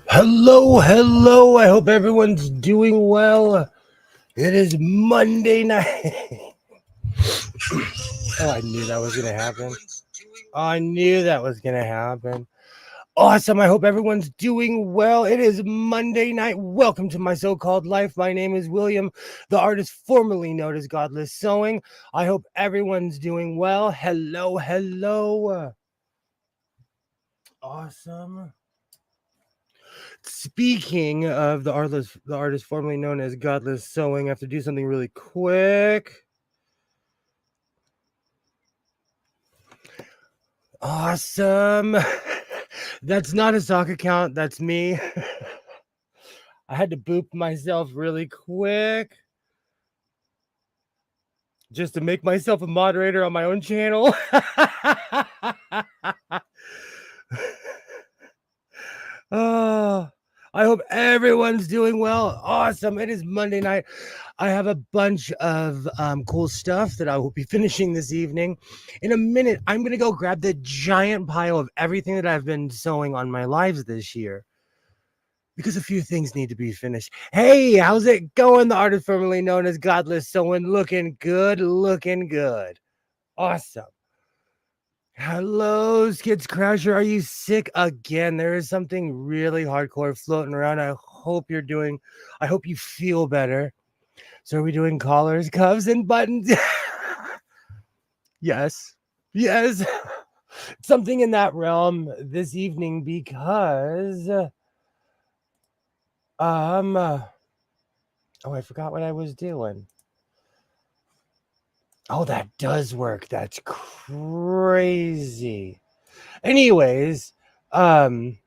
Hello. I hope everyone's doing well. It is Monday night. Oh, I knew that was going to happen. I knew that was going to happen. Awesome. I hope everyone's doing well. It is Monday night. Welcome to my so-called life. My name is William, the artist formerly known as Godless Sewing. I hope everyone's doing well. Hello. Awesome. Speaking of the artist formerly known as Godless Sewing, I have to do something really quick. Awesome. That's not a sock account. That's me. I had to boop myself really quick just to make myself a moderator on my own channel. Oh, I hope everyone's doing well. Awesome. It is Monday night. I have a bunch of cool stuff that I will be finishing this evening. In a minute, I'm going to go grab the giant pile of everything that I've been sewing on my lives this year because a few things need to be finished. Hey, how's it going? The artist formerly known as Godless Sewing. Looking good. Awesome. Hello, Skids Crasher. Are you sick again? There is something really hardcore floating around. I hope you feel better. So are we doing collars, cuffs, and buttons? Yes. Something in that realm this evening because I forgot what I was doing. Oh, that does work. That's crazy. Anyways, I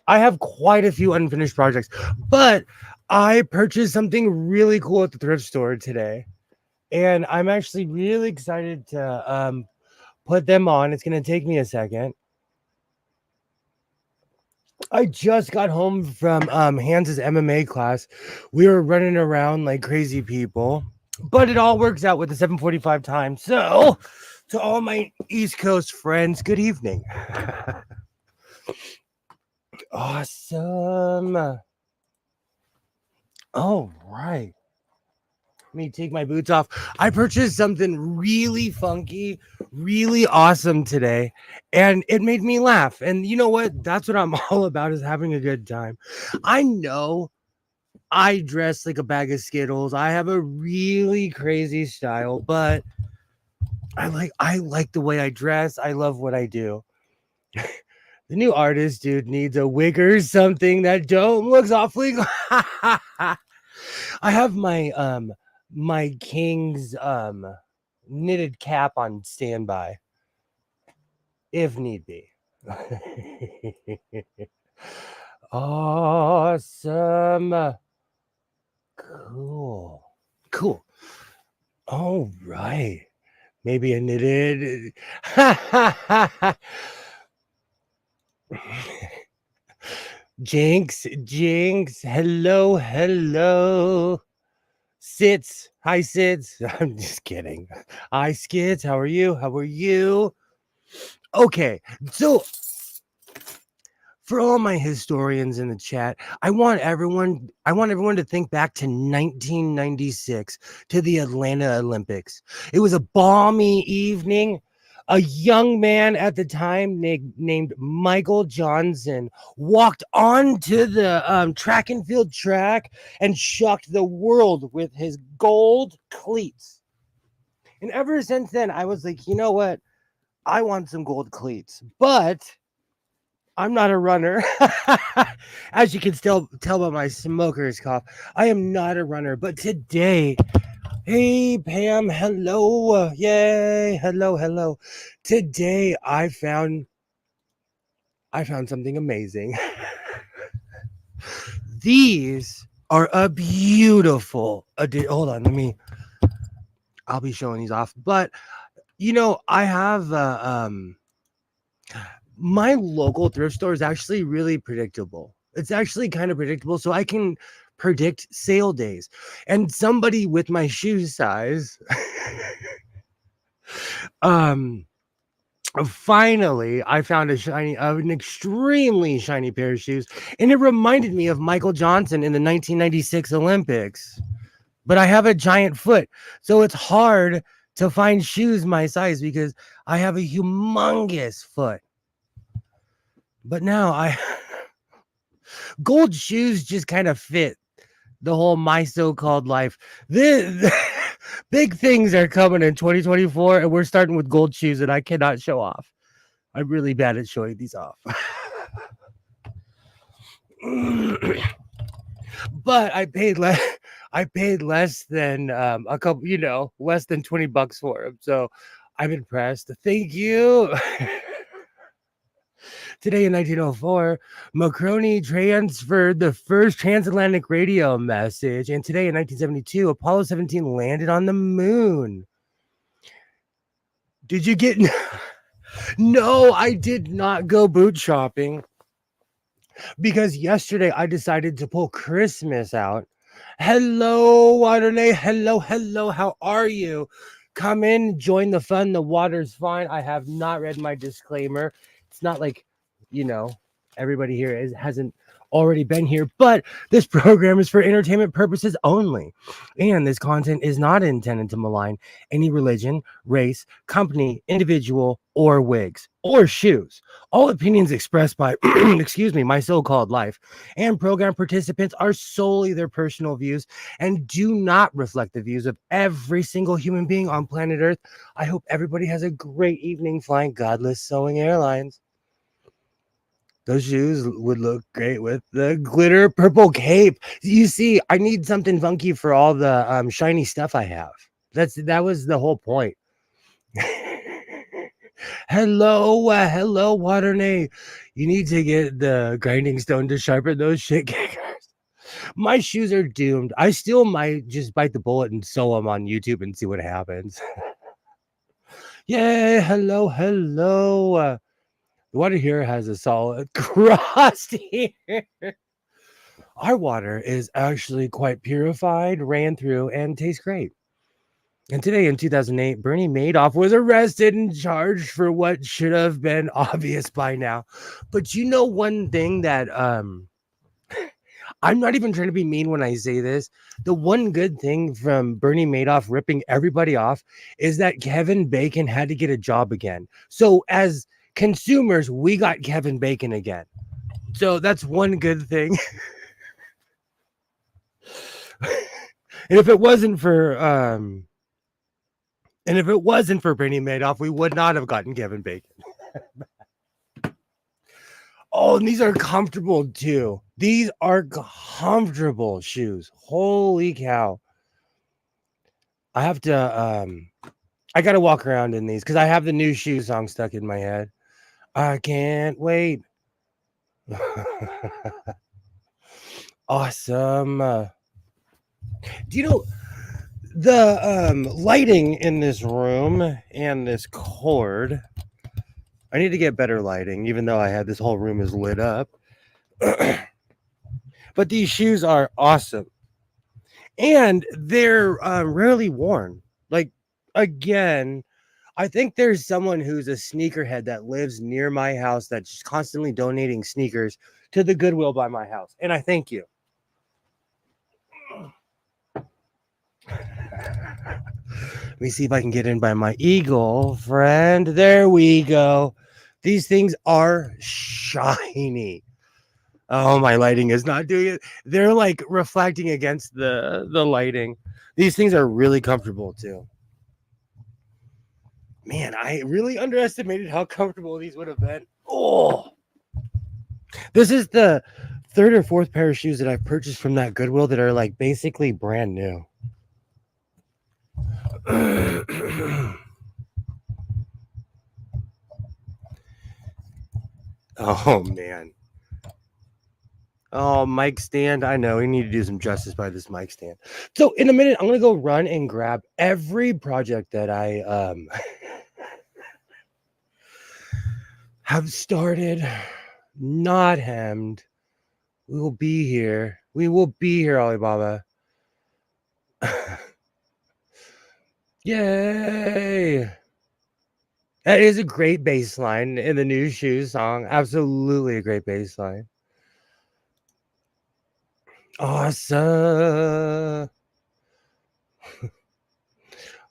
have quite a few unfinished projects, but I purchased something really cool at the thrift store today, and I'm actually really excited to put them on. It's going to take me a second. I just got home from Hans's MMA class. We were running around like crazy people, but it all works out with the 7:45 time. So, to all my East Coast friends, good evening. Awesome. All right. Let me take my boots off. I purchased something really funky, really awesome today, and it made me laugh. And you know what? That's what I'm all about, is having a good time. I know I dress like a bag of Skittles. I have a really crazy style, but I like the way I dress. I love what I do. The new artist dude needs a wig or something. That dome looks awfully. I have my King's knitted cap on standby if need be. Awesome. Cool. All right. Maybe a knitted. Jinx. Hello. Sits. Hi, Sits. I'm just kidding. Hi, Skids. How are you? Okay, so for all my historians in the chat, I want everyone to think back to 1996, to the Atlanta Olympics. It was a balmy evening. A young man at the time named Michael Johnson walked onto the track and field track and shocked the world with his gold cleats. And ever since then, I was like, you know what? I want some gold cleats, but I'm not a runner. As you can still tell by my smoker's cough, I am not a runner. But today, hey Pam, hello, yay, hello. Today I found something amazing. These are a beautiful. Hold on, I'll be showing these off. But I have my local thrift store is actually really predictable. It's actually kind of predictable, so I can predict sale days. And somebody with my shoe size Finally, I found an extremely shiny pair of shoes, and it reminded me of Michael Johnson in the 1996 Olympics. But I have a giant foot, so it's hard to find shoes my size because I have a humongous foot. But now gold shoes just kind of fit the whole my so-called life. The big things are coming in 2024, and we're starting with gold shoes that I cannot show off. I'm really bad at showing these off. But I paid less than a couple, less than $20 for them. So I'm impressed. Thank you. Today in 1904, Marconi transferred the first transatlantic radio message. And today in 1972, Apollo 17 landed on the moon. Did you get... No, I did not go boot shopping because yesterday I decided to pull Christmas out. Hello, Waterlay. Hello, hello. How are you? Come in, join the fun. The water's fine. I have not read my disclaimer. It's not like, everybody here hasn't already been here, but this program is for entertainment purposes only. And this content is not intended to malign any religion, race, company, individual, or wigs, or shoes. All opinions expressed by, excuse me, my so-called life and program participants are solely their personal views and do not reflect the views of every single human being on planet Earth. I hope everybody has a great evening flying Godless Sewing Airlines. Those shoes would look great with the glitter purple cape. You see, I need something funky for all the shiny stuff I have. That was the whole point. Hello, Waternay. You need to get the grinding stone to sharpen those shit kickers. My shoes are doomed. I still might just bite the bullet and sew them on YouTube and see what happens. Yay, hello. The water here has a solid crust here. Our water is actually quite purified, ran through, and tastes great. And today in 2008, Bernie Madoff was arrested and charged for what should have been obvious by now. But you know one thing that I'm not even trying to be mean when I say this. The one good thing from Bernie Madoff ripping everybody off is that Kevin Bacon had to get a job again. So as consumers, we got Kevin Bacon again. So that's one good thing. And if it wasn't for Bernie Madoff, we would not have gotten Kevin Bacon. Oh, and these are comfortable too. These are comfortable shoes. Holy cow. I have to I gotta walk around in these because I have the new shoe song stuck in my head. I can't wait. Awesome. Do you know the lighting in this room and this cord? I need to get better lighting, even though I had this whole room is lit up. But these shoes are awesome. And they're rarely worn. Like, again, I think there's someone who's a sneakerhead that lives near my house that's constantly donating sneakers to the Goodwill by my house. And I thank you. Let me see if I can get in by my eagle friend. There we go. These things are shiny. Oh, my lighting is not doing it. They're like reflecting against the lighting. These things are really comfortable too. Man, I really underestimated how comfortable these would have been. Oh, this is the third or fourth pair of shoes that I've purchased from that Goodwill that are like basically brand new. Oh, man. Oh, mic stand. I know we need to do some justice by this mic stand. So in a minute, I'm going to go run and grab every project that I have started, not hemmed. We will be here. We will be here, Alibaba. Yay. That is a great bass line in the new Shoes song. Absolutely a great bass line. Awesome.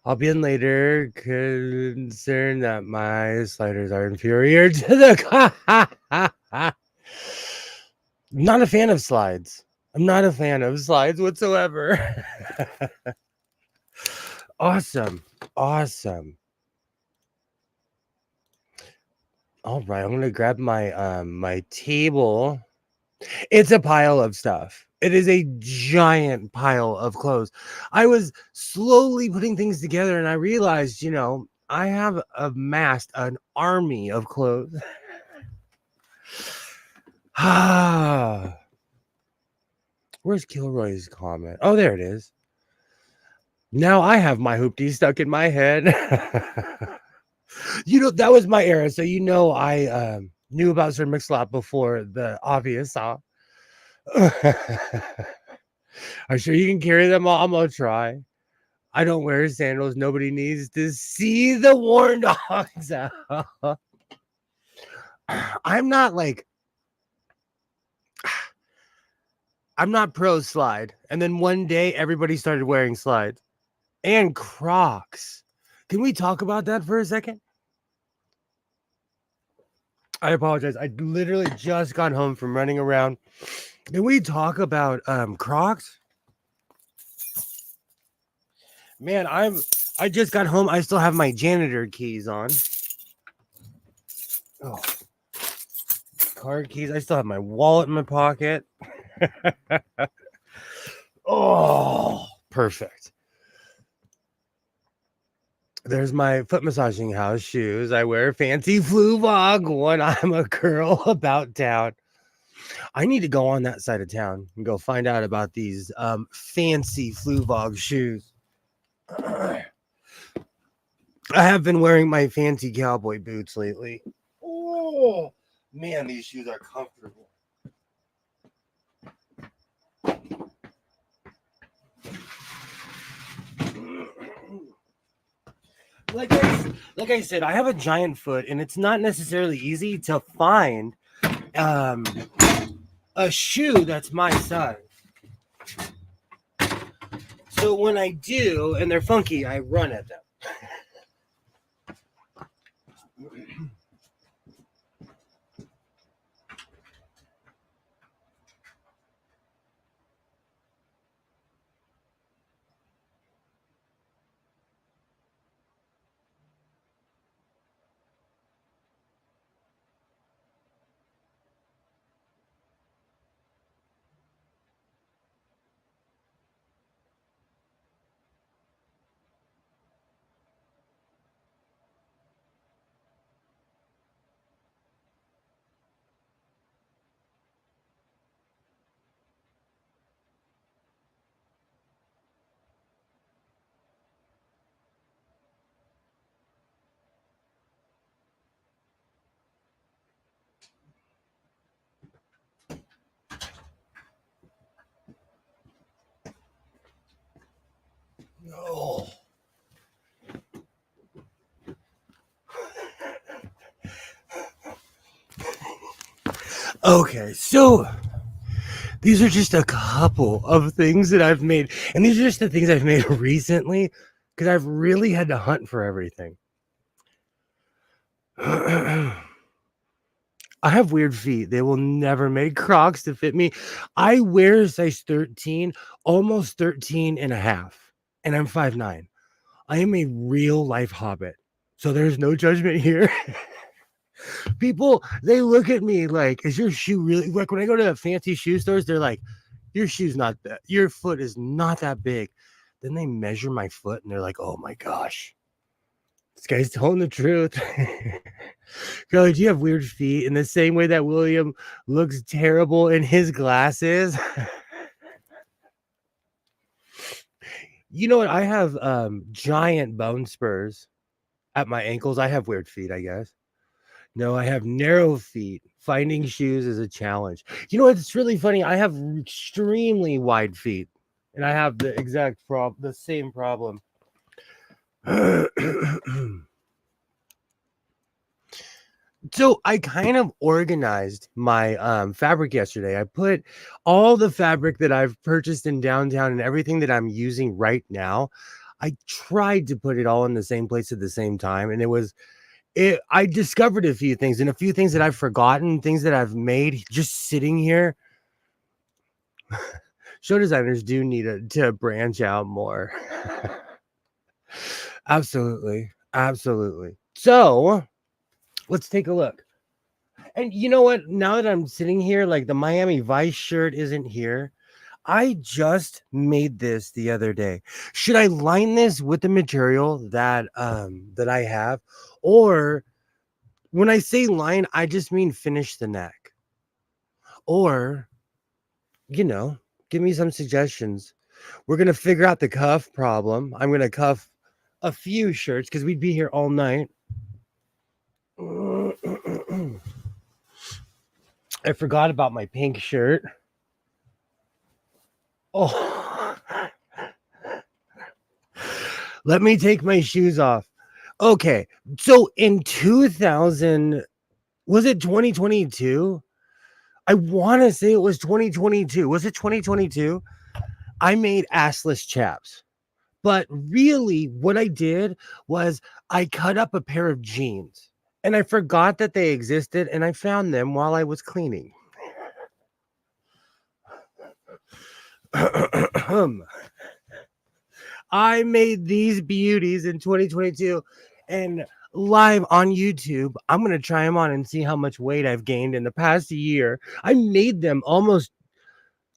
I'll be in later, concerned that my sliders are inferior to the. I'm not a fan of slides. I'm not a fan of slides whatsoever. Awesome. Awesome. All right, I'm gonna grab my my table. It's a pile of stuff. It is a giant pile of clothes. I was slowly putting things together and I realized, I have amassed an army of clothes. Where's Kilroy's comment? Oh, there it is. Now I have my hoopty stuck in my head. That was my era. So I knew about Sir Mix-a-Lot before the obvious song. I'm sure you can carry them all. I'm gonna try. I don't wear sandals. Nobody needs to see the worn dogs out. I'm not pro slide. And then one day everybody started wearing slides and Crocs. Can we talk about that for a second? I apologize. I literally just got home from running around. Can we talk about Crocs? Man, I just got home. I still have my janitor keys on. Oh, car keys. I still have my wallet in my pocket. Oh, perfect. There's my foot massaging house shoes. I wear fancy flu vog when I'm a girl about town. I need to go on that side of town and go find out about these fancy flu vog shoes. I have been wearing my fancy cowboy boots lately. Oh, man, these shoes are comfortable. Like I said, I have a giant foot, and it's not necessarily easy to find a shoe that's my size. So when I do, and they're funky, I run at them. Oh. Okay, so these are just a couple of things that I've made, and these are just the things I've made recently because I've really had to hunt for everything. I have weird feet. They will never make Crocs to fit me. I wear size 13, almost 13 and a half, and I'm 5'9". I am a real life hobbit. So there's no judgment here. People, they look at me like, is your shoe really, like when I go to fancy shoe stores, they're like, your shoe's not that, your foot is not that big. Then they measure my foot and they're like, oh my gosh, this guy's telling the truth. Girl, do you have weird feet in the same way that William looks terrible in his glasses? You know what? I have giant bone spurs at my ankles. I have weird feet, I guess. No, I have narrow feet. Finding shoes is a challenge. You know what? It's really funny. I have extremely wide feet, and I have the same problem. So I kind of organized my fabric yesterday. I put all the fabric that I've purchased in downtown and everything that I'm using right now. I tried to put it all in the same place at the same time, and I discovered a few things and a few things that I've forgotten, things that I've made just sitting here. Show designers do need to branch out more. Absolutely. Absolutely. So let's take a look. And you know what? Now that I'm sitting here, like the Miami Vice shirt isn't here. I just made this the other day. Should I line this with the material that I have? Or when I say line, I just mean finish the neck. Or, you know, give me some suggestions. We're gonna figure out the cuff problem. I'm gonna cuff a few shirts because we'd be here all night. I forgot about my pink shirt. Oh, let me take my shoes off. Okay, so in 2000, was it 2022? I want to say it was 2022. Was it 2022? I made assless chaps. But really, what I did was I cut up a pair of jeans and I forgot that they existed and I found them while I was cleaning. I made these beauties in 2022 and live on YouTube. I'm going to try them on and see how much weight I've gained in the past year. I made them almost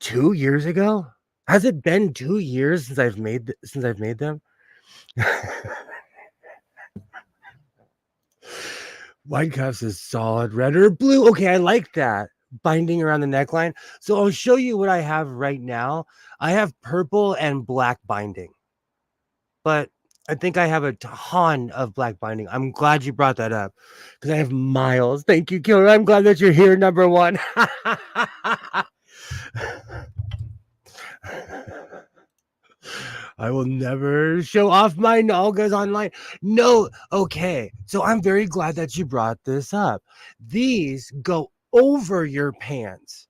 2 years ago. Has it been 2 years since I've made them? White cuffs is solid red or blue. Okay, I like that. Binding around the neckline. So I'll show you what I have right now. I have purple and black binding. But I think I have a ton of black binding. I'm glad you brought that up because I have miles. Thank you, Killer. I'm glad that you're here, number one. I will never show off my nalgas online. No, okay. So I'm very glad that you brought this up. These go over your pants.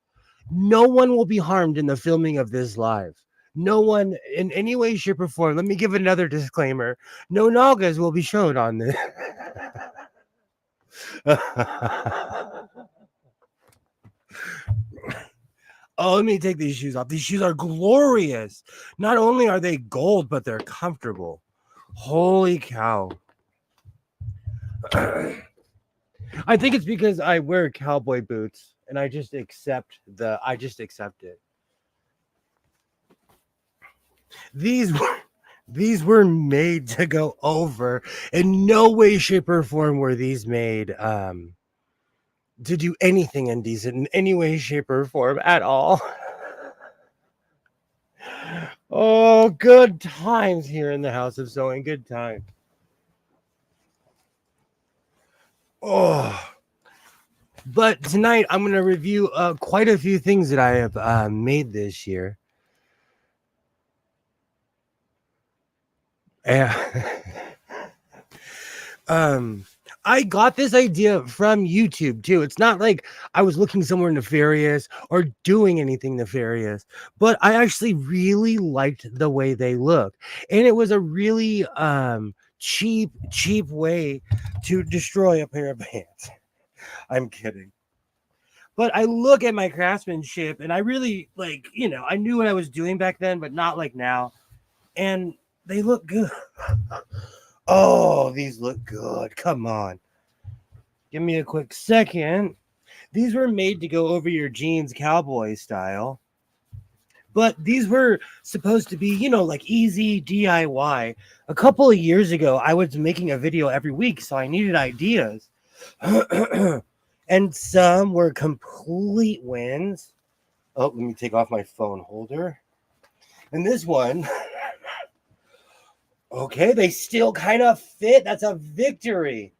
No one will be harmed in the filming of this live. No one in any way, shape, or form. Let me give another disclaimer. No nalgas will be shown on this. Oh, let me take these shoes off. These shoes are glorious. Not only are they gold, but they're comfortable. Holy cow. I think it's because I wear cowboy boots and I just accept it. These were made to go over. In no way, shape, or form were these made to do anything indecent in any way, shape, or form at all. Oh, good times here in the House of Sewing. Good time. Oh, but tonight I'm going to review quite a few things that I have made this year. Yeah. I got this idea from YouTube too. It's not like I was looking somewhere nefarious or doing anything nefarious, but I actually really liked the way they look. And it was a really cheap way to destroy a pair of pants. I'm kidding. But I look at my craftsmanship and I really I knew what I was doing back then, but not like now. And they look good. Oh, these look good. Come on. Give me a quick second. These were made to go over your jeans cowboy style. But these were supposed to be, like easy DIY. A couple of years ago, I was making a video every week, so I needed ideas. And some were complete wins. Oh, let me take off my phone holder. And this one, okay, they still kind of fit. That's a victory.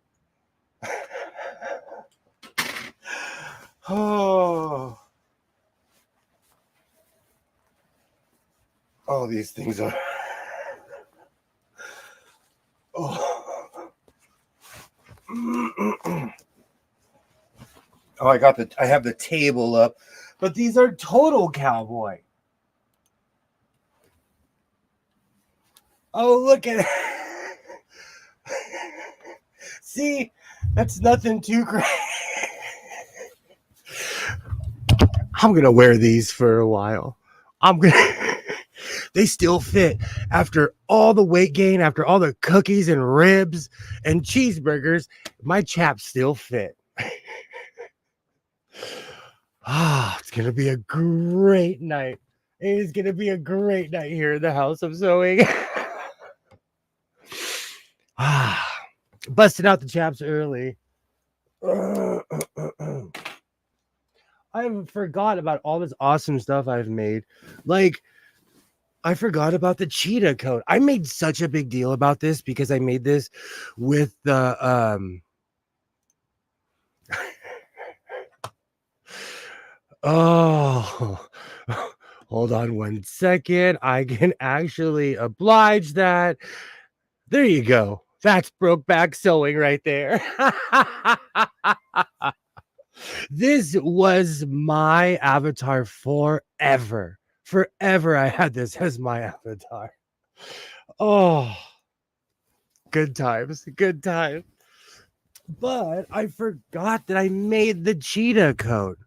Oh, these things are. Oh. Oh, I have the table up, but these are total cowboy. Oh, look at it. See, that's nothing too crazy. I'm gonna wear these for a while. I'm gonna. They still fit after all the weight gain, after all the cookies and ribs and cheeseburgers. My chaps still fit. It's gonna be a great night. It is gonna be a great night here in the house of sewing. Busting out the chaps early. I forgot about all this awesome stuff I've made. Like, I forgot about the cheetah coat. I made such a big deal about this because I made this with the oh, hold on 1 second. I can actually oblige that. There you go. That's Brokeback Sewing right there. This was my avatar forever. Forever I had this as my avatar. Oh, good times. Good times. But I forgot that I made the cheetah coat.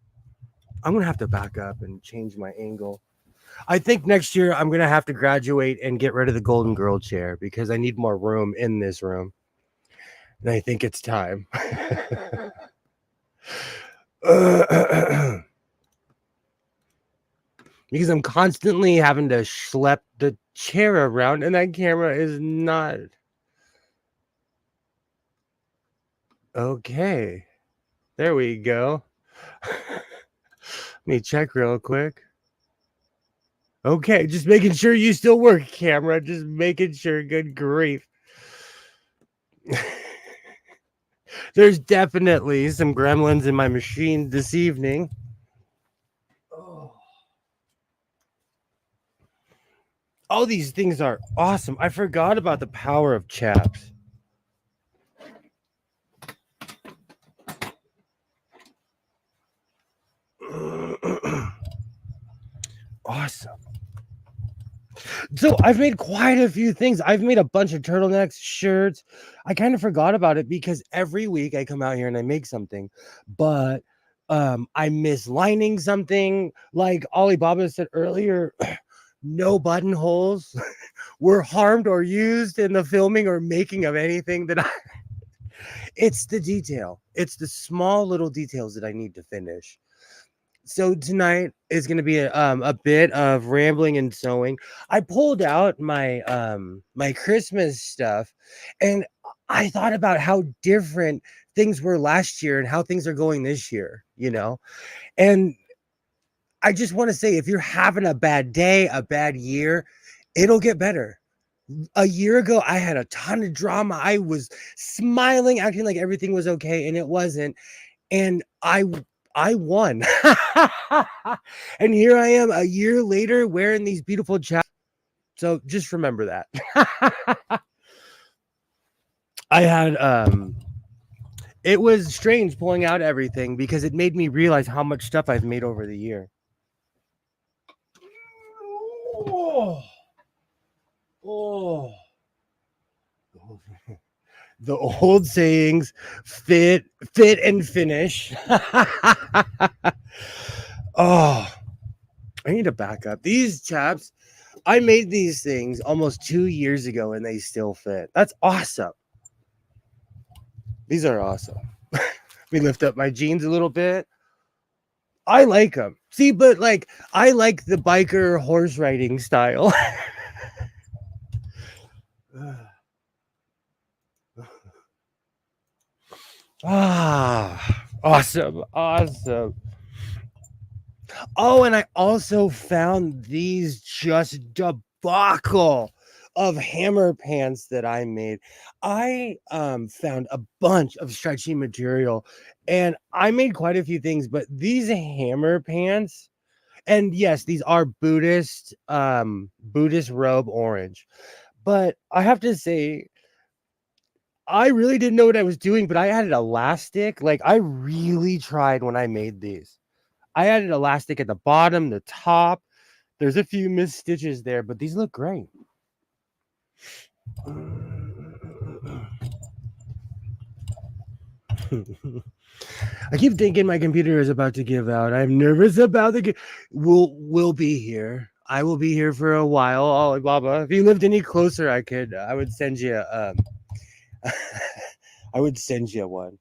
I'm going to have to back up and change my angle. I think next year I'm going to have to graduate and get rid of the Golden Girl chair because I need more room in this room. And I think it's time. Because I'm constantly having to schlep the chair around and that camera is not. Okay. There we go. Let me check real quick. Okay, just making sure you still work, camera. Just making sure. Good grief. There's definitely some gremlins in my machine this evening. Oh. All these things are awesome. I forgot about the power of chaps. Awesome. So I've made quite a few things. I've made a bunch of turtlenecks, shirts. I kind of forgot about it because every week I come out here and I make something, but I miss lining something. Like Alibaba said earlier, no buttonholes were harmed or used in the filming or making of anything that I. It's the detail. It's the small little details that I need to finish. So tonight is going to be a bit of rambling and sewing. I pulled out my my Christmas stuff and I thought about how different things were last year and how things are going this year, you know? And I just want to say if you're having a bad day, a bad year, it'll get better. A year ago, I had a ton of drama. I was smiling, acting like everything was okay, and it wasn't. And I won. And here I am a year later wearing these beautiful chaps. So just remember that. I had it was strange pulling out everything because it made me realize how much stuff I've made over the year. Oh. Oh. The old sayings, fit and finish. Oh, I need to back up. These chaps, I made these things almost 2 years ago and they still fit. That's awesome. These are awesome. Let me lift up my jeans a little bit. I like them. See, but like, I like the biker horse riding style. Awesome. Awesome. Oh, and I also found these just debacle of hammer pants that I made. I found a bunch of stretchy material and I made quite a few things, but these hammer pants, and yes, these are Buddhist robe orange. But I have to say, I really didn't know what I was doing, but I added elastic. Like, I really tried when I made these. I added elastic at the bottom, the top. There's a few missed stitches there, but these look great. I keep thinking my computer is about to give out. I'm nervous about the. We'll be here. I will be here for a while, Alibaba. If you lived any closer, I would send you I would send you one.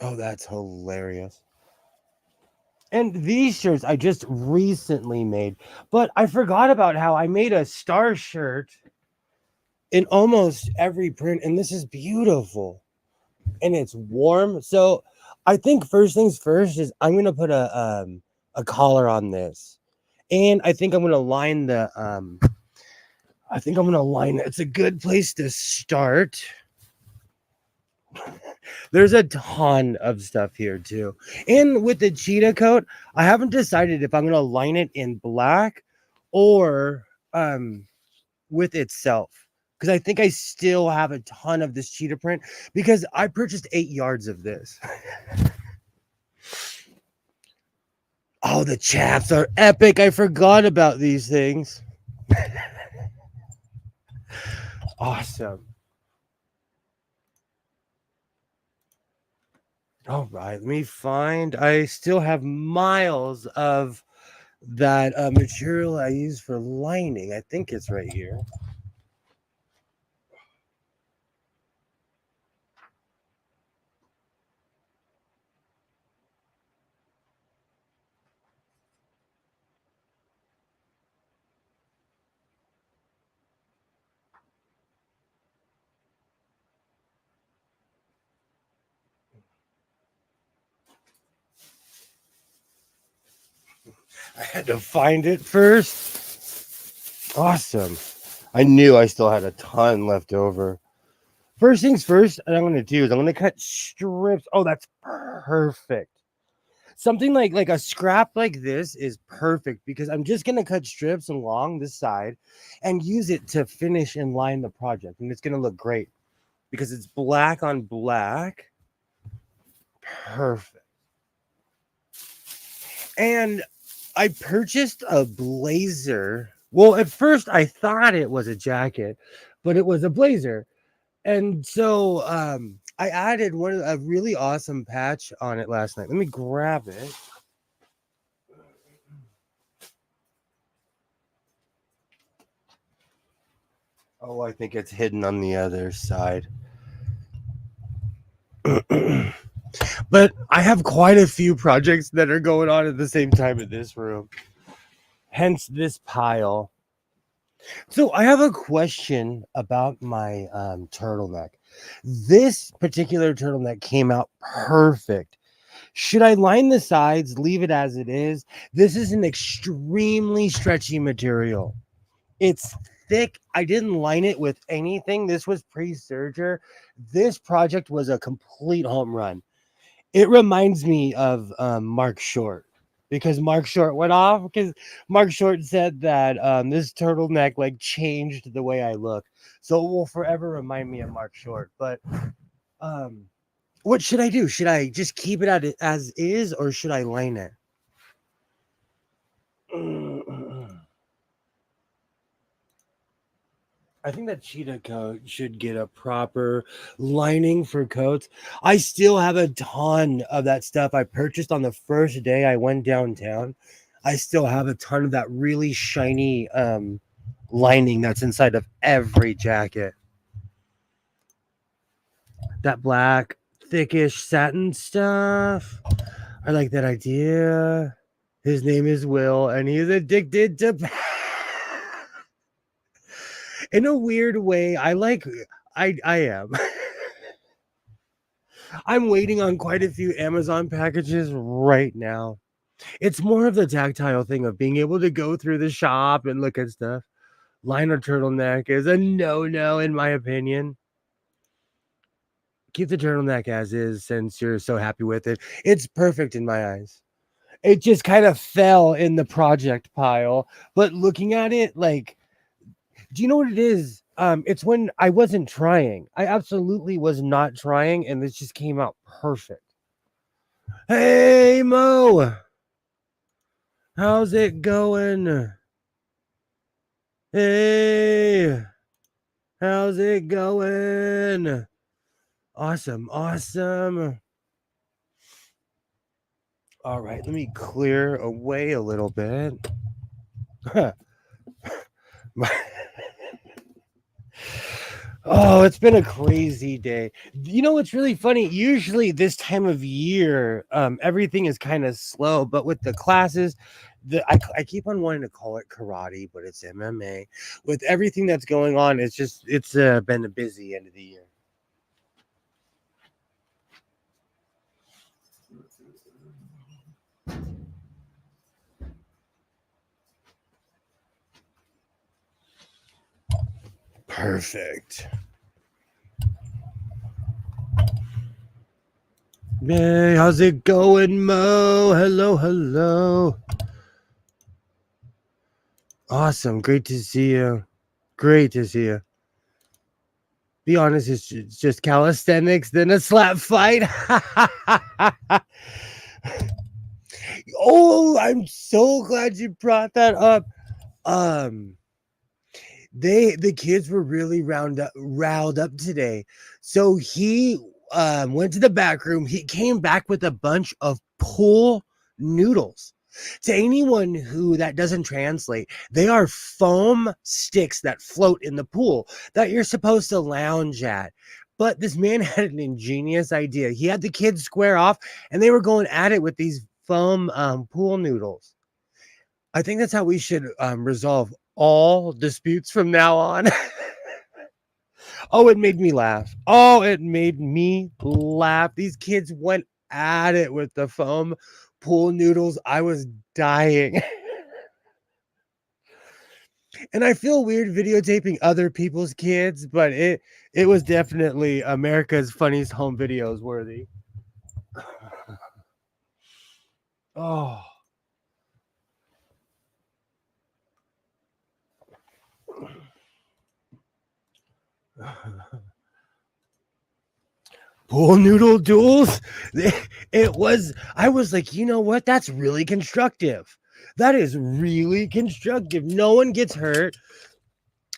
Oh, that's hilarious. And these shirts I just recently made, but I forgot about how I made a star shirt in almost every print, and this is beautiful. And it's warm. So I think first things first is I'm gonna put a collar on this. And I think I'm gonna line the I think I'm gonna line it. It's a good place to start. There's a ton of stuff here too. And with the cheetah coat, I haven't decided if I'm gonna line it in black or with itself. Because I think I still have a ton of this cheetah print because I purchased 8 yards of this. Oh, the chaps are epic. I forgot about these things. Awesome. All right, let me find. I still have miles of that material I use for lining. I think it's right here. I had to find it first. Awesome. I knew I still had a ton left over. First things first, what I'm going to do is I'm going to cut strips. Oh, that's perfect. Something like a scrap like this is perfect because I'm just going to cut strips along the side and use it to finish and line the project. And it's going to look great because it's black on black. Perfect. And I purchased a blazer. Well, at first I thought it was a jacket, but it was a blazer. And so I added a really awesome patch on it last night. Let me grab it. Oh, I think it's hidden on the other side. But I have quite a few projects that are going on at the same time in this room. Hence this pile. So I have a question about my turtleneck. This particular turtleneck came out perfect. Should I line the sides, leave it as it is? This is an extremely stretchy material. It's thick. I didn't line it with anything. This was pre-serger. This project was a complete home run. It reminds me of Mark Short because Mark Short went off because Mark Short said that this turtleneck like changed the way I look. So it will forever remind me of Mark Short. But um, what should I do? Should I just keep it as is or should I line it? I think that cheetah coat should get a proper lining for coats. I still have a ton of that stuff I purchased on the first day I went downtown. I still have a ton of that really shiny lining that's inside of every jacket. That black, thickish satin stuff. I like that idea. His name is Will, and he's addicted to. In a weird way, I am. I'm waiting on quite a few Amazon packages right now. It's more of the tactile thing of being able to go through the shop and look at stuff. Liner turtleneck is a no in my opinion. Keep the turtleneck as is since you're so happy with it. It's perfect in my eyes. It just kind of fell in the project pile, but looking at it, like Do you know what it is? It's when I wasn't trying. I absolutely was not trying, and this just came out perfect. Hey Mo, how's it going? Hey, how's it going? Awesome, awesome. All right, let me clear away a little bit. Oh, it's been a crazy day. You know what's really funny? Usually this time of year, everything is kind of slow, but with the classes, I keep on wanting to call it karate, but it's MMA. With everything that's going on, it's been a busy end of the year. Perfect. Hey, how's it going, Mo? Hello, hello. Awesome. Great to see you. Great to see you. Be honest, it's just calisthenics, then a slap fight. Oh, I'm so glad you brought that up. Um, the kids were really riled up today. So he went to the back room. He came back with a bunch of pool noodles. To anyone who that doesn't translate, they are foam sticks that float in the pool that you're supposed to lounge at. But this man had an ingenious idea. He had the kids square off, and they were going at it with these foam pool noodles. I think that's how we should resolve all disputes from now on. Oh, it made me laugh. Oh, it made me laugh. These kids went at it with the foam pool noodles. I was dying. And I feel weird videotaping other people's kids, but it was definitely America's funniest home videos worthy. Oh. Pool noodle duels. I was like, you know what? That's really constructive. That is really constructive. No one gets hurt.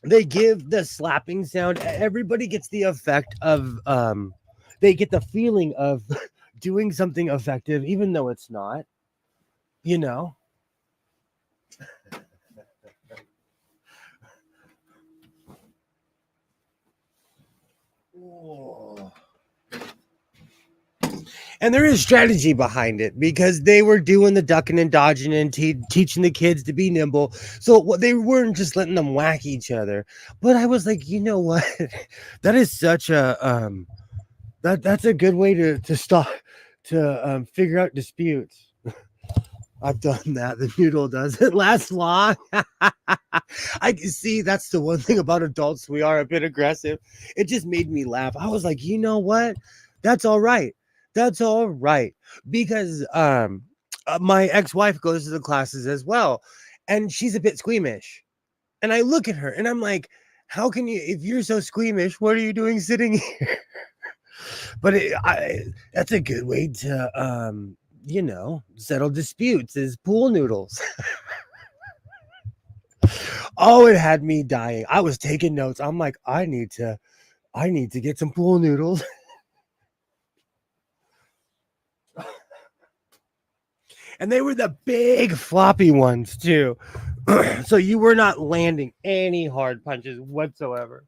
They give the slapping sound. Everybody gets the effect of they get the feeling of doing something effective, even though it's not, you know. Oh. And there is strategy behind it because they were doing the ducking and dodging and teaching the kids to be nimble. So they weren't just letting them whack each other. But I was like, you know what? That is such a that's a good way to stop to figure out disputes. I've done that. The noodle doesn't last long. I can see that's the one thing about adults. We are a bit aggressive. It just made me laugh. I was like, you know what? That's all right. That's all right. Because my ex-wife goes to the classes as well, and she's a bit squeamish. And I look at her and I'm like, how can you, if you're so squeamish, what are you doing sitting here? But that's a good way to settle disputes is pool noodles. Oh, it had me dying. I was taking notes. I'm like, I need to get some pool noodles. And they were the big floppy ones too. So you were not landing any hard punches whatsoever.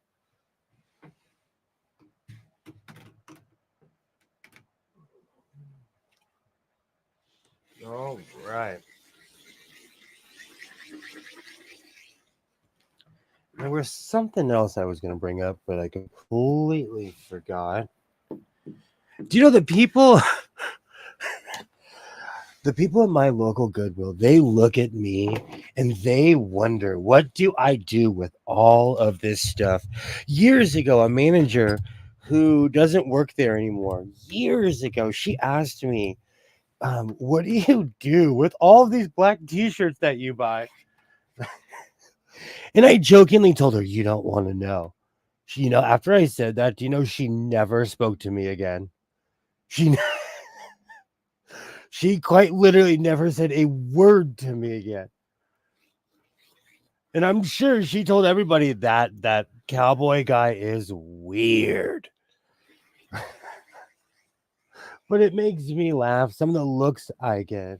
All right. There was something else I was going to bring up, but I completely forgot. Do you know the people the people at my local Goodwill, they look at me and they wonder, what do I do with all of this stuff? Years ago, a manager who doesn't work there anymore, years ago, she asked me, what do you do with all of these black t-shirts that you buy? And I jokingly told her, "You don't want to know." After I said that, do you know she never spoke to me again? She she quite literally never said a word to me again. And I'm sure she told everybody that that cowboy guy is weird. But it makes me laugh. Some of the looks I get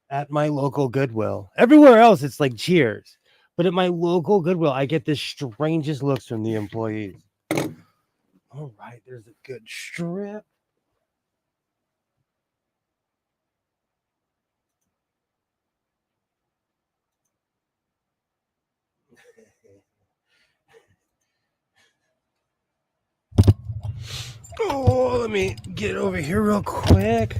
at my local Goodwill. Everywhere else, it's like cheers. But at my local Goodwill, I get the strangest looks from the employees. All right, there's a good strip. Oh, let me get over here real quick.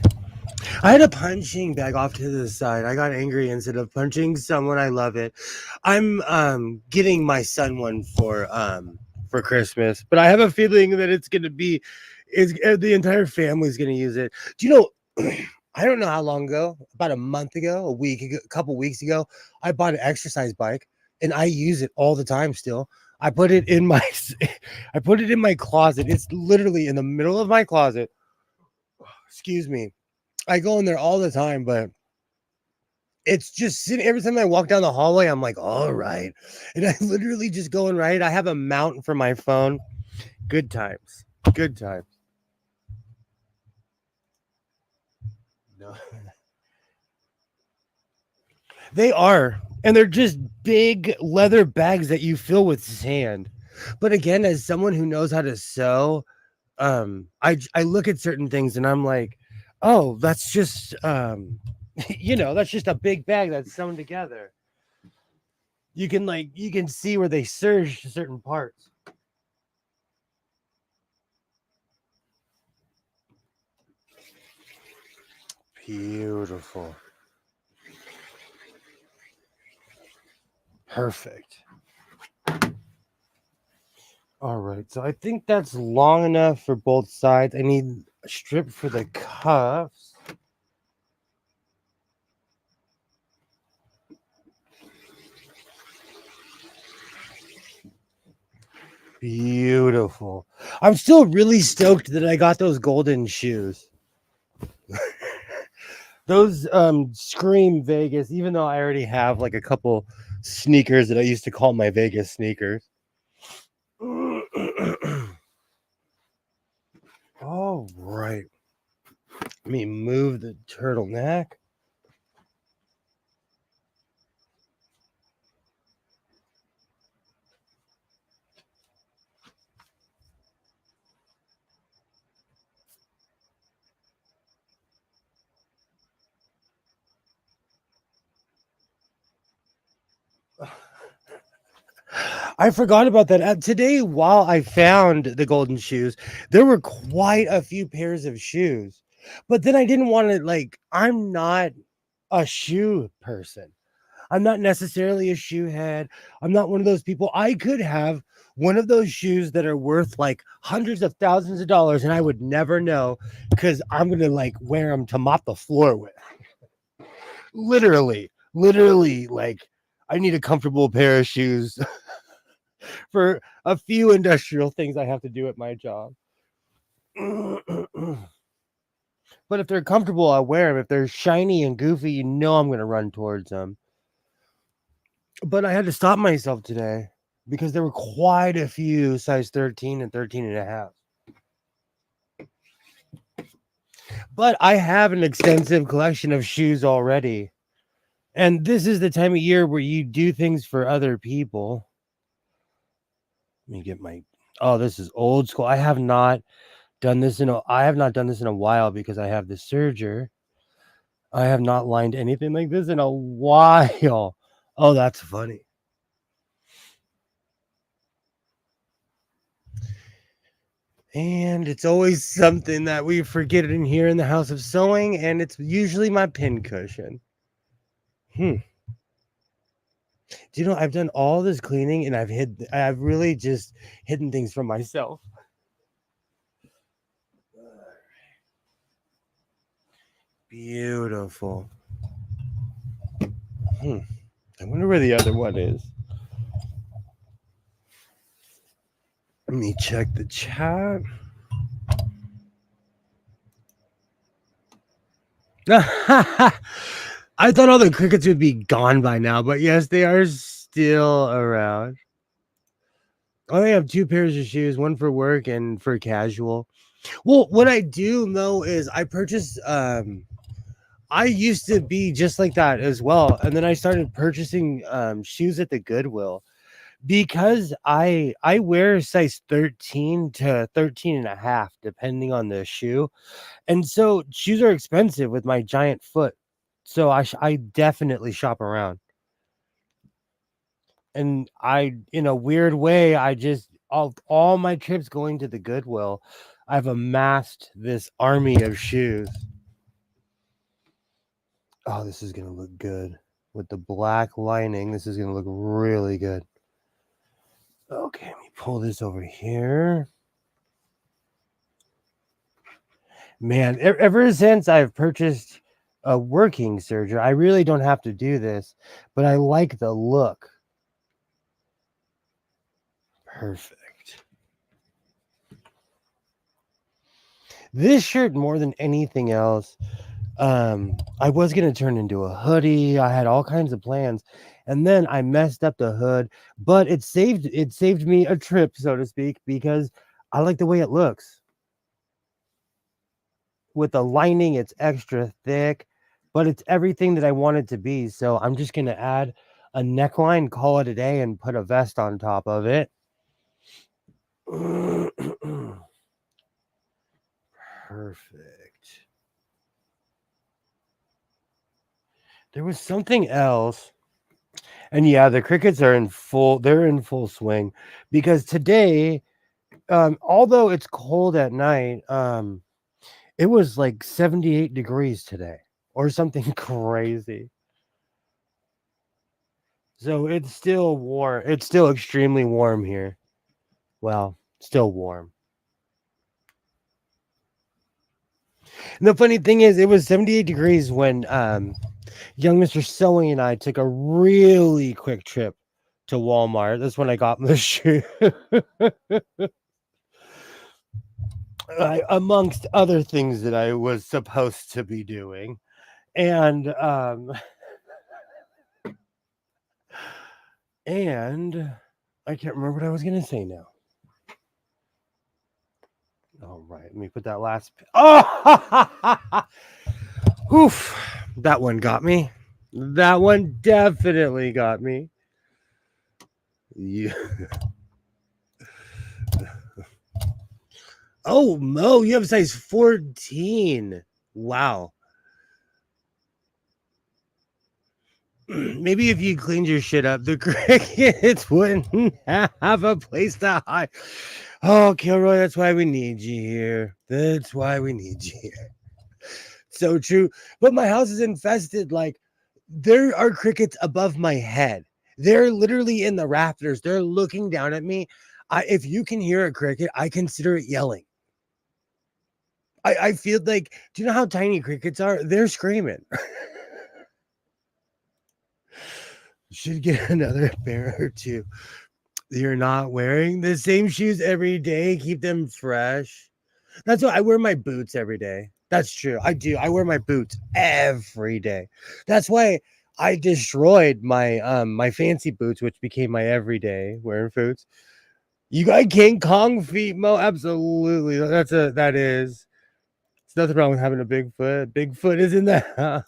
I had a punching bag off to the side. I got angry instead of punching someone. I love it. I'm getting my son one for Christmas, but I have a feeling that it's gonna be is the entire family's gonna use it. Do you know? I don't know how long ago, about a month ago, a week ago, a couple weeks ago, I bought an exercise bike and I use it all the time still. I put it in my I put it in my closet. It's literally in the middle of my closet. Excuse me. I go in there all the time, but it's just sitting every time I walk down the hallway, I'm like, all right. And I literally just go and write. I have a mount for my phone. Good times. Good times. No. They are. And they're just big leather bags that you fill with sand. But again, as someone who knows how to sew, I look at certain things and I'm like, oh, that's just that's just a big bag that's sewn together. You can see where they serge certain parts. Beautiful. Perfect. All right. So I think that's long enough for both sides. I need a strip for the cuffs. Beautiful. I'm still really stoked that I got those golden shoes. Those scream Vegas, even though I already have like a couple sneakers that I used to call my Vegas sneakers. All right. Let me move the turtleneck. I forgot about that. Today, while I found the golden shoes, there were quite a few pairs of shoes. But then I didn't want to, like, I'm not a shoe person. I'm not necessarily a shoe head. I'm not one of those people. I could have one of those shoes that are worth like hundreds of thousands of dollars and I would never know because I'm going to like wear them to mop the floor with. Literally, like I need a comfortable pair of shoes for a few industrial things I have to do at my job. But if they're comfortable, I wear them. If they're shiny and goofy, I'm going to run towards them. But I had to stop myself today because there were quite a few size 13 and 13 and a half. But I have an extensive collection of shoes already. And this is the time of year where you do things for other people. Let me get my this is old school. I have not done this in a while because I have the serger. I have not lined anything like this in a while. Oh, that's funny. And it's always something that we forget in here in the house of sewing, and it's usually my pin cushion. Do you know I've done all this cleaning and I've really just hidden things from myself. Beautiful. I wonder where the other one is. Let me check the chat. I thought all the crickets would be gone by now, but yes, they are still around. I only have 2 pairs of shoes, one for work and for casual. Well, what I do know is I purchased I used to be just like that as well, and then I started purchasing shoes at the Goodwill because I wear size 13 to 13 and a half depending on the shoe. And so shoes are expensive with my giant foot. So I definitely shop around. And I in a weird way, I just all my trips going to the Goodwill, I've amassed this army of shoes. Oh, this is gonna look good. With the black lining, this is gonna look really good. Okay, let me pull this over here. Man, ever since I've purchased a working serger, I really don't have to do this, but I like the look. Perfect. This shirt more than anything else, I was gonna turn into a hoodie. I had all kinds of plans, and then I messed up the hood, but it saved me a trip, so to speak, because I like the way it looks. With the lining, it's extra thick, but it's everything that I want it to be. So I'm just gonna add a neckline, call it a day, and put a vest on top of it. Perfect. There was something else. And yeah, the crickets are they're in full swing because today, although it's cold at night, it was like 78 degrees today or something crazy. So it's still warm. It's still extremely warm here. Well, still warm. And the funny thing is, it was 78 degrees when young Mr. Sewing and I took a really quick trip to Walmart. That's when I got the shoe. Amongst other things that I was supposed to be doing. And and I can't remember what I was gonna say now. All right, let me put that last. Oh, oof! That one got me. That one definitely got me. Yeah. Oh, Mo, you have size 14. Wow. Maybe if you cleaned your shit up, the crickets wouldn't have a place to hide. Oh, Kilroy, that's why we need you here. That's why we need you here. So true. But my house is infested. Like, there are crickets above my head. They're literally in the rafters. They're looking down at me. If you can hear a cricket, I consider it yelling. I feel like, do you know how tiny crickets are? They're screaming. Should get another pair or two. You're not wearing the same shoes every day. Keep them fresh. That's why I wear my boots every day. That's true. I do. I wear my boots every day. That's why I destroyed my fancy boots, which became my everyday wearing boots. You got King Kong feet, Mo? Absolutely. That is. There's nothing wrong with having a big foot. Big foot is in there.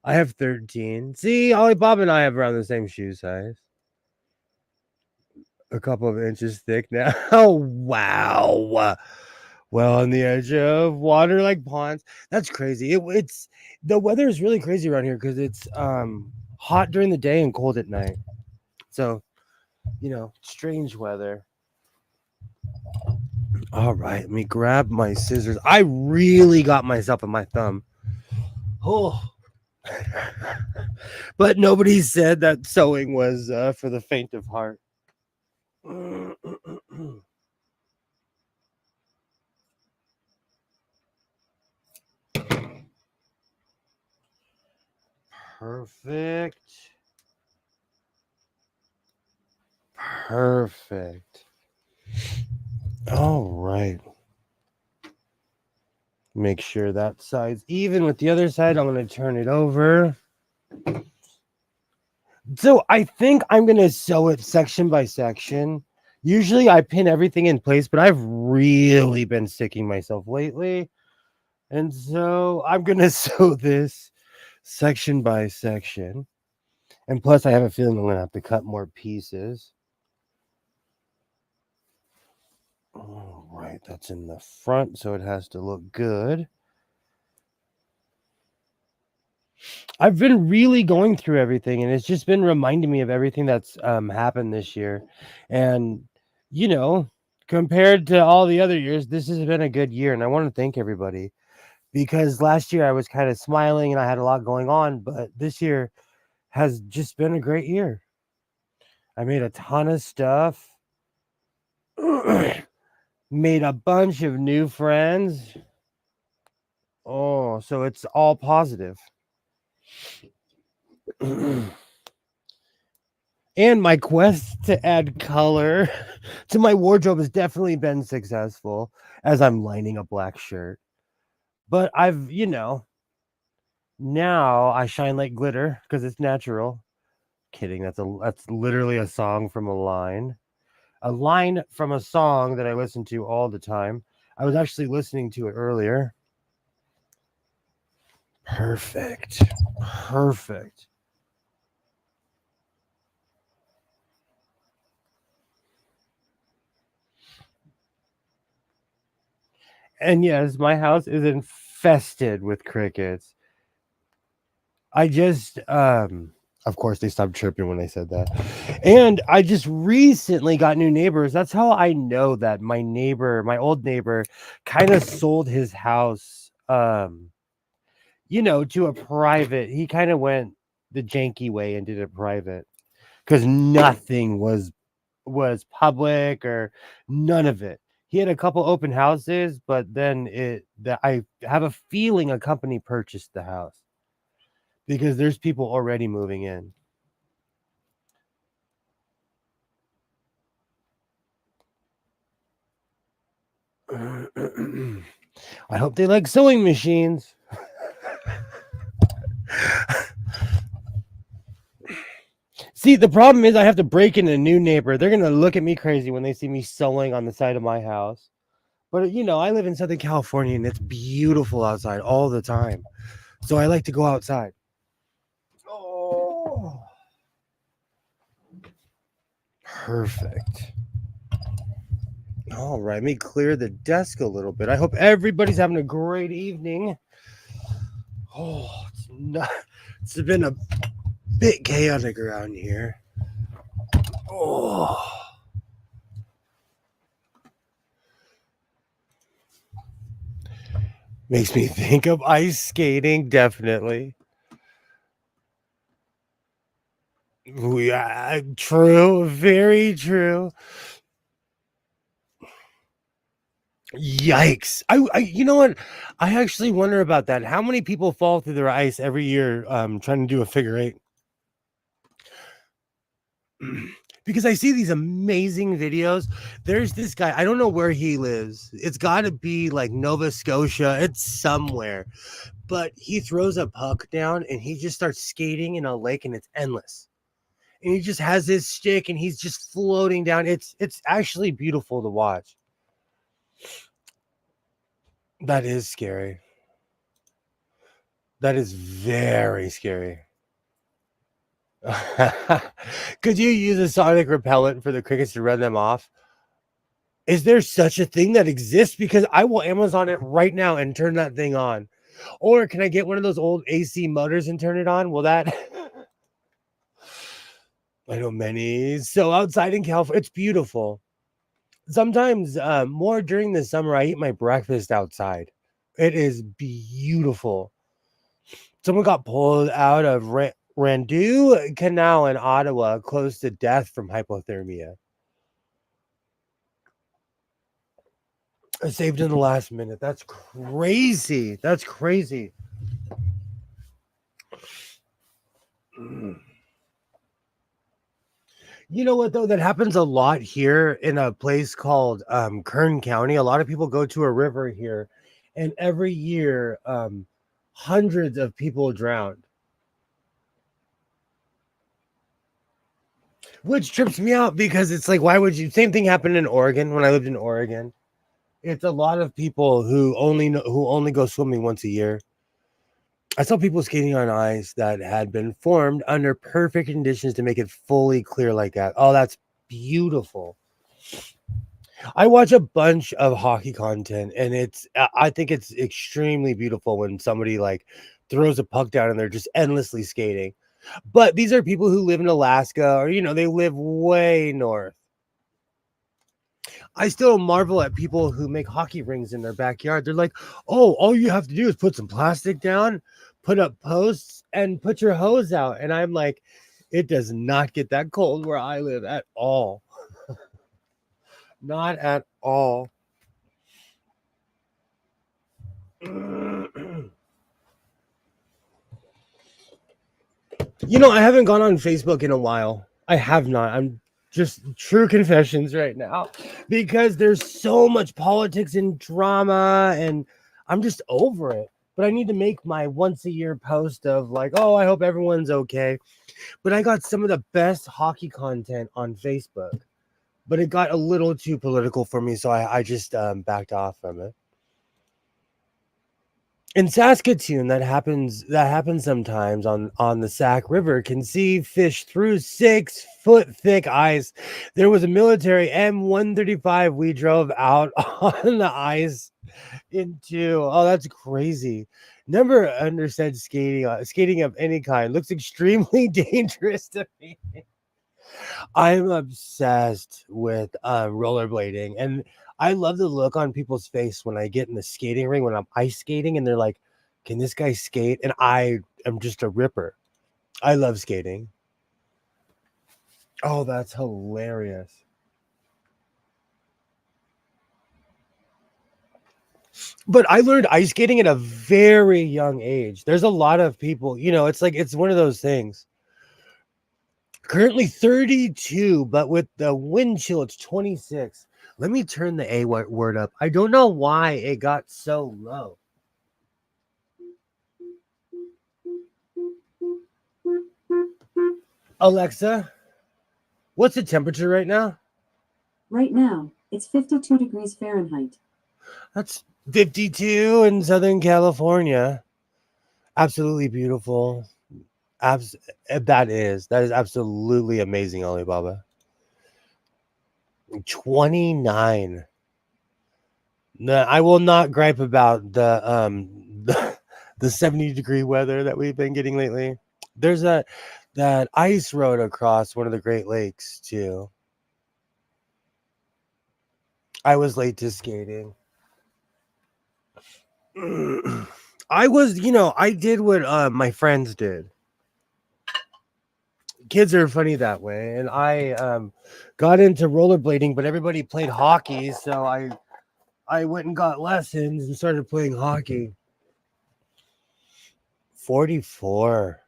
I have 13. See, Ollie Bob and I have around the same shoe size. A couple of inches thick now. Oh, wow. Well, on the edge of water like ponds. That's crazy. It's the weather is really crazy around here because it's hot during the day and cold at night. So, strange weather. All right, let me grab my scissors. I really got myself in my thumb. Oh. But nobody said that sewing was for the faint of heart. Perfect. Perfect. All right. Make sure that side's even with the other side. I'm going to turn it over. So I think I'm going to sew it section by section. Usually I pin everything in place, but I've really been sticking myself lately. And so I'm going to sew this section by section. And plus, I have a feeling I'm going to have to cut more pieces. All right, that's in the front, so it has to look good. I've been really going through everything, and it's just been reminding me of everything that's happened this year. And, you know, compared to all the other years, this has been a good year. And I want to thank everybody because last year I was kind of smiling and I had a lot going on, but this year has just been a great year. I made a ton of stuff, made a bunch of new friends. Oh, so it's all positive. And my quest to add color to my wardrobe has definitely been successful as I'm lining a black shirt. But I've, now I shine like glitter because it's natural. Kidding, that's literally a song from a line. A line from a song that I listen to all the time. I was actually listening to it earlier. Perfect. Perfect. And yes, my house is infested with crickets. I just of course they stopped chirping when I said that. And I just recently got new neighbors. That's how I know that my neighbor, my old neighbor, kind of sold his house to a private. He kind of went the janky way and did it private cuz nothing was public or none of it. He had a couple open houses, but then I have a feeling a company purchased the house because there's people already moving in. I hope they like sewing machines. See, the problem is I have to break in a new neighbor. They're going to look at me crazy when they see me sewing on the side of my house. But, I live in Southern California and it's beautiful outside all the time. So I like to go outside. Oh, perfect. All right, let me clear the desk a little bit. I hope everybody's having a great evening. Oh, it's been a bit chaotic around here. Oh, makes me think of ice skating, definitely. Yeah, true, very true. Yikes! You know what? I actually wonder about that. How many people fall through their ice every year, trying to do a figure eight? Because I see these amazing videos. There's this guy. I don't know where he lives. It's got to be like Nova Scotia. It's somewhere. But he throws a puck down and he just starts skating in a lake and it's endless. And he just has his stick and he's just floating down. It's actually beautiful to watch. That is scary. That is very scary. Could you use a sonic repellent for the crickets to run them off? Is there such a thing that exists? Because I will Amazon it right now and turn that thing on. Or can I get one of those old AC motors and turn it on? Will that I know many. So outside in California, it's beautiful. Sometimes more during the summer, I eat my breakfast outside. It is beautiful. Someone got pulled out of Randu Canal in Ottawa, close to death from hypothermia. Saved in the last minute. That's crazy. That's crazy. Mm. You know what though? That happens a lot here in a place called Kern County. A lot of people go to a river here, and every year hundreds of people drown, which trips me out because it's like, why would you? Same thing happened in Oregon when I lived in Oregon. It's a lot of people who only go swimming once a year. I saw people skating on ice that had been formed under perfect conditions to make it fully clear like that. Oh, that's beautiful. I watch a bunch of hockey content, and I think it's extremely beautiful when somebody like throws a puck down and they're just endlessly skating. But these are people who live in Alaska, or they live way north. I still marvel at people who make hockey rings in their backyard. They're like, "Oh, all you have to do is put some plastic down, put up posts, and put your hose out." And I'm like, it does not get that cold where I live at all. Not at all. I haven't gone on Facebook in a while. I have not. I'm just true confessions right now because there's so much politics and drama, and I'm just over it. But I need to make my once a year post of like, oh, I hope everyone's okay. But I got some of the best hockey content on Facebook, but it got a little too political for me, so I just backed off from it. In Saskatoon, that happens sometimes on the Sac River. Can see fish through 6-foot thick ice. There was a military M135 we drove out on the ice into. Oh, that's crazy. Never understood skating of any kind. Looks extremely dangerous to me. I'm obsessed with rollerblading, and I love the look on people's face when I get in the skating ring when I'm ice skating, and they're like, "Can this guy skate?" And I am just a ripper. I love skating. Oh, that's hilarious. But I learned ice skating at a very young age. There's a lot of people, it's like it's one of those things. Currently 32, but with the wind chill, it's 26. Let me turn the word up. I don't know why it got so low. Alexa, what's the temperature right now? Right now, it's 52 degrees Fahrenheit. That's 52 in Southern California. Absolutely beautiful. That is absolutely amazing, Alibaba. 29. No, I will not gripe about the 70-degree weather that we've been getting lately. There's that ice road across one of the Great Lakes too. I was late to skating. I did what my friends did. Kids are funny that way, and I got into rollerblading, but everybody played hockey, so I went and got lessons and started playing hockey. 44.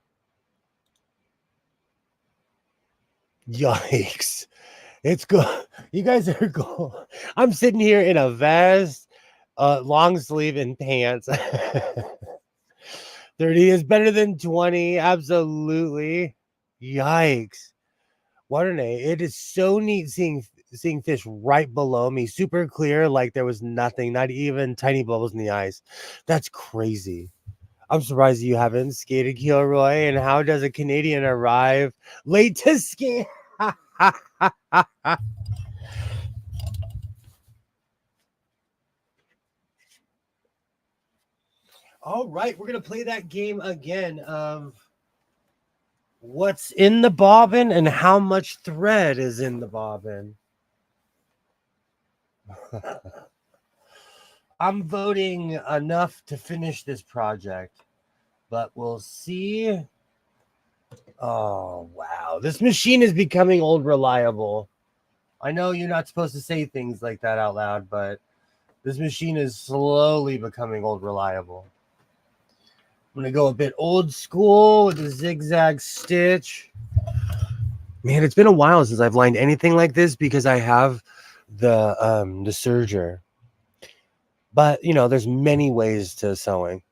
Yikes. It's good. You guys are cool. I'm sitting here in a vest, long sleeve, and pants. 30 is better than 20. Absolutely. Yikes. Waterday. It is so neat seeing fish right below me, super clear, like there was nothing, not even tiny bubbles in the ice. That's crazy. I'm surprised you haven't skated, Kilroy. And how does a Canadian arrive late to skate? All right, we're gonna play that game again of what's in the bobbin and how much thread is in the bobbin. I'm voting enough to finish this project, but we'll see. Oh, wow. This machine is becoming old reliable. I know you're not supposed to say things like that out loud, but this machine is slowly becoming old reliable. I'm going to go a bit old school with a zigzag stitch. Man, it's been a while since I've lined anything like this because I have the serger. But there's many ways to sewing.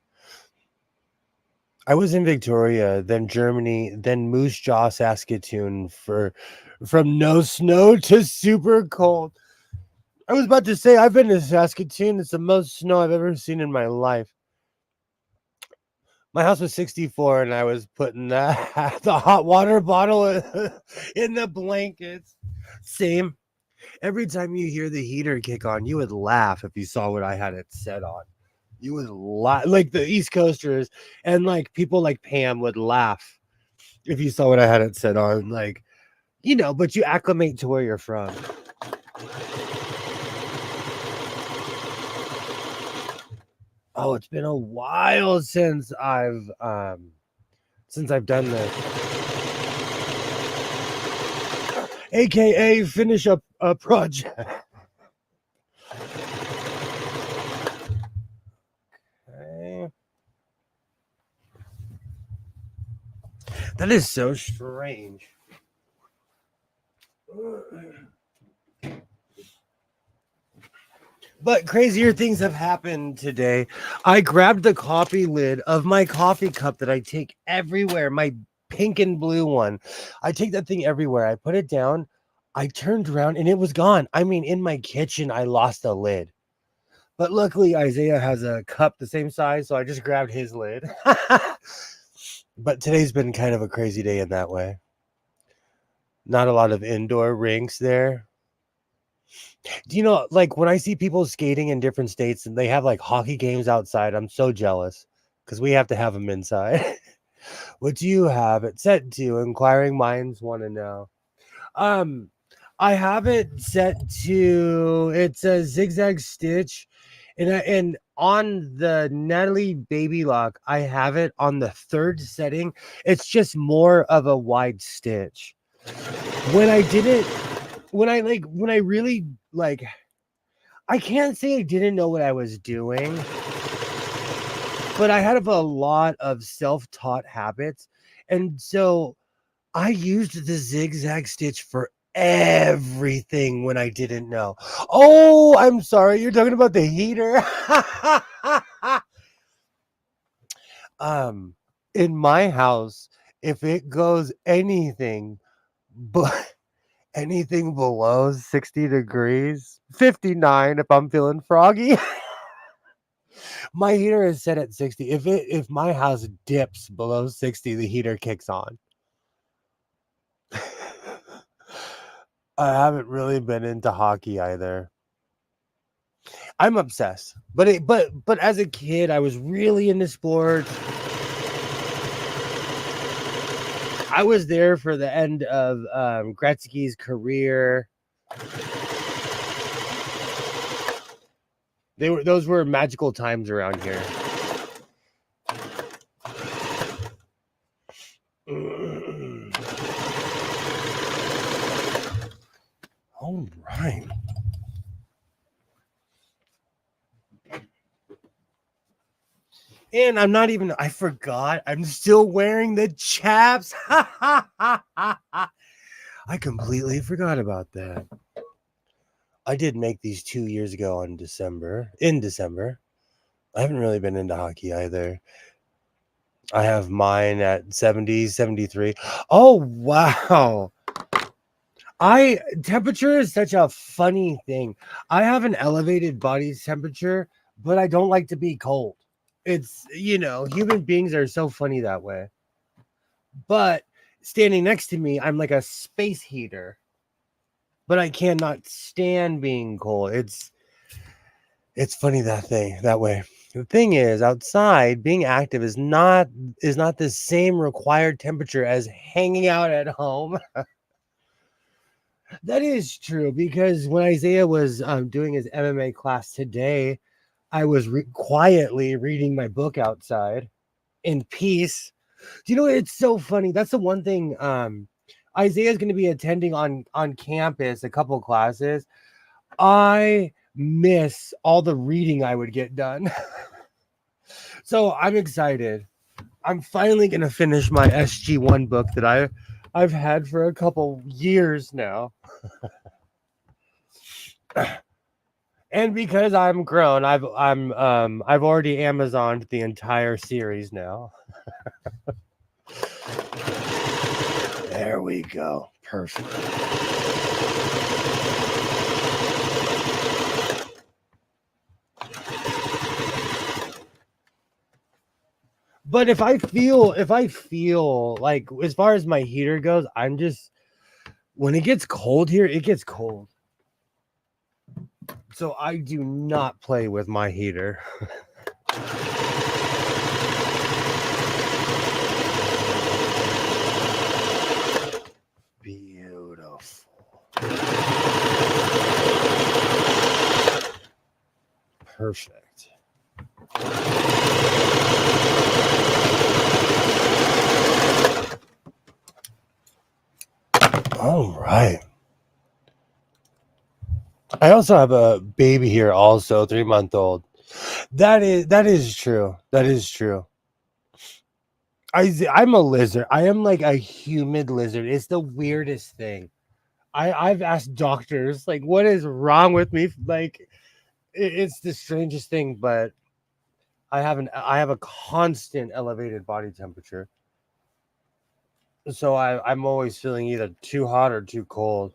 I was in Victoria, then Germany, then Moose Jaw, Saskatoon from no snow to super cold. I was about to say I've been to Saskatoon. It's the most snow I've ever seen in my life. My house was 64, and I was putting the hot water bottle in the blankets. Same. Every time you hear the heater kick on, you would laugh if you saw what I had it set on. You would laugh, like the East Coasters and like people like Pam would laugh if you saw what I had it set on. Like, but you acclimate to where you're from. Oh, it's been a while since I've done this. AKA finish up a project. Okay. That is so strange. But crazier things have happened today. I grabbed the coffee lid of my coffee cup that I take everywhere, my pink and blue one. I take that thing everywhere. I put it down. I turned around and it was gone. I mean, in my kitchen, I lost a lid. But luckily, Isaiah has a cup the same size, so I just grabbed his lid. But today's been kind of a crazy day in that way. Not a lot of indoor rinks there. Do you know, like when I see people skating in different states and they have like hockey games outside, I'm so jealous because we have to have them inside. What do you have it set to? Inquiring minds want to know. I have it set to it's a zigzag stitch, and on the Natalie Baby Lock, I have it on the third setting. It's just more of a wide stitch. When I did it, when I really I can't say I didn't know what I was doing, but I had a lot of self-taught habits, and so I used the zigzag stitch for everything when I didn't know. Oh, I'm sorry, you're talking about the heater. In my house, if it goes anything but anything below 60 degrees, 59 if I'm feeling froggy. My heater is set at 60. If my house dips below 60, the heater kicks on. I haven't really been into hockey either. I'm obsessed. But as a kid, I was really into sports. I was there for the end of Gretzky's career. Those were magical times around here. All right. And I forgot. I'm still wearing the chaps. I completely forgot about that. I did make these 2 years ago in December. I haven't really been into hockey either. I have mine at 70, 73. Oh, wow. Temperature is such a funny thing. I have an elevated body temperature, but I don't like to be cold. It's, human beings are so funny that way. But standing next to me, I'm like a space heater. But I cannot stand being cold. It's funny that way. The thing is, outside being active is not the same required temperature as hanging out at home. That is true, because when Isaiah was doing his MMA class today, I was quietly reading my book outside in peace. Do you know, it's so funny. That's the one thing. Isaiah's going to be attending on campus a couple classes. I miss all the reading I would get done. So I'm excited. I'm finally going to finish my SG1 book that I've had for a couple years now. And because I'm grown, I've already Amazoned the entire series now. There we go. Perfect. But if I feel like, as far as my heater goes, I'm just, when it gets cold here, it gets cold. So I do not play with my heater. Beautiful. Perfect. All right. I also have a baby here, also 3-month-old. That is true. That is true. I'm a lizard. I am like a humid lizard. It's the weirdest thing. I've asked doctors, like, what is wrong with me? Like, it's the strangest thing, but I have a constant elevated body temperature. So I'm always feeling either too hot or too cold.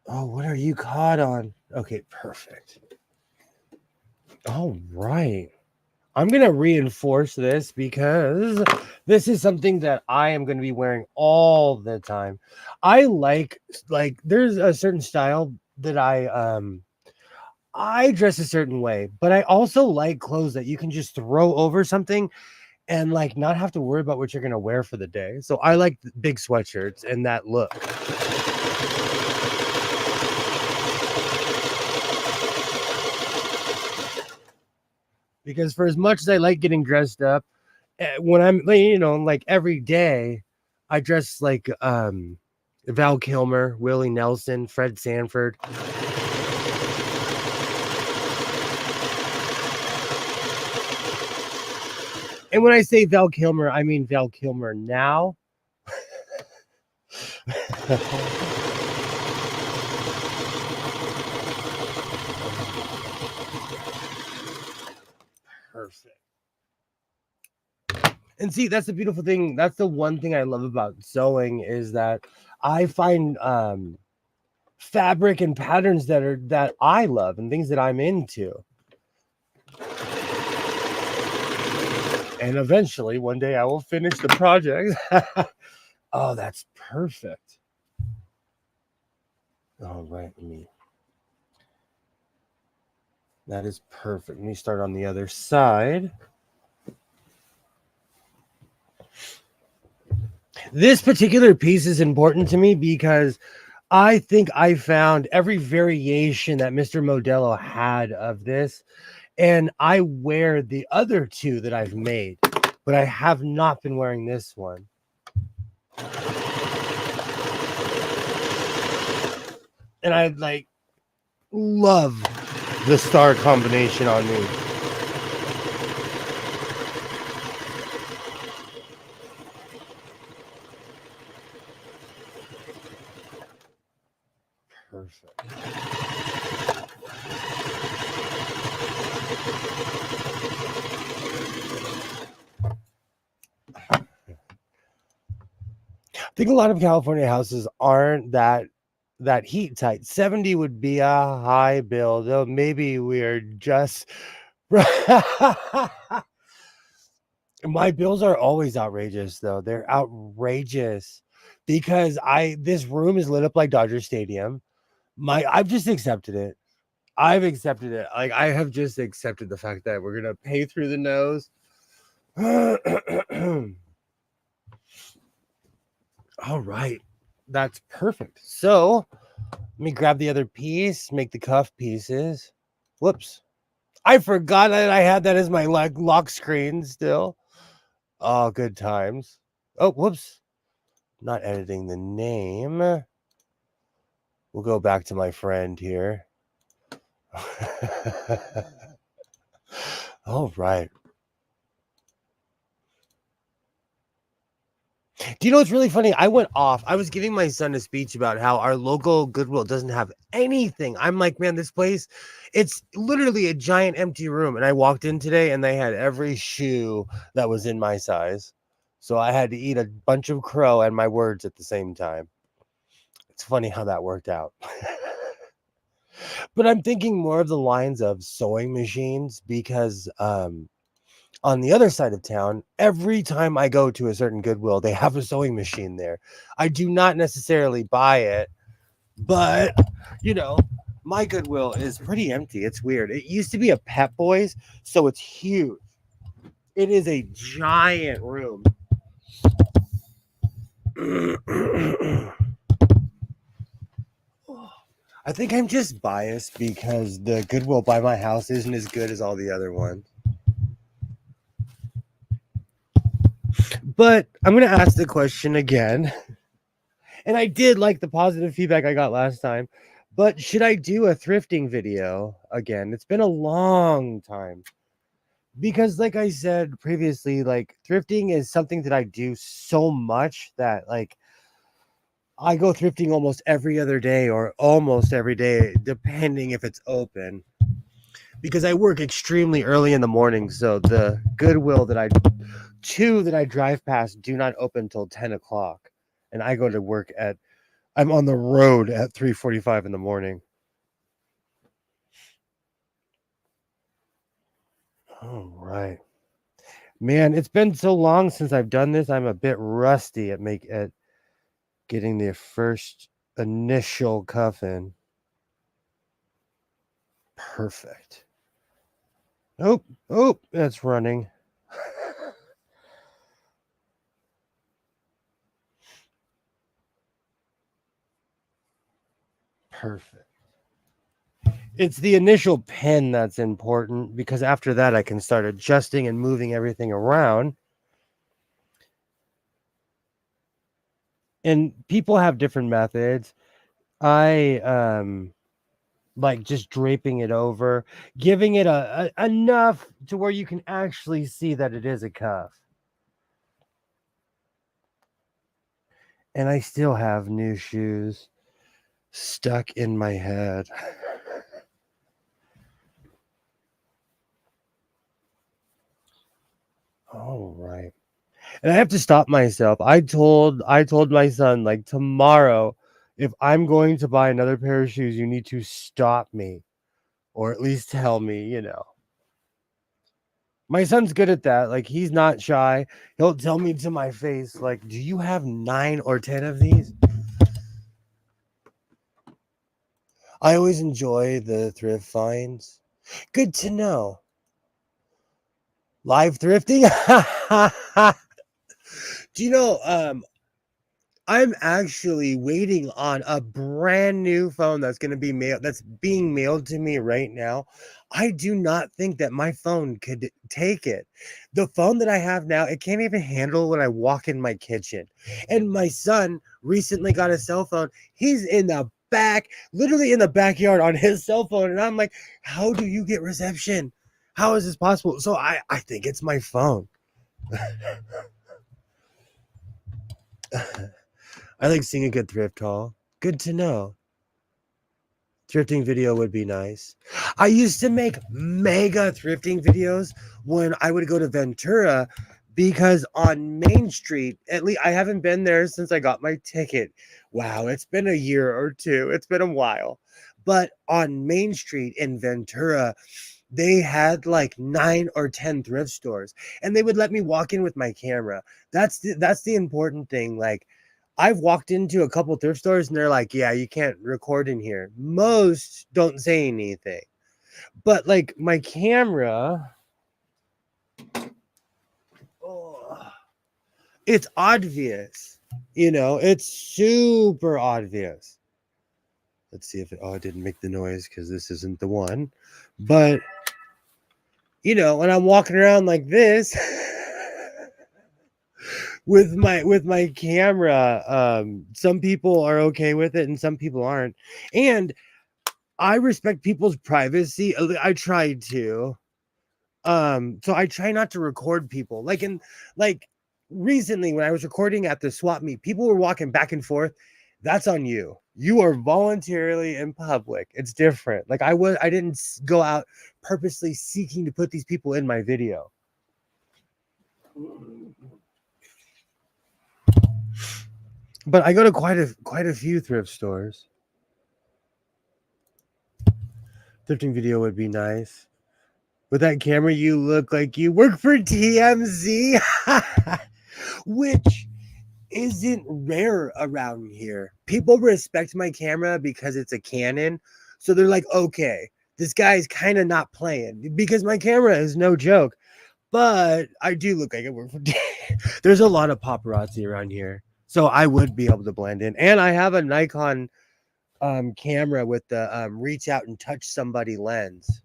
Oh, what are you caught on? Okay, perfect. All right. I'm going to reinforce this because this is something that I am going to be wearing all the time. I like there's a certain style that I dress a certain way, but I also like clothes that you can just throw over something and like not have to worry about what you're going to wear for the day. So I like big sweatshirts and that look. Because for as much as I like getting dressed up, when I'm, like every day, I dress like Val Kilmer, Willie Nelson, Fred Sanford. And when I say Val Kilmer, I mean Val Kilmer now. Perfect. And see, that's the beautiful thing. That's the one thing I love about sewing is that I find fabric and patterns that I love and things that I'm into. And eventually, one day, I will finish the project. Oh, that's perfect. All right, that is perfect. Let me start on the other side. This particular piece is important to me because I think I found every variation that Mr. Modelo had of this, and I wear the other two that I've made, but I have not been wearing this one. And I love the star combination on me. Perfect. I think a lot of California houses aren't that heat tight. 70 would be a high build. Oh, maybe we're just my bills are always outrageous though. They're outrageous because this room is lit up like Dodger Stadium. I've just accepted it. I've accepted it. Like I have just accepted the fact that we're gonna pay through the nose. All right. That's perfect. So let me grab the other piece, make the cuff pieces. Whoops. I forgot that I had that as my lock screen still. Oh, good times. Oh, whoops. Not editing the name. We'll go back to my friend here. All right. Do you know what's really funny? I went off. I was giving my son a speech about how our local Goodwill doesn't have anything. I'm like, man, this place, it's literally a giant empty room. And I walked in today and they had every shoe that was in my size. So I had to eat a bunch of crow and my words at the same time. It's funny how that worked out. But I'm thinking more of the lines of sewing machines because on the other side of town, every time I go to a certain Goodwill, they have a sewing machine there. I do not necessarily buy it, but you know, my Goodwill is pretty empty. It's weird. It used to be a Pep Boys, so it's huge. It is a giant room. I think I'm just biased because the Goodwill by my house isn't as good as all the other ones. But I'm going to ask the question again. And I did like the positive feedback I got last time. But should I do a thrifting video again? It's been a long time. Because like I said previously, like thrifting is something that I do so much that like I go thrifting almost every other day or almost every day, depending if it's open. Because I work extremely early in the morning, so the Goodwill that I drive past do not open till 10 o'clock. And I go to work at I'm on the road at 3:45 in the morning. All right. Man, it's been so long since I've done this. I'm a bit rusty at getting the first initial cuff in. Perfect. Oh, that's running. Perfect. It's the initial pin that's important because after that I can start adjusting and moving everything around. And people have different methods. I like just draping it over, giving it a enough to where you can actually see that it is a cuff. And I still have new shoes stuck in my head. All right. And I have to stop myself. I told my son like tomorrow if I'm going to buy another pair of shoes, you need to stop me or at least tell me. My son's good at that. Like he's not shy. He'll tell me to my face like, "Do you have 9 or 10 of these?" I always enjoy the thrift finds. Good to know. Live thrifting? Do you know I'm actually waiting on a brand new phone that's being mailed to me right now. I do not think that my phone could take it. The phone that I have now, it can't even handle when I walk in my kitchen. And my son recently got a cell phone. He's in the back, literally in the backyard on his cell phone. And I'm like, how do you get reception? How is this possible? So I think it's my phone. I like seeing a good thrift haul. Good to know. Thrifting video would be nice. I used to make mega thrifting videos when I would go to Ventura because on Main Street, at least I haven't been there since I got my ticket. Wow, it's been a year or two. It's been a while. But on Main Street in Ventura, they had like 9 or 10 thrift stores and they would let me walk in with my camera. That's the important thing. Like I've walked into a couple thrift stores and they're like, yeah, you can't record in here. Most don't say anything. But like my camera, oh, it's obvious. It's super obvious. Let's see if I didn't make the noise because this isn't the one. But when I'm walking around like this with my camera, some people are okay with it and some people aren't. And I respect people's privacy. I try to. So I try not to record people. Like recently when I was recording at the swap meet, people were walking back and forth. That's on you. You are voluntarily in public. It's different. Like I didn't go out purposely seeking to put these people in my video. But I go to quite a few thrift stores. Thrifting video would be nice. With that camera, you look like you work for TMZ, which isn't rare around here. People respect my camera because it's a Canon. So they're like, okay, this guy's kind of not playing because my camera is no joke. But I do look like I work for There's a lot of paparazzi around here. So I would be able to blend in. And I have a Nikon camera with the reach out and touch somebody lens.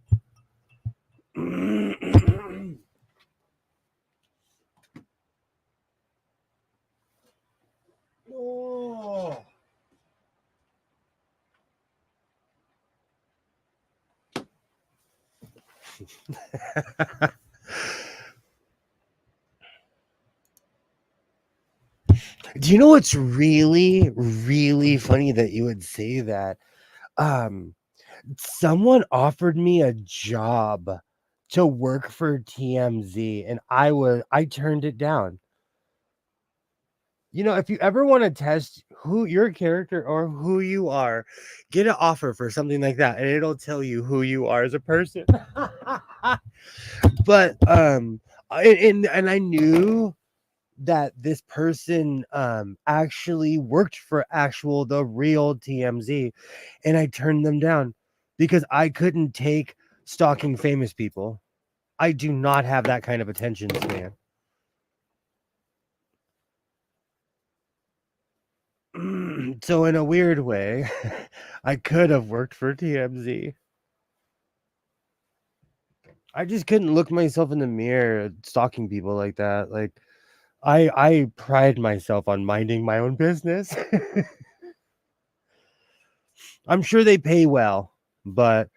Oh. Do you know what's really, really funny that you would say that? Um, Someone offered me a job to work for TMZ, and I turned it down. You know, if you ever want to test who your character or who you are, get an offer for something like that, and it'll tell you who you are as a person. But and I knew that this person actually worked for the real TMZ, and I turned them down because I couldn't take stalking famous people. I do not have that kind of attention span. So in a weird way, I could have worked for TMZ. I just couldn't look myself in the mirror stalking people like that. Like I pride myself on minding my own business. I'm sure they pay well, but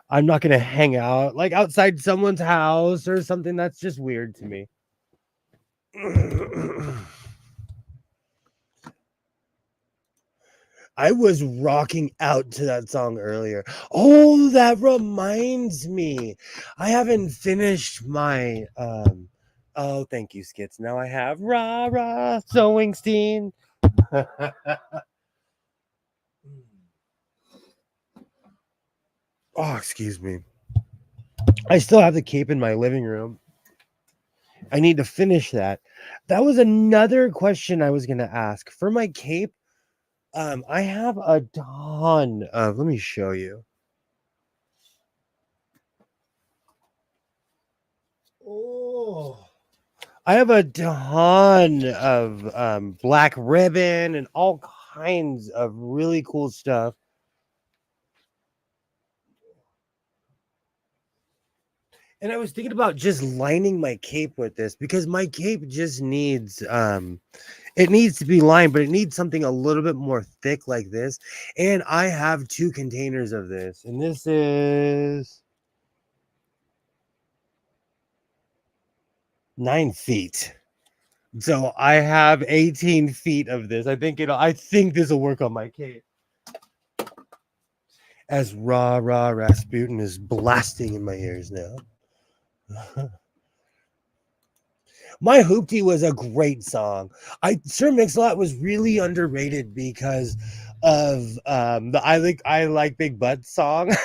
I'm not gonna hang out like outside someone's house or something. That's just weird to me. I was rocking out to that song earlier. Oh, that reminds me. I haven't finished my oh, thank you, Skits. Now I have rah rah Sewingstein. Oh, excuse me. I still have the cape in my living room. I need to finish that. That was another question I was going to ask. For my cape, I have a ton of, let me show you. Oh, I have a ton of black ribbon and all kinds of really cool stuff. And I was thinking about just lining my cape with this because my cape just needs it needs to be lined, but it needs something a little bit more thick like this. And I have 2 containers of this, and this is 9 feet. So I have 18 feet of this. I think this will work on my cape. As Rah Rah Rasputin is blasting in my ears now. My Hoopty was a great song. Sir Mix-a-Lot was really underrated because of the I like Big Butt song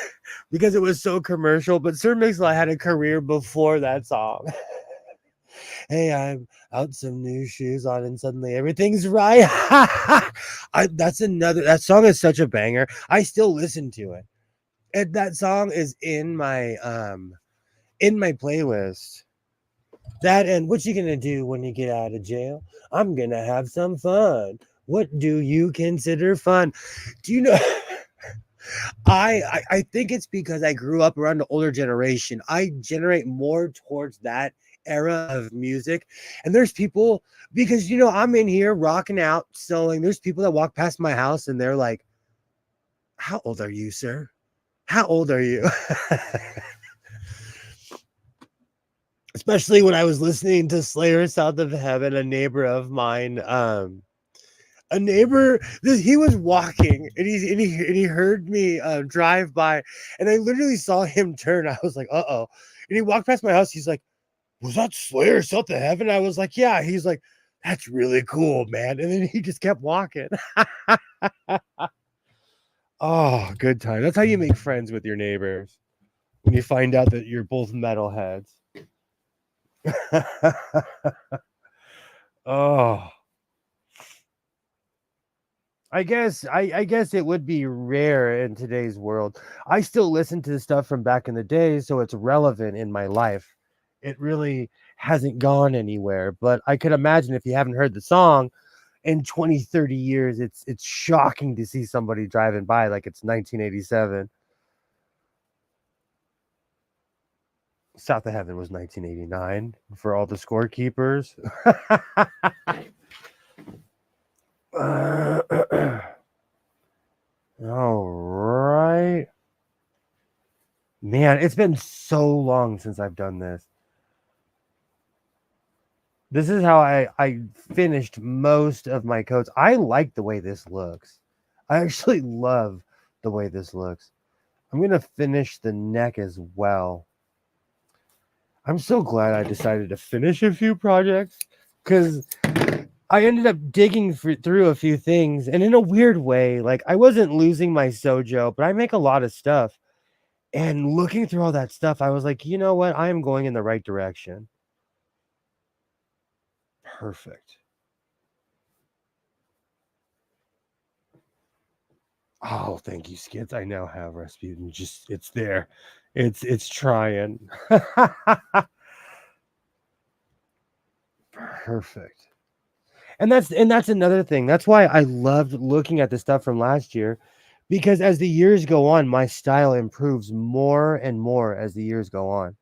because it was so commercial. But Sir Mix-a-Lot had a career before that song. Hey, I'm out some new shoes on, and suddenly everything's right. That song is such a banger. I still listen to it. And that song is in my playlist. That and what you gonna do when you get out of jail? I'm gonna have some fun. What do you consider fun? Do you know? I think it's because I grew up around the older generation. I generate more towards that era of music. And there's people because I'm in here rocking out, sewing. There's people that walk past my house and they're like, "How old are you, sir? How old are you?" especially when I was listening to Slayer South of Heaven. A neighbor of mine, he was walking and he heard me drive by, and I literally saw him turn. I was like, uh-oh. And he walked past my house. He's like, was that Slayer South of Heaven? I was like, yeah. He's like, that's really cool, man. And then he just kept walking. Oh, good time. That's how you make friends with your neighbors, when you find out that you're both metalheads. Oh, I guess it would be rare in today's world. I still listen to the stuff from back in the day, so it's relevant in my life. It really hasn't gone anywhere, but I could imagine if you haven't heard the song in 20, 30 years, it's shocking to see somebody driving by like it's 1987. South of Heaven was 1989 for all the scorekeepers. All right. Man, it's been so long since I've done this. This is how I finished most of my coats. I like the way this looks. I actually love the way this looks. I'm going to finish the neck as well. I'm so glad I decided to finish a few projects, because I ended up digging through a few things, and in a weird way, like I wasn't losing my sojo, but I make a lot of stuff. And looking through all that stuff, I was like, you know what? I am going in the right direction. Perfect. Oh, thank you, Skits. I now have Rasputin. Just it's there. It's trying. Perfect. And that's another thing. That's why I loved looking at the stuff from last year, because as the years go on, my style improves more and more as the years go on.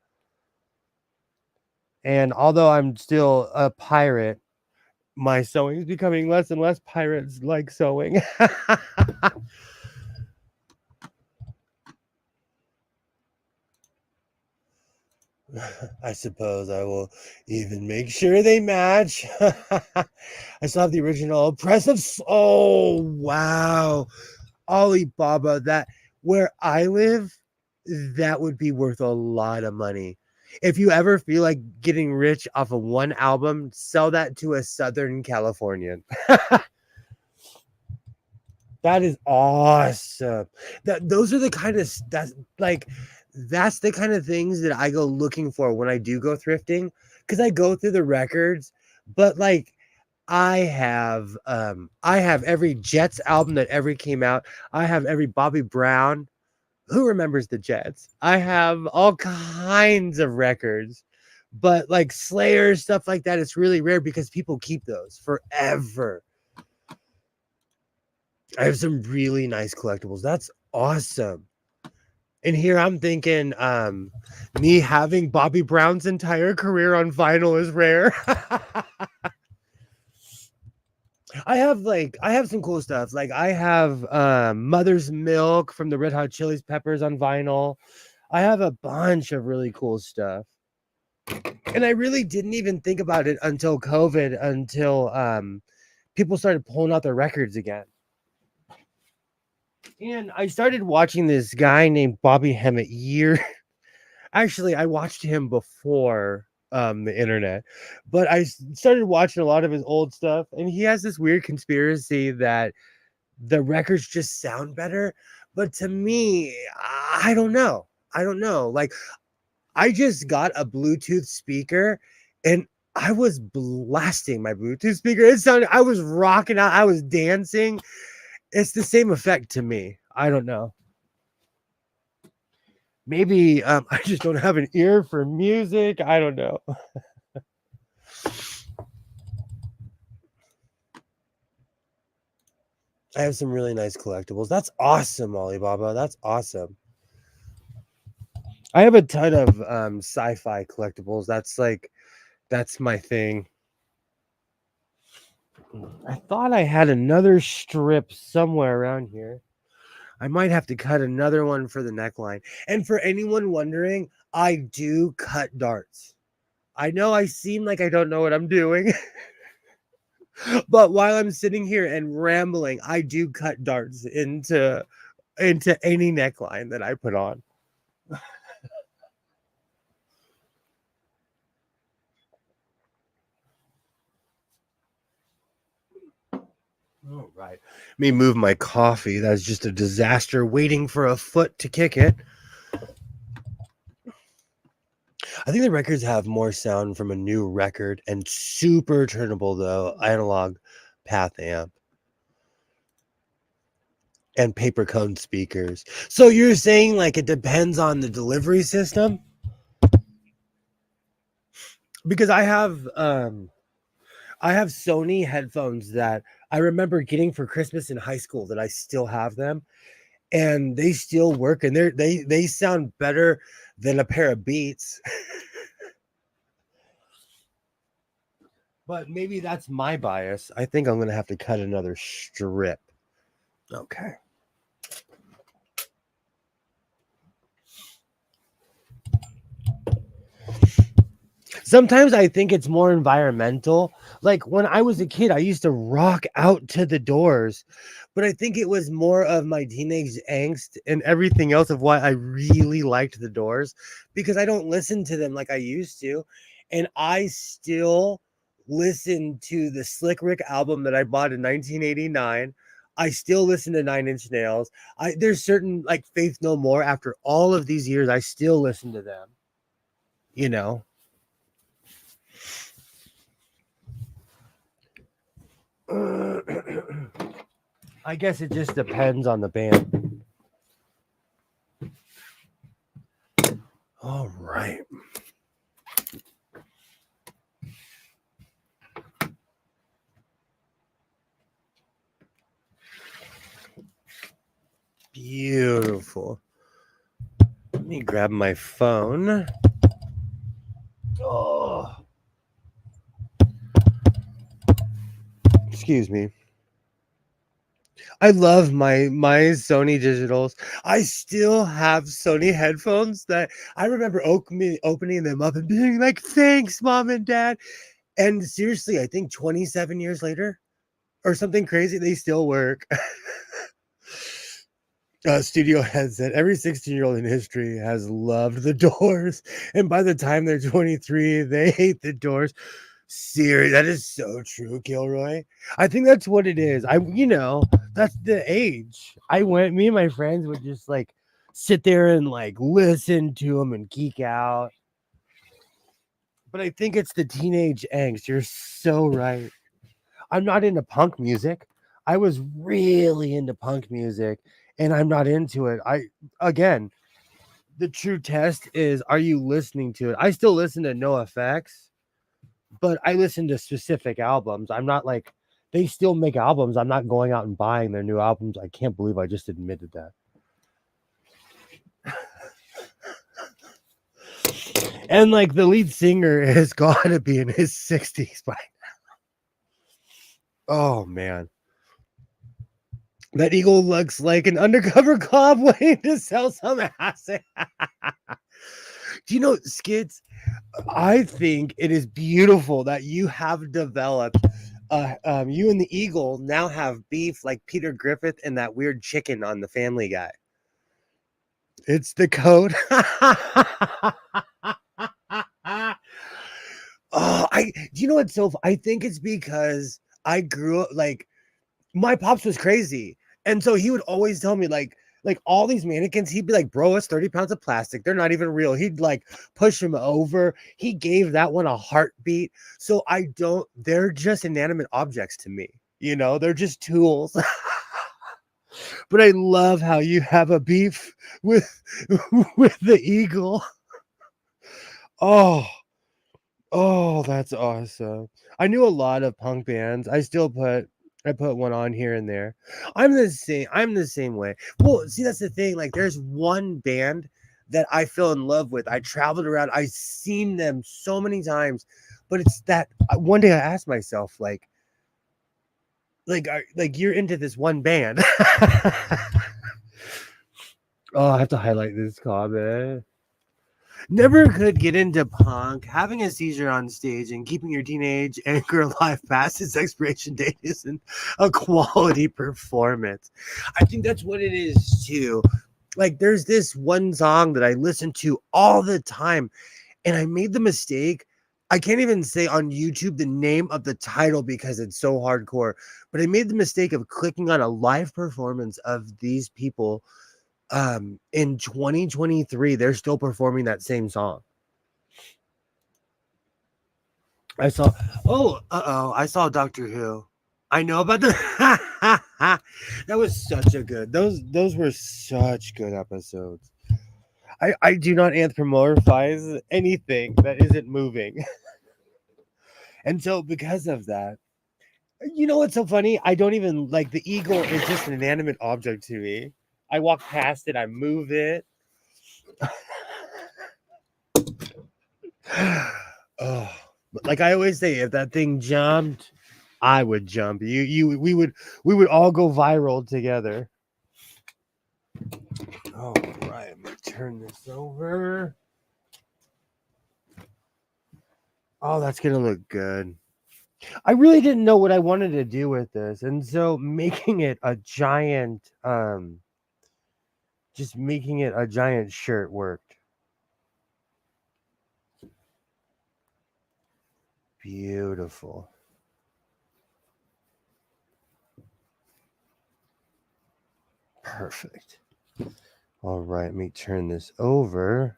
And although I'm still a pirate, my sewing is becoming less and less pirates like sewing. I suppose I will even make sure they match. I still have the original oppressive. Oh, wow. Alibaba, that where I live, that would be worth a lot of money. If you ever feel like getting rich off of one album, sell that to a Southern Californian. That is awesome. Those are the kind of that's the kind of things that I go looking for when I do go thrifting, because I go through the records, but like I have every Jets album that ever came out. I have every Bobby Brown. Who remembers the Jets? I have all kinds of records, but like Slayer, stuff like that, it's really rare because people keep those forever. I have some really nice collectibles. That's awesome. And here I'm thinking, me having Bobby Brown's entire career on vinyl is rare. I have some cool stuff. Like I have Mother's Milk from the Red Hot Chili Peppers on vinyl. I have a bunch of really cool stuff. And I really didn't even think about it until COVID, until people started pulling out their records again. And I started watching this guy named Bobby Hemmett Actually, I watched him before the internet, but I started watching a lot of his old stuff, and he has this weird conspiracy that the records just sound better. But to me, I don't know. I don't know. Like, I just got a Bluetooth speaker, and I was blasting my Bluetooth speaker. It sounded, I was rocking out, I was dancing. It's the same effect to me. I don't know. Maybe I just don't have an ear for music. I don't know. I have some really nice collectibles. That's awesome, Alibaba. That's awesome. I have a ton of sci-fi collectibles. That's my thing. I thought I had another strip somewhere around here. I might have to cut another one for the neckline. And for anyone wondering, I do cut darts. I know I seem like I don't know what I'm doing, but while I'm sitting here and rambling, I do cut darts into any neckline that I put on. All right. Let me move my coffee. That's just a disaster waiting for a foot to kick it. I think the records have more sound from a new record and super turnable though analog path amp and paper cone speakers. So you're saying like it depends on the delivery system? Because I have Sony headphones that I remember getting for Christmas in high school that I still have them and they still work and they sound better than a pair of Beats. But maybe that's my bias. I think I'm going to have to cut another strip. Okay. Sometimes I think it's more environmental. Like when I was a kid, I used to rock out to the Doors, but I think it was more of my teenage angst and everything else of why I really liked the Doors because I don't listen to them like I used to. And I still listen to the Slick Rick album that I bought in 1989. I still listen to Nine Inch Nails. There's certain like Faith No More after all of these years, I still listen to them, you know. I guess it just depends on the band. All right. Beautiful. Let me grab my phone. Oh. Excuse me. I love my Sony digitals. I still have Sony headphones that I remember opening them up and being like, "Thanks, Mom and Dad." And seriously, I think 27 years later or something crazy, they still work. Studio headset. Every 16-year-old in history has loved the Doors, and by the time they're 23, they hate the Doors. Serious, that is so true, Gilroy. I think that's what it is. That's the age. Me and my friends would just like sit there and like listen to them and geek out. But I think it's the teenage angst. You're so right. I'm not into punk music. I was really into punk music and I'm not into it. Again, the true test is are you listening to it? I still listen to No Effects, but I listen to specific albums. I'm not like they still make albums. I'm not going out and buying their new albums. I can't believe I just admitted that. And like the lead singer has got to be in his 60s by now. Oh man. That eagle looks like an undercover cop waiting to sell some acid. Do you know, Skids? I think it is beautiful that you have developed. You and the eagle now have beef like Peter Griffith and that weird chicken on the Family Guy. It's the code. Do you know what's so? I think it's because I grew up like my pops was crazy. And so he would always tell me like all these mannequins, he'd be like, bro, it's 30 pounds of plastic. They're not even real. He'd like push him over. He gave that one a heartbeat. So they're just inanimate objects to me. You know, they're just tools. But I love how you have a beef with with the eagle. Oh, that's awesome. I knew a lot of punk bands. I put one on here and there. I'm the same way. Well, see, that's the thing. Like, there's one band that I fell in love with. I traveled around. I've seen them so many times, but it's that one day I asked myself, like you're into this one band. Oh, I have to highlight this comment. Never could get into punk. Having a seizure on stage and keeping your teenage anger alive past its expiration date isn't a quality performance. I think that's what it is too. Like, there's this one song that I listen to all the time, and I made the mistake. I can't even say on YouTube the name of the title because it's so hardcore, but I made the mistake of clicking on a live performance of these people in 2023. They're still performing that same song. I saw I saw Doctor Who. I know about the that was such a good. Those were such good episodes. I do not anthropomorphize anything that isn't moving. And so because of that, you know what's so funny? I don't even like the eagle is just an inanimate object to me. I walk past it, I move it. Oh, but like I always say, if that thing jumped, I would jump. We would all go viral together. All right, I'm gonna turn this over. Oh, that's gonna look good. I really didn't know what I wanted to do with this, and so making it a giant, just making it a giant shirt worked. Beautiful. Perfect. All right, let me turn this over.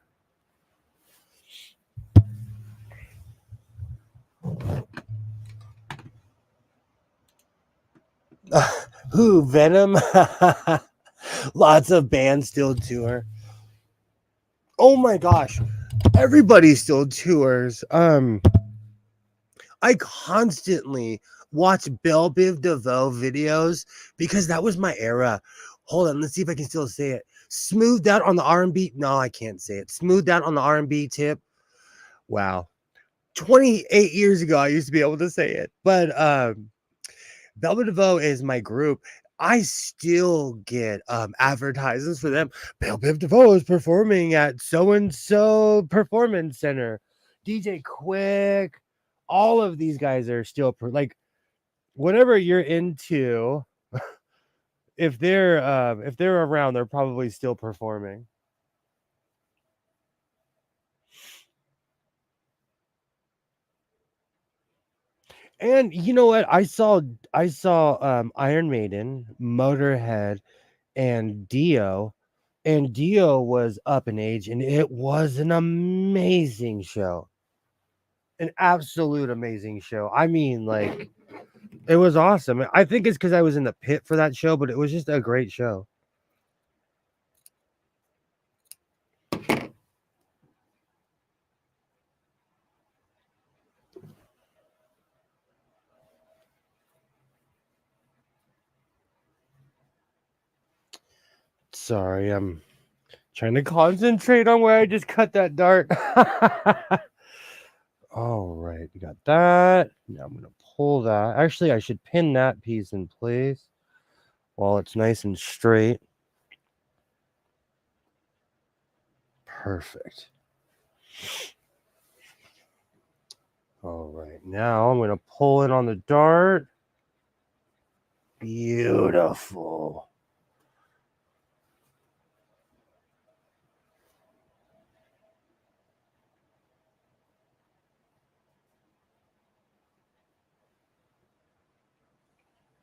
Who, Venom? Lots of bands still tour. Oh my gosh. Everybody still tours. I constantly watch Belle Biv DeVoe videos because that was my era. Hold on, let's see if I can still say it. Smoothed out on the R&B. No, I can't say it. Smoothed out on the R&B tip. Wow. 28 years ago, I used to be able to say it. But Belle Biv DeVoe is my group. I still get advertisements for them. Belle Biv DeVoe is performing at so and so performance center. DJ Quick, all of these guys are still like whatever you're into. If they're around, they're probably still performing. And you know what? I saw Iron Maiden, Motorhead, and Dio. And Dio was up in age, and it was an amazing show. An absolute amazing show. I mean, like, it was awesome. I think it's because I was in the pit for that show, but it was just a great show. Sorry, I'm trying to concentrate on where I just cut that dart. All right, we got that. Now I'm going to pull that. Actually, I should pin that piece in place while it's nice and straight. Perfect. All right, now I'm going to pull it on the dart. Beautiful.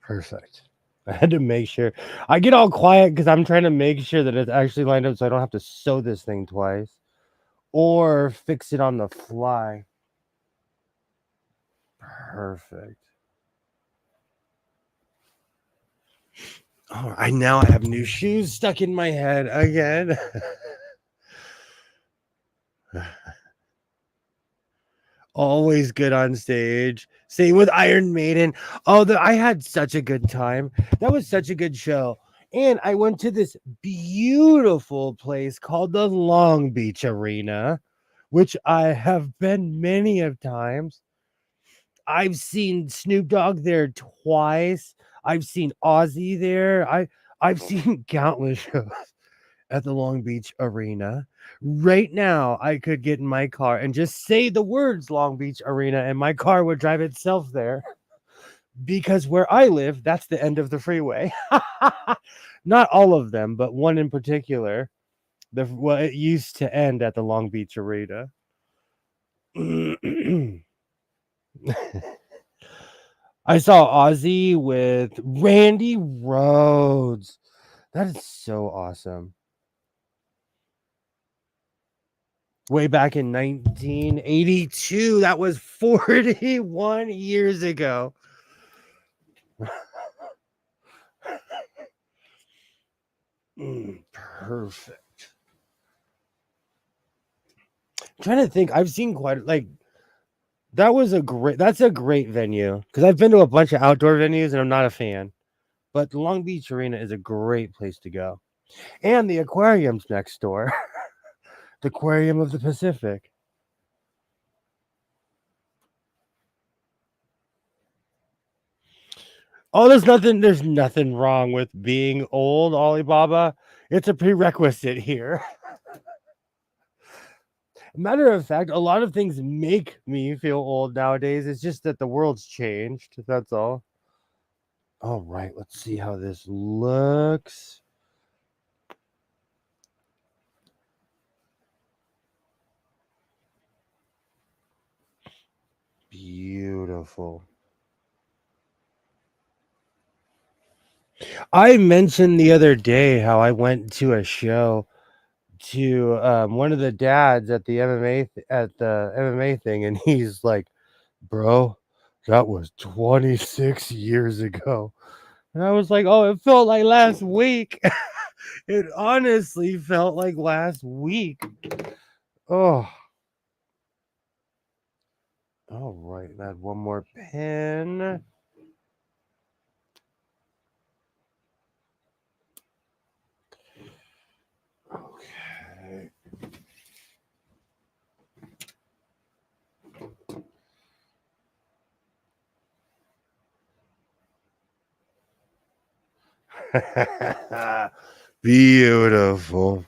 Perfect. I had to make sure. I get all quiet because I'm trying to make sure that it's actually lined up so I don't have to sew this thing twice or fix it on the fly. Perfect. All right, now I have new shoes stuck in my head again. Always good on stage. Same with Iron Maiden. Oh, I had such a good time. That was such a good show. And I went to this beautiful place called the Long Beach Arena, which I have been many of times. I've seen Snoop Dogg there twice. I've seen Ozzy there. I've seen countless shows at the Long Beach Arena. Right now, I could get in my car and just say the words Long Beach Arena, and my car would drive itself there. Because where I live, that's the end of the freeway. Not all of them, but one in particular. Well, it used to end at the Long Beach Arena. I saw Ozzy with Randy Rhoads. That is so awesome. Way back in 1982. That was 41 years ago. Perfect. I'm trying to think. I've seen quite like that's a great venue because I've been to a bunch of outdoor venues and I'm not a fan. But the Long Beach Arena is a great place to go. And the aquarium's next door. The Aquarium of the Pacific. Oh, there's nothing wrong with being old, Alibaba. It's a prerequisite here. Matter of fact, a lot of things make me feel old nowadays. It's just that the world's changed. That's all. All right, let's see how this looks. Beautiful. I mentioned the other day how I went to a show to one of the dads at the MMA thing, and he's like, "Bro, that was 26 years ago." And I was like, "Oh, it felt like last week." It honestly felt like last week. Oh, all right. Add one more pen. Okay. Beautiful.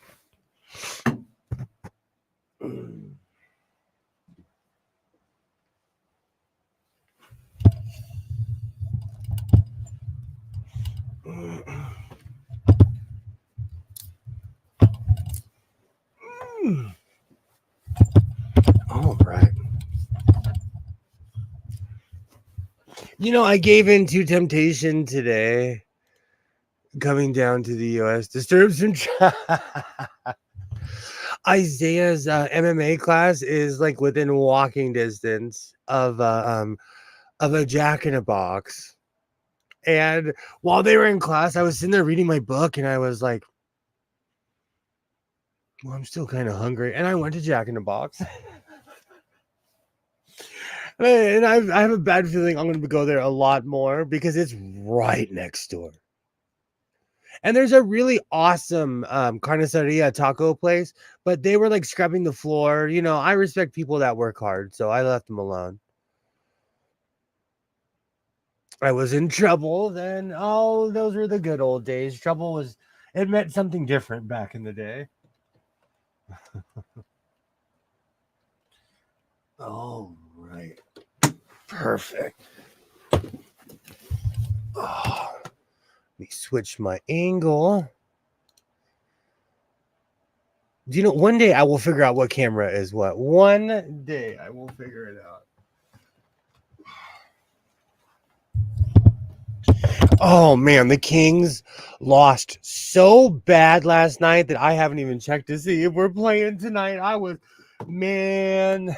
All right. You know, I gave in to temptation today. Coming down to the U.S. Disturbs some. Isaiah's MMA class is like within walking distance of a Jack in a Box. And while they were in class, I was sitting there reading my book, and I was like, "Well, I'm still kind of hungry," and I went to Jack in the Box. And I have a bad feeling I'm going to go there a lot more because it's right next door. And there's a really awesome carniceria taco place, but they were like scrubbing the floor. You know, I respect people that work hard, so I left them alone. I was in trouble then. Oh, those were the good old days. It meant something different back in the day. All right. Perfect. Oh, let me switch my angle. Do you know, one day I will figure out what camera is what. One day I will figure it out. Oh man, the Kings lost so bad last night that I haven't even checked to see if we're playing tonight. Man,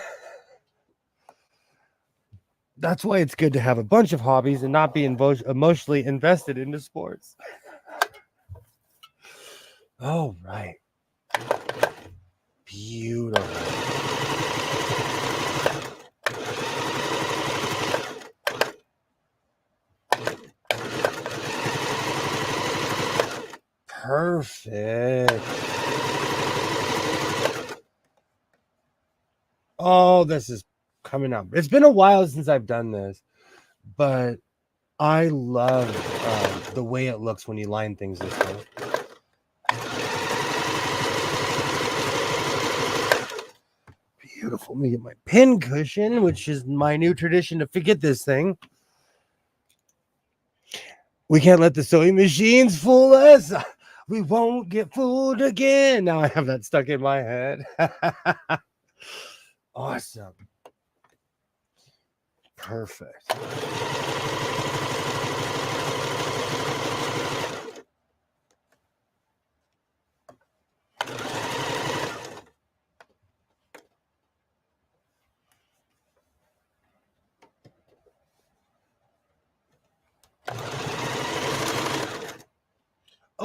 that's why it's good to have a bunch of hobbies and not be emotionally invested into sports. All right. Beautiful. Perfect. Oh, this is coming up. It's been a while since I've done this, but I love the way it looks when you line things this way. beautiful. Let me get my pin cushion, which is my new tradition to forget this thing. We can't let the sewing machines fool us. We won't get fooled again. Now I have that stuck in my head. Awesome. Perfect.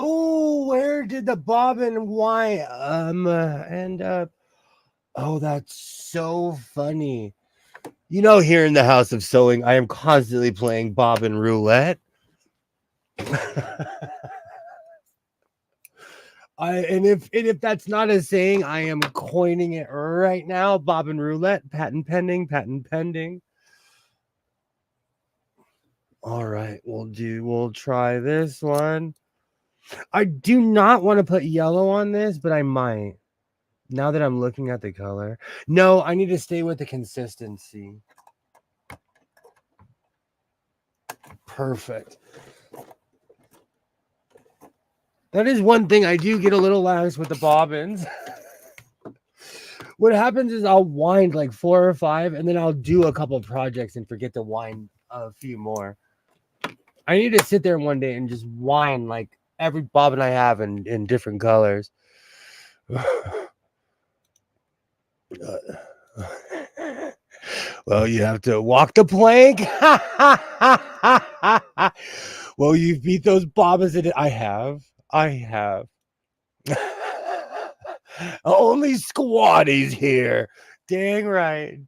Oh, where did the bobbin why end up? Oh, that's so funny. You know, here in the House of Sewing, I am constantly playing bobbin roulette. And if that's not a saying, I am coining it right now. Bobbin roulette, patent pending. All right, we'll try this one. I do not want to put yellow on this, but I might. Now that I'm looking at the color. No, I need to stay with the consistency. Perfect. That is one thing I do get a little lax with the bobbins. What happens is I'll wind like 4 or 5, and then I'll do a couple projects and forget to wind a few more. I need to sit there one day and just wind like every bobbin I have in different colors. Well, you have to walk the plank. Well, you've beat those bobbins. I have. Only squatties here. Dang right.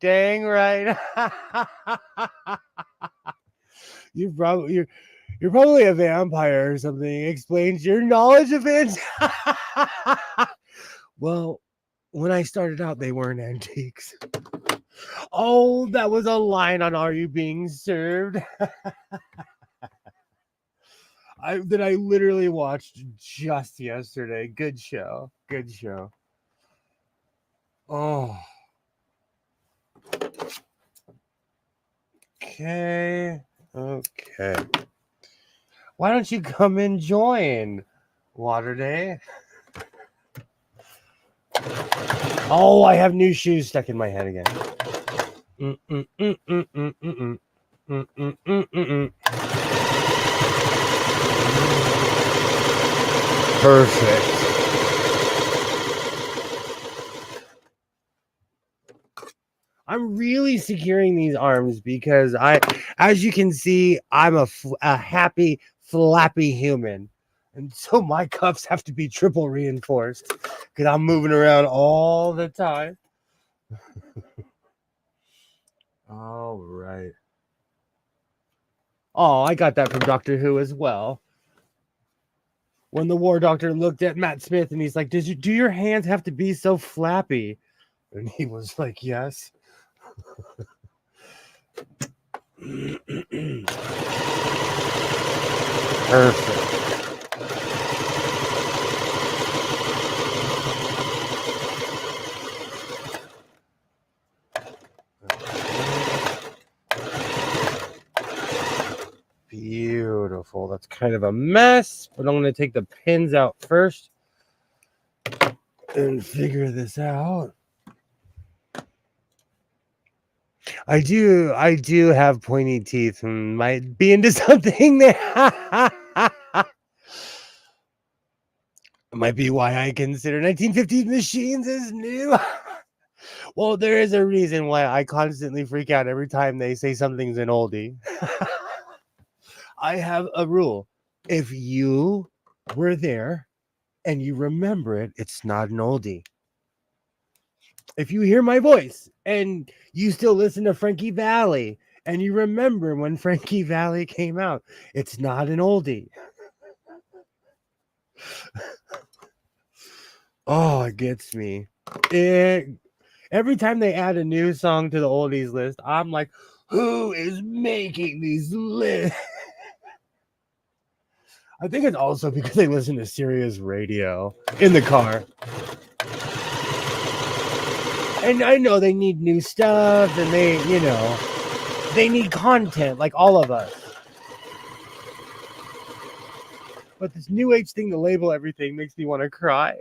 you're probably a vampire or something. Explains your knowledge of it. Well, when I started out, they weren't antiques. Oh, that was a line on Are You Being Served? I literally watched just yesterday. Good show. Oh. Okay. Why don't you come and join Water Day? Oh, I have new shoes stuck in my head again. Perfect. I'm really securing these arms because as you can see, I'm a happy, flappy human. And so my cuffs have to be triple reinforced because I'm moving around all the time. All right. Oh, I got that from Doctor Who as well. When the war doctor looked at Matt Smith and he's like, do your hands have to be so flappy? And he was like, yes. Perfect. Beautiful. That's kind of a mess, but I'm going to take the pins out first and figure this out. I do have pointy teeth and might be into something there. Might be why I consider 1950s machines as new. Well, there is a reason why I constantly freak out every time they say something's an oldie. I have a rule. If you were there and you remember it, it's not an oldie. If you hear my voice and you still listen to Frankie Valli and you remember when Frankie Valli came out, it's not an oldie. Oh, it gets me. Every time they add a new song to the oldies list, I'm like, who is making these lists? I think it's also because they listen to Sirius radio in the car. And I know they need new stuff, and they need content like all of us. But this new age thing to label everything makes me want to cry.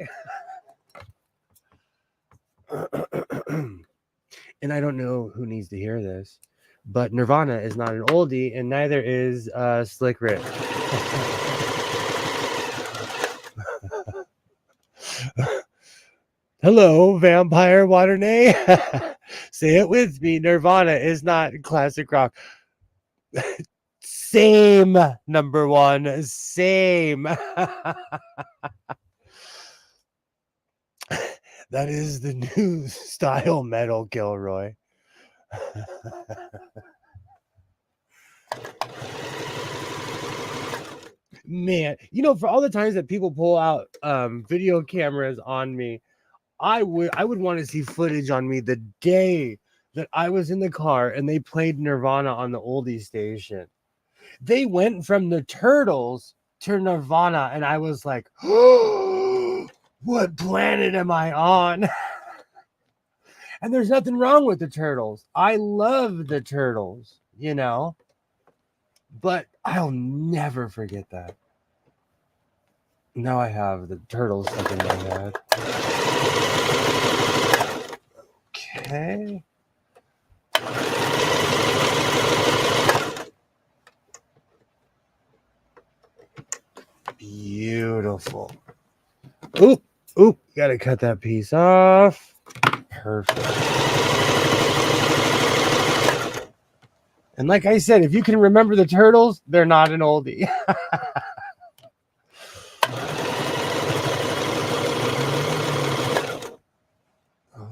And I don't know who needs to hear this, but Nirvana is not an oldie, and neither is Slick Rick. Hello, Vampire Waternay. Say it with me. Nirvana is not classic rock. Same, number one. Same. That is the new style metal, Gilroy. Man, for all the times that people pull out video cameras on me, I would want to see footage on me the day that I was in the car and they played Nirvana on the oldie station. They went from the Turtles to Nirvana, and I was like, oh, what planet am I on? And there's nothing wrong with the Turtles. I love the Turtles, but I'll never forget that. Now I have the Turtles stuck in my head. Okay. Beautiful. Oop, gotta cut that piece off. Perfect. And like I said, if you can remember the Turtles, they're not an oldie.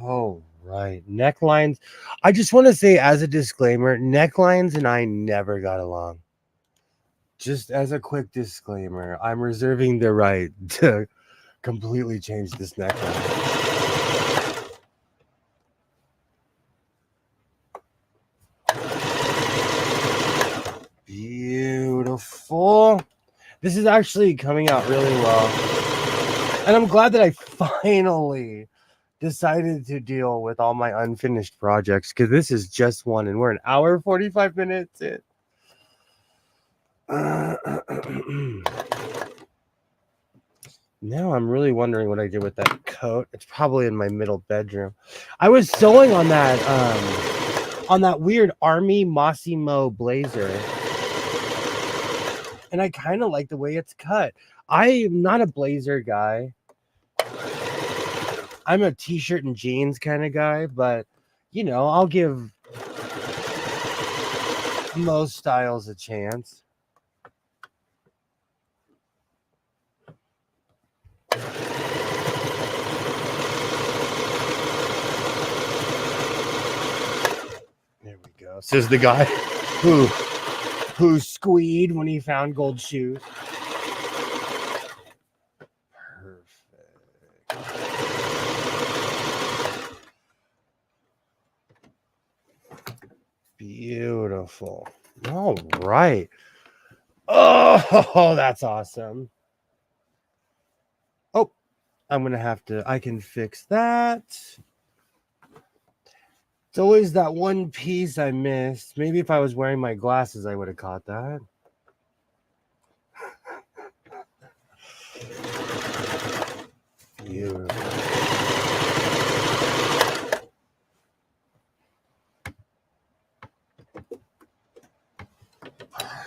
Oh, right. Necklines. I just want to say, as a disclaimer, necklines and I never got along. Just as a quick disclaimer, I'm reserving the right to completely change this neckline. Beautiful. This is actually coming out really well. And I'm glad that I finally decided to deal with all my unfinished projects, because this is just one and we're an hour 45 minutes in. Now I'm really wondering what I did with that coat. It's probably in my middle bedroom. I was sewing on that weird Army Massimo blazer, and I kind of like the way it's cut. I'm not a blazer guy. I'm a t-shirt and jeans kind of guy, but I'll give most styles a chance. There we go. Says the guy who squeed when he found gold shoes. Beautiful. All right. Oh, that's awesome. Oh, I can fix that. It's always that one piece I missed. Maybe if I was wearing my glasses, I would have caught that. Beautiful.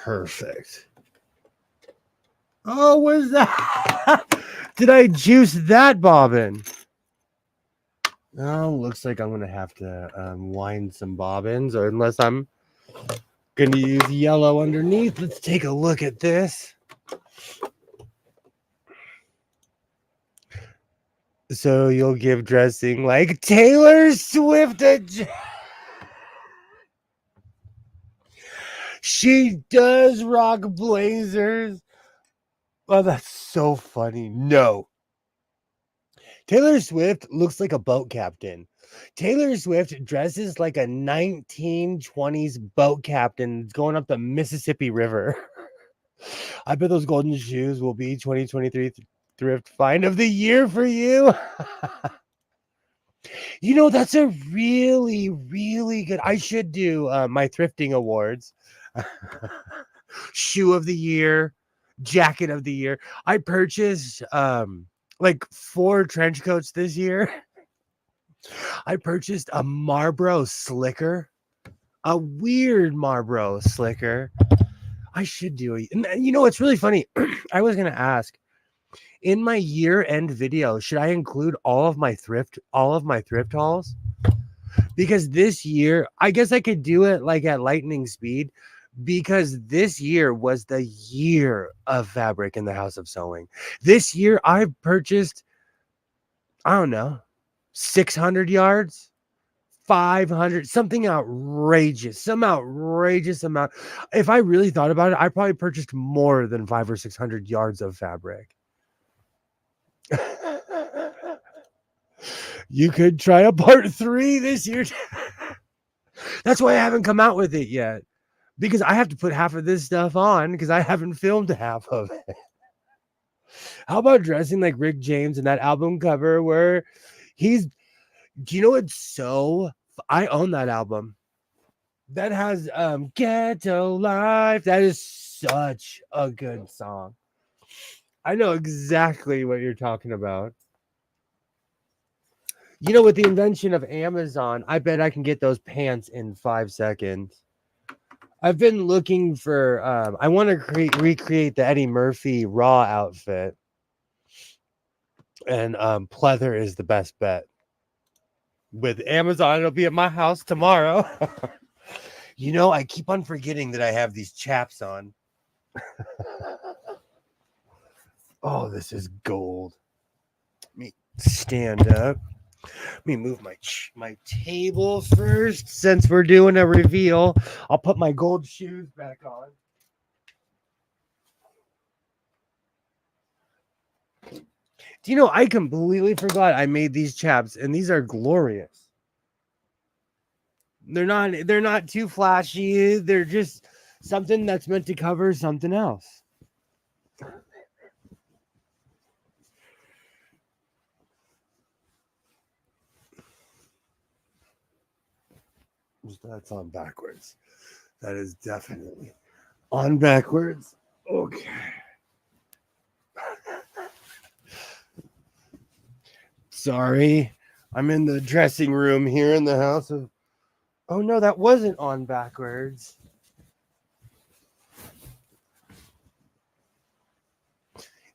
Perfect. Oh, what's that? Did I juice that bobbin? Oh, looks like I'm going to have to wind some bobbins, or unless I'm going to use yellow underneath. Let's take a look at this. So you'll give dressing like Taylor Swift a... She does rock blazers. Oh, that's so funny. No. Taylor Swift looks like a boat captain. Taylor Swift dresses like a 1920s boat captain going up the Mississippi River. I bet those golden shoes will be 2023 thrift find of the year for you. You know, that's a really, really good. I should do my thrifting awards. Shoe of the year, jacket of the year. I purchased like 4 trench coats this year. I purchased a Marlboro slicker, a weird Marlboro slicker. I should do it. And you know, it's really funny. I was gonna ask in my year-end video, should I include all of my thrift hauls? Because this year, I guess I could do it like at lightning speed because this year was the year of fabric in the house of sewing. This year, I've purchased, I don't know, 600 yards, 500, something outrageous, some outrageous amount. If I really thought about it, I probably purchased more than 500 or 600 yards of fabric. You could try a part 3 this year. That's why I haven't come out with it yet. Because I have to put half of this stuff on because I haven't filmed half of it. How about dressing like Rick James in that album cover where he's, do you know what's so, I own that album. That has Ghetto Life. That is such a good song. I know exactly what you're talking about. You know, with the invention of Amazon, I bet I can get those pants in 5 seconds. I've been looking for, I want to recreate the Eddie Murphy Raw outfit. And pleather is the best bet. With Amazon, it'll be at my house tomorrow. You know, I keep on forgetting that I have these chaps on. Oh, this is gold. Let me stand up. Let me move my table first. Since we're doing a reveal, I'll put my gold shoes back on. Do you know, I completely forgot I made these chaps, and these are glorious. They're not too flashy. They're just something that's meant to cover something else. That's on backwards. That is definitely on backwards. Okay. Sorry. I'm in the dressing room here in the house of. Oh no, that wasn't on backwards.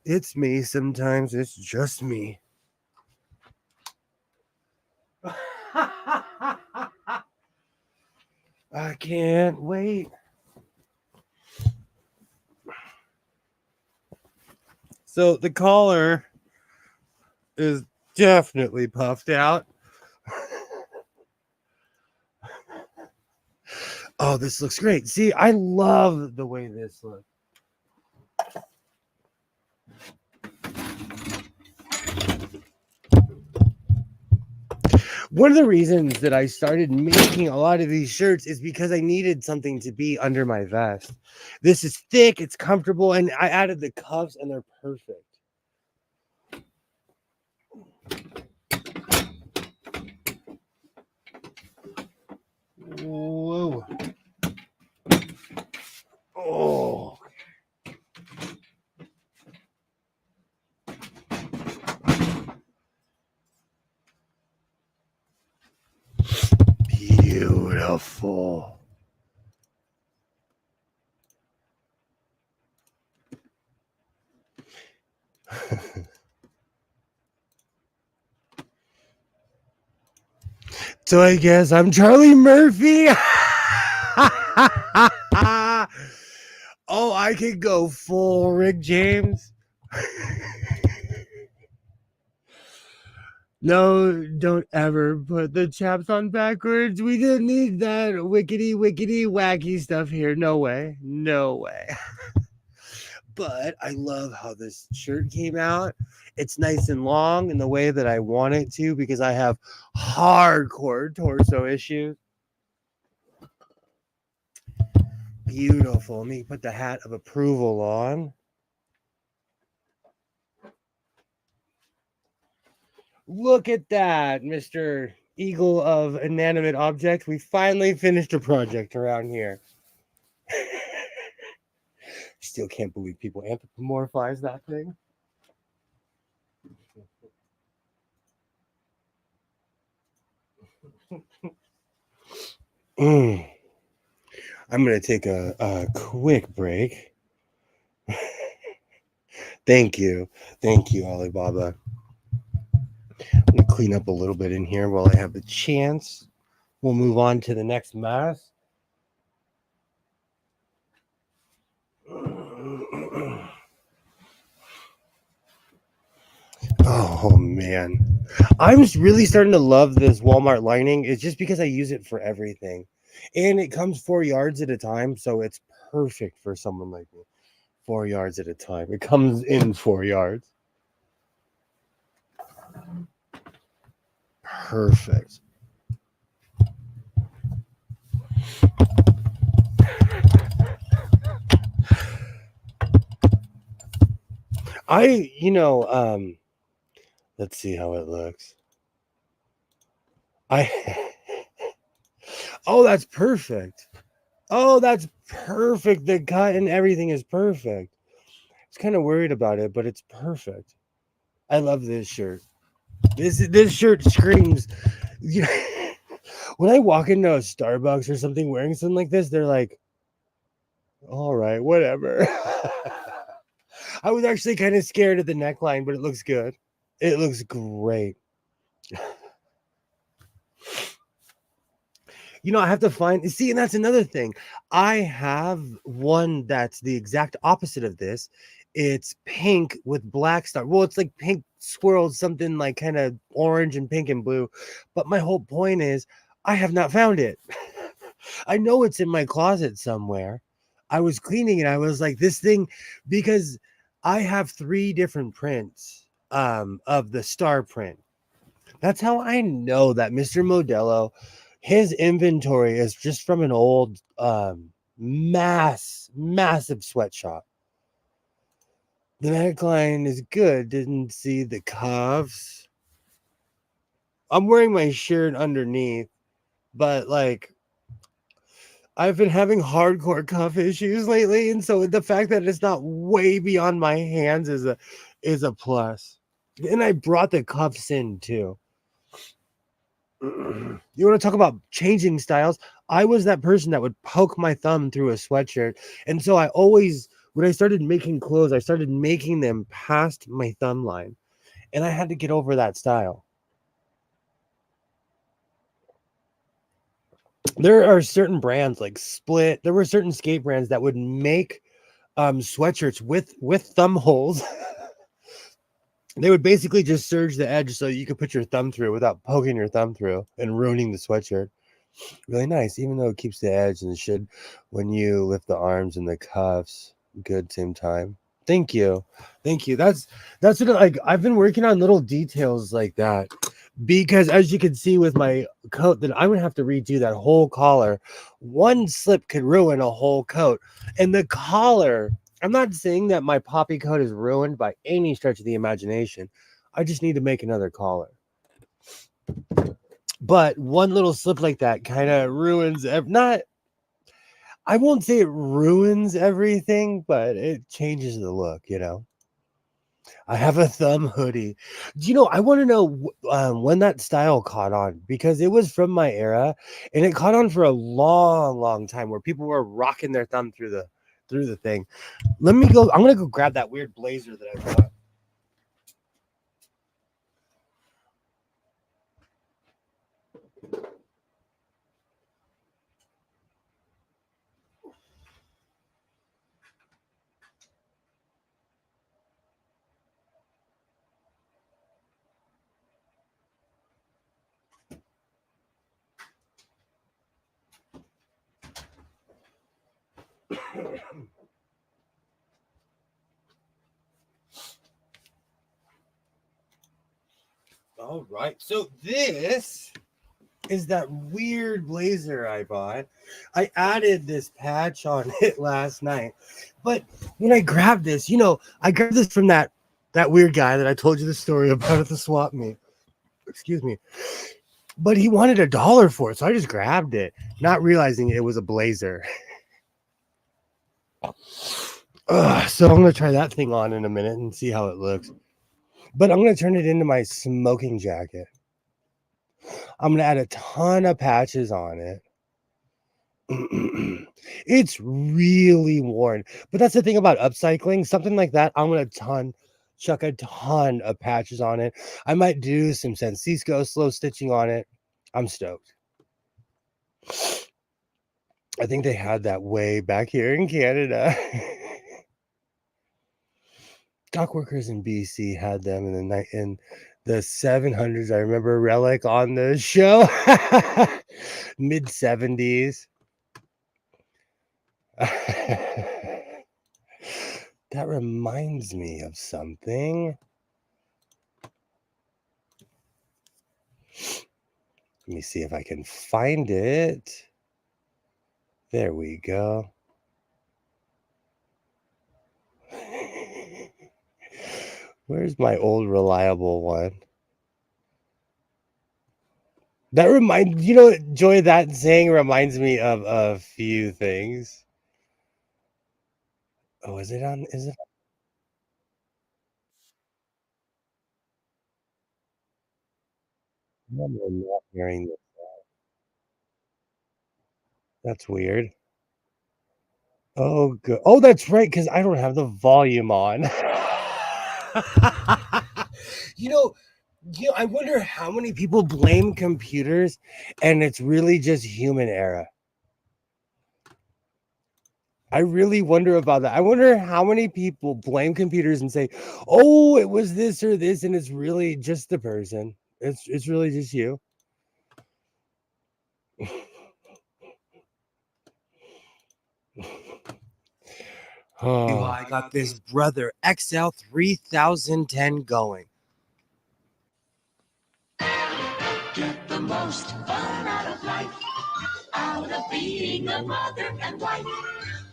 It's me. Sometimes it's just me. I can't wait. So the collar is definitely puffed out. Oh, this looks great. See, I love the way this looks. One of the reasons that I started making a lot of these shirts is because I needed something to be under my vest. This is thick, it's comfortable, and I added the cuffs and they're perfect. Whoa. Oh. Beautiful. So I guess I'm Charlie Murphy. Oh, I could go full Rick James. No, don't ever put the chaps on backwards. We didn't need that wickety, wacky stuff here. No way. No way. But I love how this shirt came out. It's nice and long in the way that I want it to because I have hardcore torso issues. Beautiful. Let me put the hat of approval on. Look at that, Mr. Eagle of Inanimate Object. We finally finished a project around here. Still can't believe people anthropomorphize that thing. Mm. I'm going to take a quick break. Thank you. Thank you, Alibaba. I'm going to clean up a little bit in here while I have the chance. We'll move on to the next mass. Oh man, I'm just really starting to love this Walmart lining. It's just because I use it for everything, and it comes 4 yards at a time, so it's perfect for someone like me. 4 yards at a time. It comes in 4 yards. Perfect. Let's see how it looks. I Oh, that's perfect. Oh, that's perfect. The cut and everything is perfect. I was kind of worried about it, but it's perfect. I love this shirt. This shirt screams. You know, when I walk into a Starbucks or something wearing something like this, they're like, "All right, whatever." I was actually kind of scared of the neckline, but it looks good. It looks great. I have to find see, and that's another thing. I have one that's the exact opposite of this. It's pink with black star. Well, it's like pink swirls, something like kind of orange and pink and blue. But my whole point is I have not found it. I know it's in my closet somewhere. I was cleaning it. I was like, this thing, because I have 3 different prints of the star print. That's how I know that Mr. Modelo, his inventory is just from an old massive sweatshop. The neckline is good. Didn't see the cuffs. I'm wearing my shirt underneath, but like I've been having hardcore cuff issues lately, and so the fact that it's not way beyond my hands is a plus. And I brought the cuffs in too. You want to talk about changing styles? I was that person that would poke my thumb through a sweatshirt. And so I always, when I started making clothes, I started making them past my thumb line. And I had to get over that style. There are certain brands like Split. There were certain skate brands that would make sweatshirts with thumb holes. They would basically just serge the edge so you could put your thumb through without poking your thumb through and ruining the sweatshirt. Really nice, even though it keeps the edge and it should when you lift the arms and the cuffs. Good same time. Thank you. Thank you. That's what like I've been working on little details like that because as you can see with my coat that I would have to redo that whole collar. One slip could ruin a whole coat. And the collar, I'm not saying that my poppy coat is ruined by any stretch of the imagination. I just need to make another collar. But one little slip like that kind of ruins not I won't say it ruins everything, but it changes the look. I have a thumb hoodie. I want to know when that style caught on because it was from my era and it caught on for a long, long time where people were rocking their thumb through the thing. I'm gonna go grab that weird blazer that I bought. All right, so this is that weird blazer I bought. I added this patch on it last night. But when I grabbed this, I grabbed this from that weird guy that I told you the story about at the swap meet. Excuse me. But he wanted $1 for it, so I just grabbed it, not realizing it was a blazer. So I'm gonna try that thing on in a minute and see how it looks. But I'm gonna turn it into my smoking jacket. I'm gonna add a ton of patches on it. It's really worn, but that's the thing about upcycling. Something like that, I'm gonna chuck a ton of patches on it. I might do some Francisco slow stitching on it. I'm stoked. I think they had that way back here in Canada. Dock workers in BC had them in the 700s. I remember Relic on the show, mid 70s. That reminds me of something. Let me see if I can find it. There we go. Where's my old reliable one? That reminds Joy, that saying reminds me of a few things. Oh, is it on? Is it? I'm not hearing this. That's weird. Oh, good. Oh, that's right, because I don't have the volume on. you know, I wonder how many people blame computers, and it's really just human error. I really wonder about that. I wonder how many people blame computers and say, "Oh, it was this or this," and it's really just the person. It's really just you. Oh, I got this Brother XL 3010 going. Get the most fun out of life, out of being a mother and wife.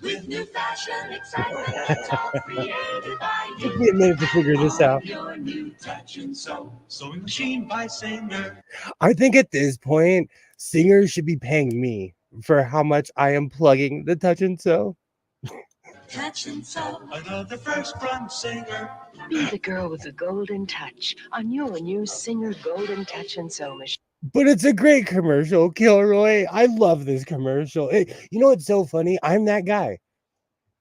With new fashion, excitement, it's all created by you. Took me a minute to figure this out. Your new Touch and Sew sewing machine by Singer. I think at this point, Singer should be paying me for how much I am plugging the Touch and Sew. Touch and Sew, another first from Singer. Be the girl with the golden touch on your new Singer Golden Touch and Sew machine. But it's a great commercial, Kilroy. I love this commercial. You know what's so funny? I'm that guy.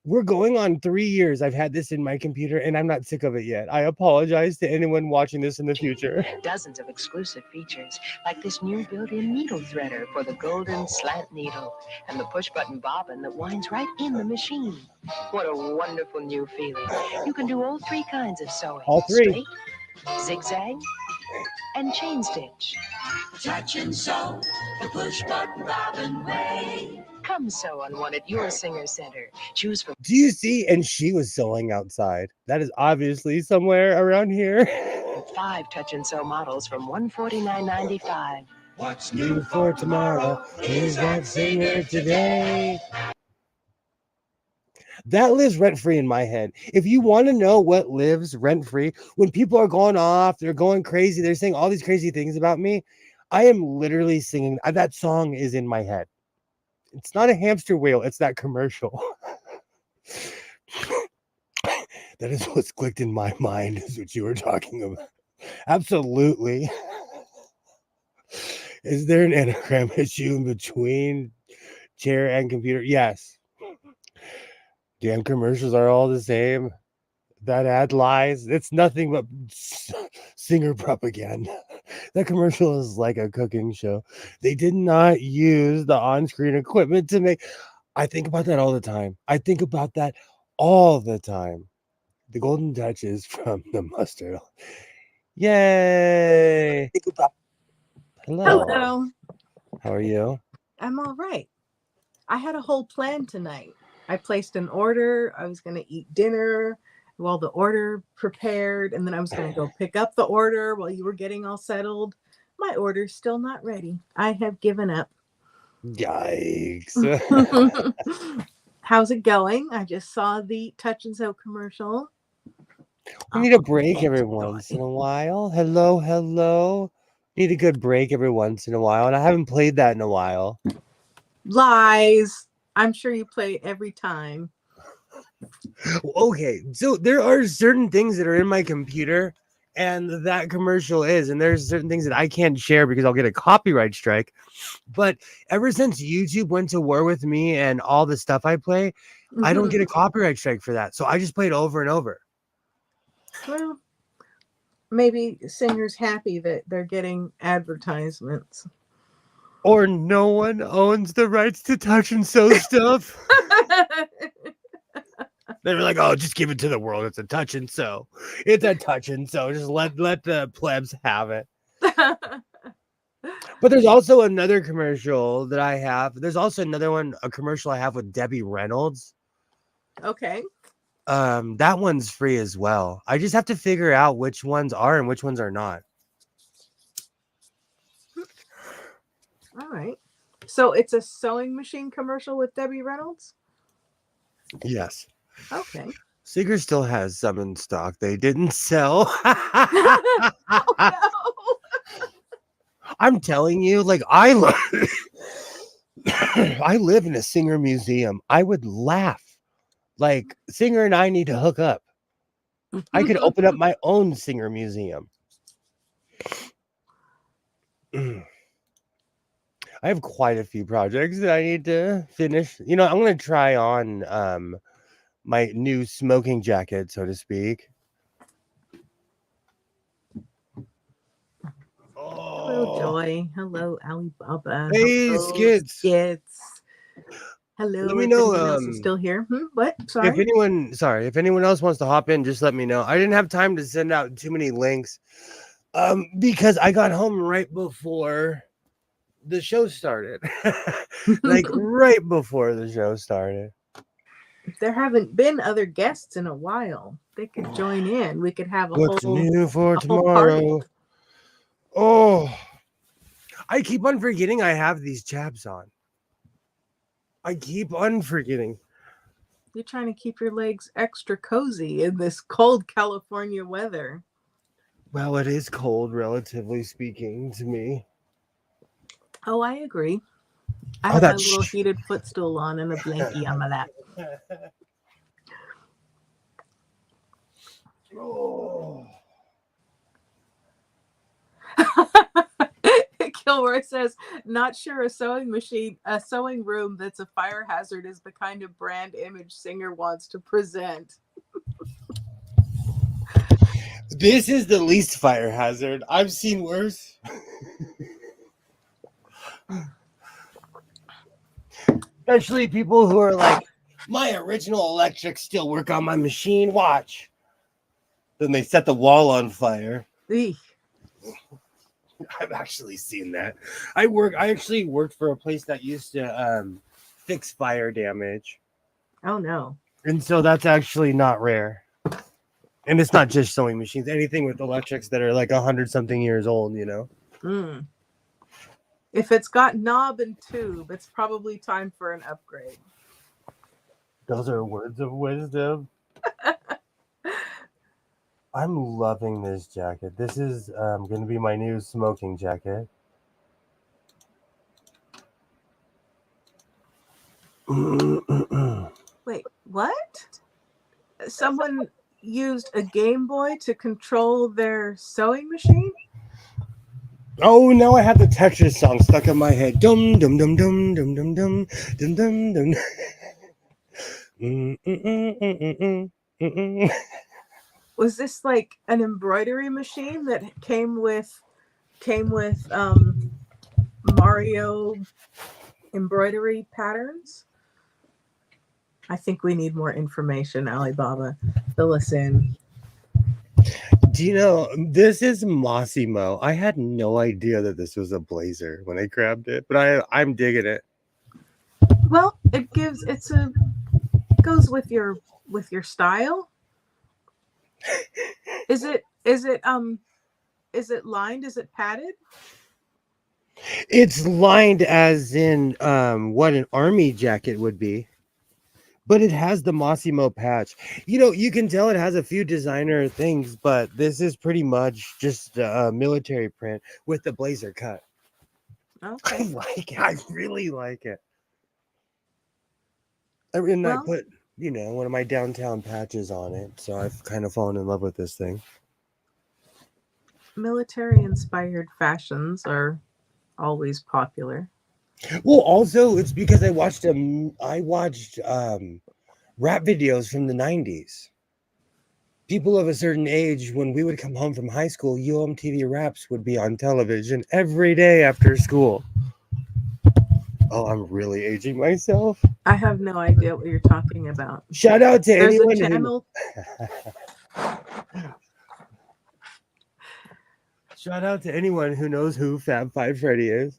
We're going on 3 years. I've had this in my computer, and I'm not sick of it yet. I apologize to anyone watching this in the future. Dozens of exclusive features, like this new built-in needle threader for the golden slant needle and the push-button bobbin that winds right in the machine. What a wonderful new feeling. You can do all 3 kinds of sewing. All 3. Straight, zigzag, and chain stitch. Touch and Sew, the push button bobbin way. Come sew on one at your Singer Center. Choose from. Do you see? And she was sewing outside. That is obviously somewhere around here. 5 Touch and Sew models from $149.95. What's New for tomorrow is that Singer today. That lives rent free in my head. If you want to know what lives rent free, when people are going off, they're going crazy, they're saying all these crazy things about me, I am literally singing. That song is in my head. It's not a hamster wheel, it's that commercial. That is what's clicked in my mind, is what you were talking about. Absolutely. Is there an anagram issue in between chair and computer? Yes. Damn commercials are all the same. That ad lies. It's nothing but Singer propaganda. That commercial is like a cooking show. They did not use the on-screen equipment to make. I think about that all the time. The golden touches from the mustard. Yay! Hello. Hello. How are you? I'm all right. I had a whole plan tonight. I placed an order. I was going to eat dinner while the order prepared, and then I was going to go pick up the order while you were getting all settled. My order's still not ready. I have given up. Yikes. How's it going? I just saw the Touch and Sew commercial. We need a break every once in a while. Hello. Need a good break every once in a while, and I haven't played that in a while. Lies. I'm sure you play it every time. Okay, so there are certain things that are in my computer, and that commercial is, and there's certain things that I can't share because I'll get a copyright strike. But ever since YouTube went to war with me and all the stuff I play, I don't get a copyright strike for that. So I just play it over and over. Well, maybe Singer's happy that they're getting advertisements. Or no one owns the rights to touch and sew stuff. They were like, "Oh, just give it to the world. It's a touch and sew. It's a touch and sew. Just let the plebs have it." But there's also another commercial that I have. There's also another one, a commercial I have with Debbie Reynolds. Okay. That one's free as well. I just have to figure out which ones are and which ones are not. All right. So it's a sewing machine commercial with Debbie Reynolds? Yes. Okay. Seeger still has some in stock they didn't sell. Oh, no. I'm telling you, like I live in a Singer museum. I would laugh. Like Singer and I need to hook up. I could open up my own Singer museum. I have quite a few projects that I need to finish. You know, I'm going to try on my new smoking jacket, so to speak. Hello, Joy. Hello, Alibaba. Hey, Hello, Skits. Skits. Hello. Let me if know, anyone else is still here. What? If Sorry. anyone else wants to hop in, just let me know. I didn't have time to send out too many links because I got home right before the show started. Like right before the show started. There haven't been other guests in a while. They could join in. We could have a What's whole new for a whole party. tomorrow? Oh, I keep on forgetting I have these chaps on. I keep on forgetting. You're trying to keep your legs extra cozy in this cold California weather. Well, it is cold, relatively speaking, to me. Oh, I agree. I Oh, have my that's little heated footstool on and a blankie on my lap. Oh. Kilroy says, not sure a sewing room that's a fire hazard is the kind of brand image Singer wants to present. This is the least fire hazard. I've seen worse. Especially people who are like, my original electrics still work on my machine. Watch. Then they set the wall on fire. Eek. I've actually seen that. I actually worked for a place that used to fix fire damage. Oh no. And so that's actually not rare. And it's not just sewing machines, anything with electrics that are like 100-something years old, you know? Mm. If it's got knob and tube, it's probably time for an upgrade. Those are words of wisdom. I'm loving this jacket. This is going to be my new smoking jacket. Wait, what? Someone used a Game Boy to control their sewing machine? Oh, now I have the Tetris song stuck in my head. Dum dum dum dum dum dum dum dum dum dum. Was this like an embroidery machine that came with Mario embroidery patterns? I think we need more information, Alibaba. Fill us in. Do you know, this is Massimo. I had no idea that this was a blazer when I grabbed it, but I'm digging it. Well, it goes with your style. Is it lined? Is it padded? It's lined as in what an army jacket would be. But it has the Massimo patch. You know, you can tell it has a few designer things, but this is pretty much just a military print with the blazer cut. I Okay. like it. I really like it. And I Well, put, one of my downtown patches on it. So I've kind of fallen in love with this thing. military inspired fashions are always popular. Well, also it's because I watched rap videos from the 90s. People of a certain age, when we would come home from high school, UMTV Raps would be on television every day after school. Oh, I'm really aging myself. I have no idea what you're talking about. Shout out to There's a anyone who channel. shout out to anyone who knows who Fab Five Freddy is.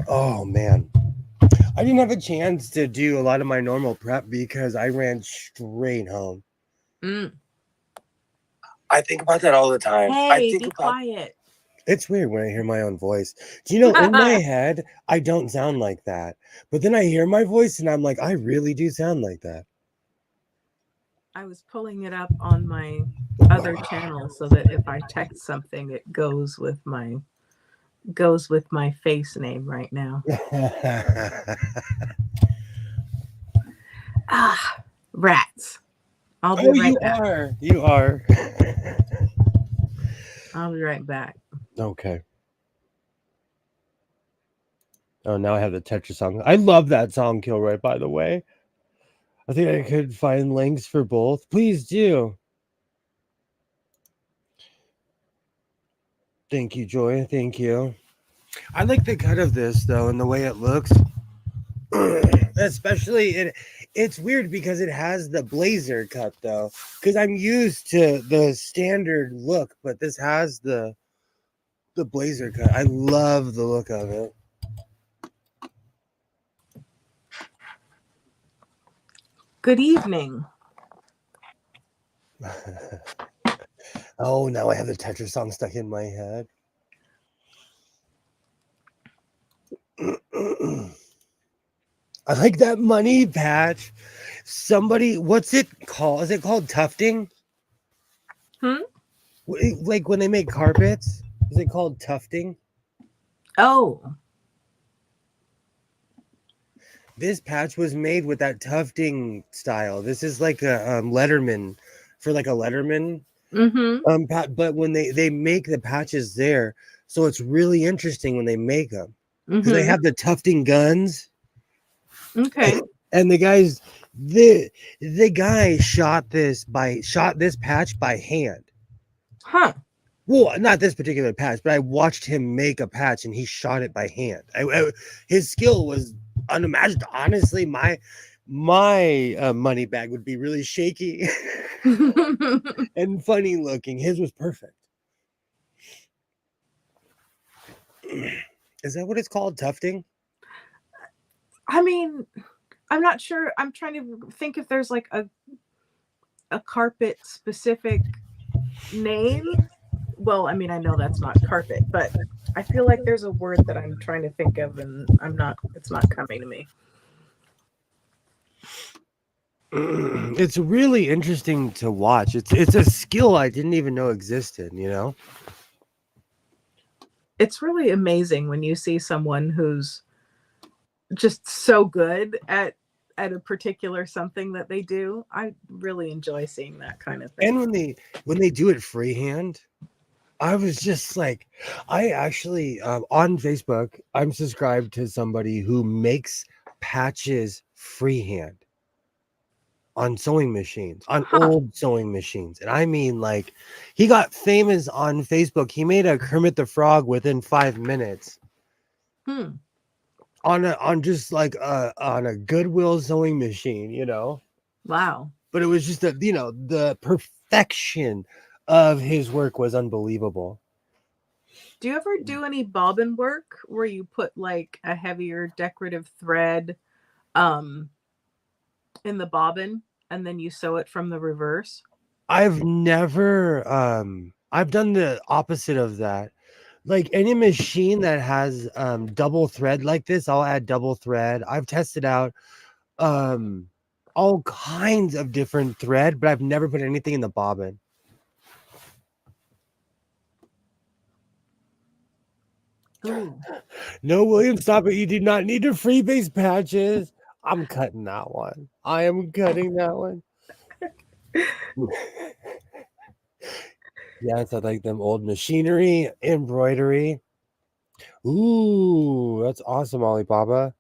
Oh man. I didn't have a chance to do a lot of my normal prep because I ran straight home. Mm. I think about that all the time. I Hey, think be about quiet. it's weird when I hear my own voice. Do you know, in my head, I don't sound like that. But then I hear my voice and I'm like, I really do sound like that. I was pulling it up on my other channel so that if I text something, it goes with my face name right now. Ah, rats. I'll be right back. You are. I'll be right back. Okay. Oh, now I have the Tetris song. I love that song, Kilroy, by the way. I think I could find links for both. Please do. Thank you, Joy. Thank you. I like the cut of this, though, and the way it looks. Especially, it's weird because it has the blazer cut, though. Because I'm used to the standard look, but this has the blazer cut. I love the look of it. Good evening. Oh, now I have the Tetris song stuck in my head. I like that money patch. Somebody, what's it called? Is it called tufting? Like when they make carpets, is it called tufting? Oh. This patch was made with that tufting style. This is like a Letterman, for like a Letterman. But when they make the patches there, so it's really interesting when they make them because they have the tufting guns. Okay. And the guy shot this patch by hand. Huh. Well, not this particular patch, but I watched him make a patch and he shot it by hand. His skill was unimaginable. Honestly, my money bag would be really shaky and funny looking. His was perfect. Is that what it's called, tufting? I mean, I'm not sure. I'm trying to think if there's like a carpet specific name. Well, I mean, I know that's not carpet, but I feel like there's a word that I'm trying to think of and it's not coming to me. It's really interesting to watch. It's a skill I didn't even know existed, you know? It's really amazing when you see someone who's just so good at a particular something that they do. I really enjoy seeing that kind of thing. And when they do it freehand, I was just like, I actually on Facebook, I'm subscribed to somebody who makes patches freehand on sewing machines, on old sewing machines. And I mean, like, he got famous on Facebook. He made a Kermit the Frog within 5 minutes. On just like on a Goodwill sewing machine, you know. Wow. But it was just the perfection of his work was unbelievable. Do you ever do any bobbin work where you put like a heavier decorative thread in the bobbin and then you sew it from the reverse? I've never I've done the opposite of that. Like any machine that has double thread like this, I'll add double thread. I've tested out um all kinds of different thread, but I've never put anything in the bobbin. Ooh. No, William, stop it. You do not need to freebase patches. I'm cutting that one. I am cutting that one. Yes, I like them old machinery, embroidery. Ooh, that's awesome, Alibaba.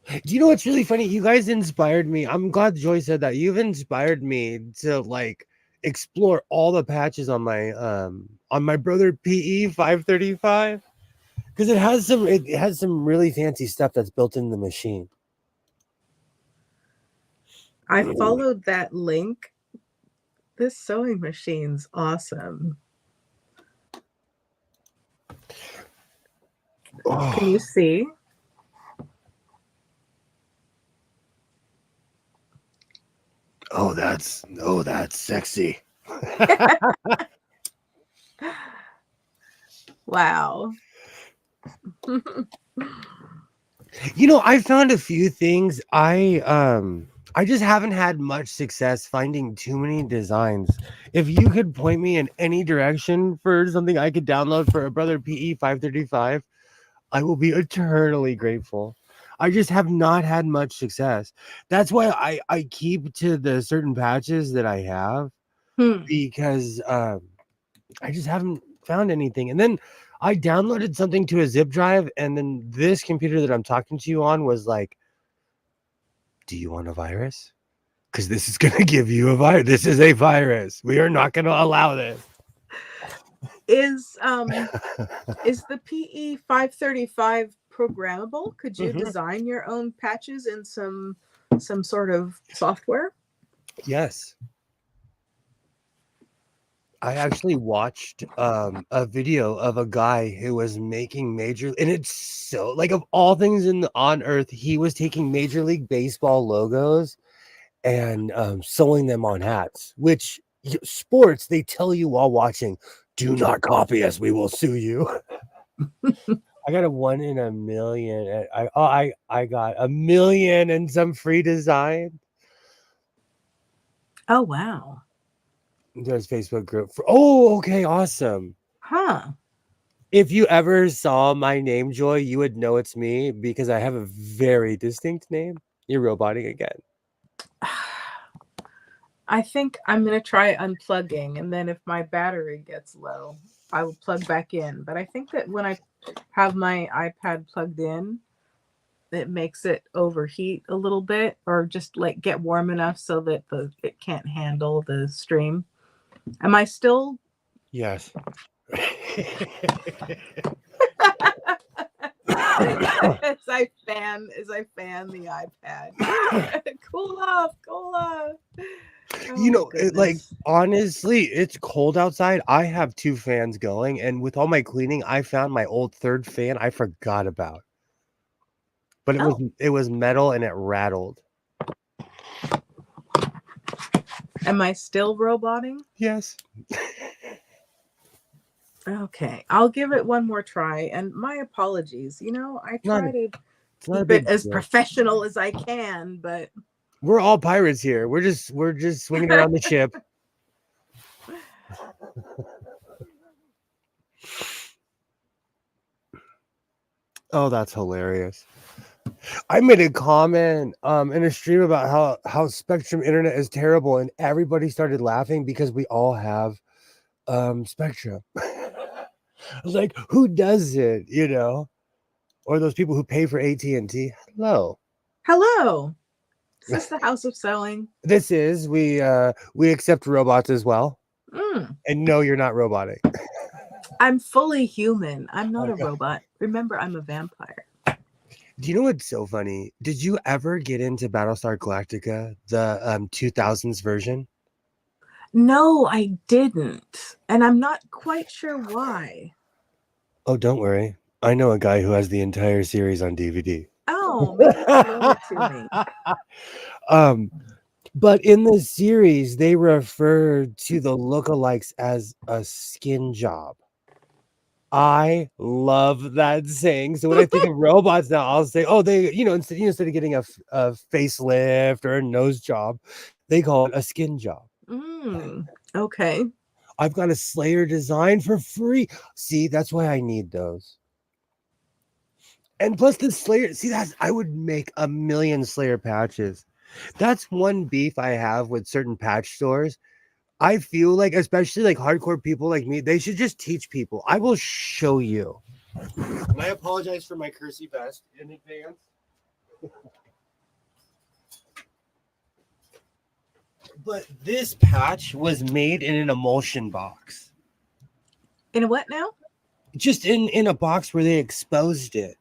Do you know what's really funny? You guys inspired me. I'm glad Joy said that. You've inspired me to like explore all the patches on my brother PE 535 because it has some really fancy stuff that's built in the machine. I followed that link. This sewing machine's awesome. Can you see? Oh, that's sexy. Wow. You know, I found a few things. I just haven't had much success finding too many designs. If you could point me in any direction for something I could download for a brother PE 535, I will be eternally grateful. I just have not had much success. That's why I keep to the certain patches that I have because I just haven't found anything. And then I downloaded something to a zip drive, and then this computer that I'm talking to you on was like, "Do you want a virus? Because this is going to give you a virus. This is a virus. We are not going to allow this." Is the PE 535 programmable? Could you design your own patches in some sort of software? Yes. I actually watched a video of a guy who was making and it's so like of all things on earth, he was taking Major League Baseball logos and sewing them on hats, which sports, they tell you while watching, do not copy us, we will sue you. I got a 1 in a million. I got a million and some free design. Oh, wow. There's Facebook group for, oh, okay, awesome. Huh. If you ever saw my name, Joy, you would know it's me because I have a very distinct name. You're roboting again. I think I'm going to try unplugging, and then if my battery gets low, I will plug back in. But I think that when I have my iPad plugged in, it makes it overheat a little bit, or just like get warm enough so that it can't handle the stream. Am I still? Yes. as I fan the iPad. Cool off. You know, Oh, like honestly, it's cold outside. I have 2 fans going, and with all my cleaning, I found my old 3rd fan I forgot about. But it was metal and it rattled. Am I still roboting? Yes. Okay, I'll give it one more try. And my apologies. You know, I try to keep it as professional as I can, but we're all pirates here. We're just swinging around the ship. Oh, that's hilarious. I made a comment in a stream about how Spectrum internet is terrible, and everybody started laughing because we all have Spectrum. I was like, who does it, you know? Or those people who pay for AT&T. Hello. Is this the House of Sewing? This is we accept robots as well. And no, you're not robotic. I'm fully human. I'm not a robot. Remember, I'm a vampire. Do you know what's so funny? Did you ever get into Battlestar Galactica, the 2000s version? No, I didn't. And I'm not quite sure why. Oh, don't worry. I know a guy who has the entire series on DVD. Oh, maybe loan it to me. But in the series, they refer to the lookalikes as a skin job. I love that saying. So when I think of robots now, I'll say, oh, they, instead of getting a facelift or a nose job, they call it a skin job. Okay. I've got a Slayer design for free. See, that's why I need those. And plus the Slayer, see, I would make a million Slayer patches. That's one beef I have with certain patch stores. I feel like, especially like hardcore people like me, they should just teach people. I will show you. And I apologize for my cursey vest in advance. But this patch was made in an emulsion box. In a what now? Just in a box where they exposed it.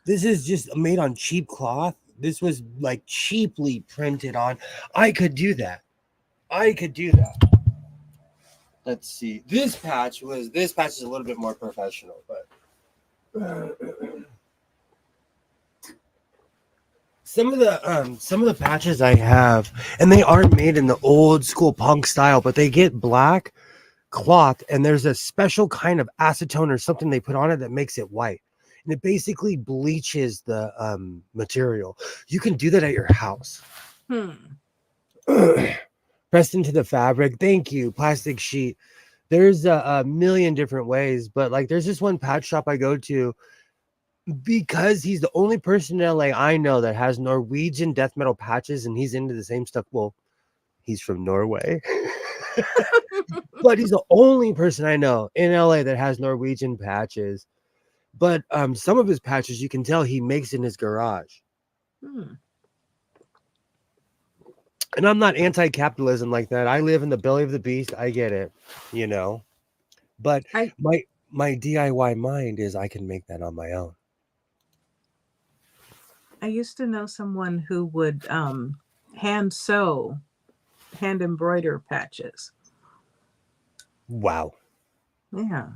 This is just made on cheap cloth. This was like cheaply printed on. I could do that. Let's see. This patch is a little bit more professional, but some of the patches I have, and they are made in the old school punk style, but they get black cloth, and there's a special kind of acetone or something they put on it that makes it white. And it basically bleaches the material. You can do that at your house. Pressed into the fabric. Thank you. Plastic sheet. There's a million different ways, but like there's this one patch shop I go to because he's the only person in LA I know that has Norwegian death metal patches, and he's into the same stuff. Well, he's from Norway. But he's the only person I know in LA that has Norwegian patches. But some of his patches you can tell he makes in his garage. And I'm not anti-capitalism like that. I live in the belly of the beast. I get it, But my DIY mind is I can make that on my own. I used to know someone who would hand embroider patches. Wow. Yeah.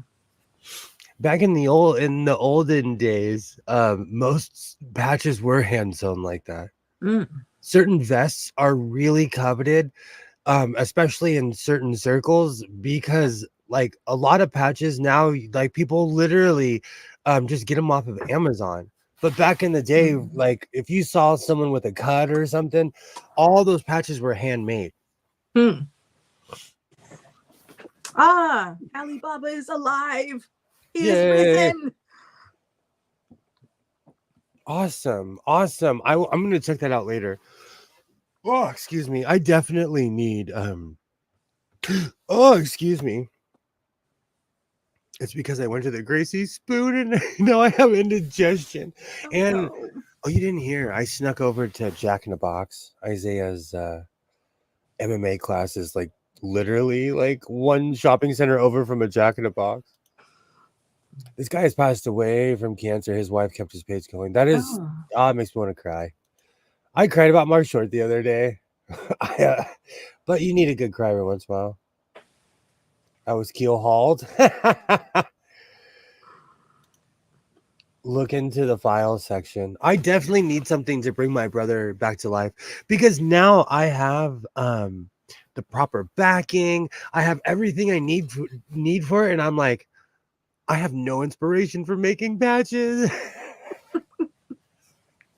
Back in the olden days, most patches were hand sewn like that. Certain vests are really coveted, especially in certain circles, because like a lot of patches now, like people literally just get them off of Amazon. But back in the day, like if you saw someone with a cut or something, all those patches were handmade. Alibaba is alive. He is risen. Awesome. I'm gonna check that out later. Oh, excuse me. I definitely need oh, excuse me. It's because I went to the Gracie Spoon and now I have indigestion. You didn't hear? I snuck over to Jack in the Box. Isaiah's MMA class is like literally like one shopping center over from a Jack in the Box. This guy has passed away from cancer. His wife kept his page going. That is, it makes me want to cry. I cried about Mark Short the other day. But you need a good cry every once in a while. I was keel hauled. Look into the file section. I definitely need something to bring my brother back to life because now I have the proper backing. I have everything I need for it, and I'm like, I have no inspiration for making patches.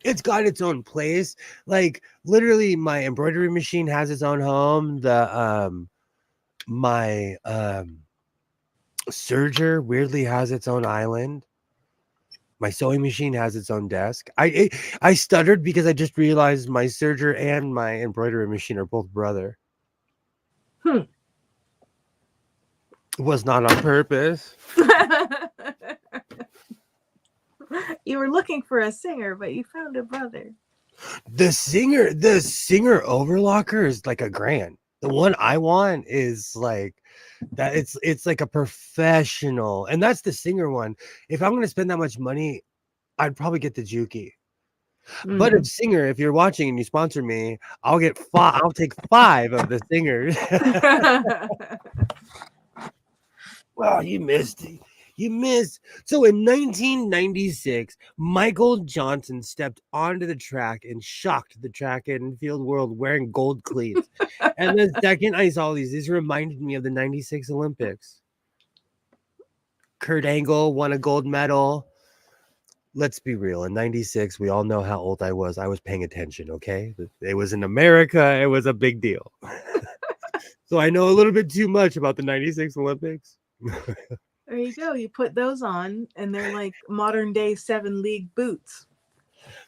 It's got its own place. Like literally, my embroidery machine has its own home. My serger weirdly has its own island. My sewing machine has its own desk. I stuttered because I just realized my serger and my embroidery machine are both brother. It was not on purpose. You were looking for a singer, but you found a brother. The singer overlocker is like $1,000. The one I want is like that. It's like a professional, and that's the singer one. If I'm going to spend that much money, I'd probably get the Juki. But if singer, if you're watching and you sponsor me, I'll get I'll take 5 of the singers. Wow, you missed. You missed. So in 1996, Michael Johnson stepped onto the track and shocked the track and field world wearing gold cleats. And the second I saw these reminded me of the 96 Olympics. Kurt Angle won a gold medal. Let's be real. In 96, we all know how old I was. I was paying attention, okay? It was in America. It was a big deal. So I know a little bit too much about the 96 Olympics. There you go. You put those on, and they're like modern day 7-league boots.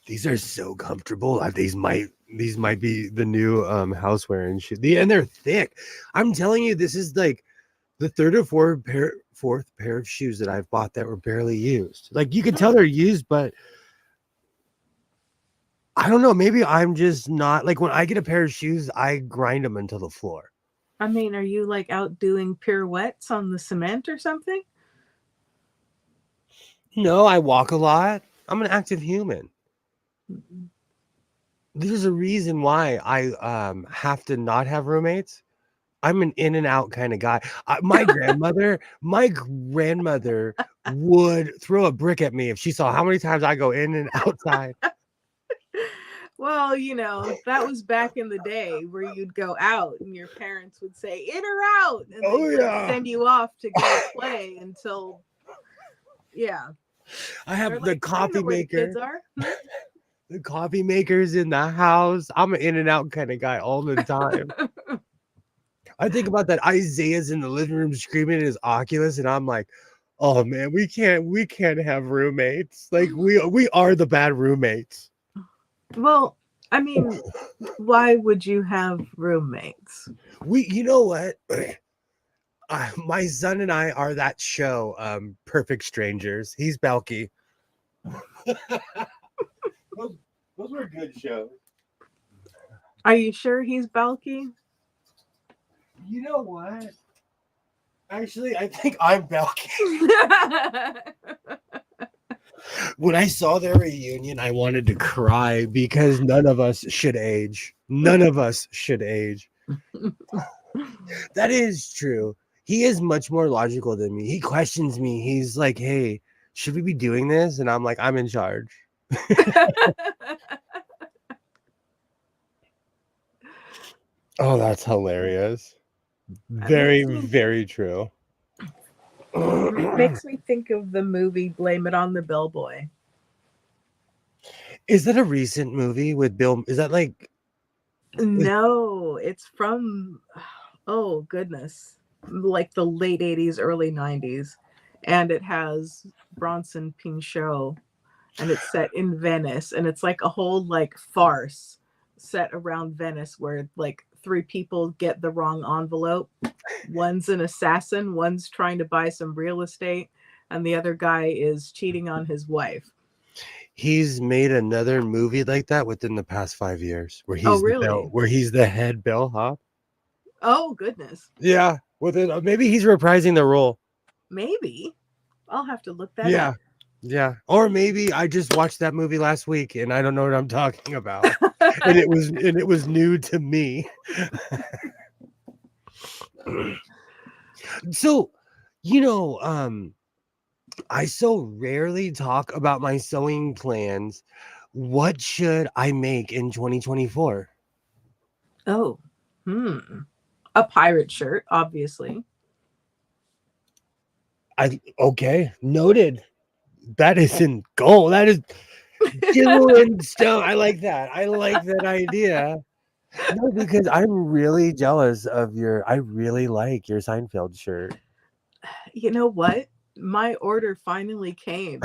These are so comfortable. These might be the new houseware and shit. And they're thick. I'm telling you, this is like the third or fourth pair of shoes that I've bought that were barely used. Like you can tell they're used, but I don't know. Maybe I'm just not like when I get a pair of shoes, I grind them into the floor. I mean, are you like out doing pirouettes on the cement or something? No, I walk a lot. I'm an active human. There's a reason why I have to not have roommates. I'm an in and out kind of guy. My grandmother would throw a brick at me if she saw how many times I go in and outside. Well, that was back in the day where you'd go out and your parents would say in or out, and they'd send you off to go play until, yeah. I have They're the like, I coffee know where the maker. kids are. The coffee maker's in the house. I'm an in and out kind of guy all the time. I think about that. Isaiah's in the living room screaming at his Oculus, and I'm like, oh man, we can't have roommates. Like we are the bad roommates. Well, I mean, why would you have roommates? You know what? My son and I are that show, Perfect Strangers. He's Belky. Those were good shows. Are you sure he's bulky? You know what? Actually, I think I'm Belky. When I saw their reunion, I wanted to cry because none of us should age. None of us should age. That is true. He is much more logical than me. He questions me. He's like, hey, should we be doing this? And I'm like, I'm in charge. Oh, that's hilarious. Very, very true. Makes me think of the movie Blame It on the Bellboy. Is that a recent movie with Bill? Is that like... No, it's from, oh goodness, like the late 80s, early 90s. And it has Bronson Pinchot, and it's set in Venice, and it's like a whole like farce set around Venice where like 3 people get the wrong envelope. One's an assassin, one's trying to buy some real estate, and the other guy is cheating on his wife. He's made another movie like that within the past 5 years where he's really? where he's the head bellhop. Oh goodness. Yeah, maybe he's reprising the role. Maybe. I'll have to look that up. Yeah. Or maybe I just watched that movie last week and I don't know what I'm talking about. and it was new to me. So, I so rarely talk about my sewing plans. What should I make in 2024? Oh, a pirate shirt, obviously. Okay, noted. That is in gold. That is chisel in stone. I like that. I like that idea. No, because I'm really jealous of I really like your Seinfeld shirt. You know what? My order finally came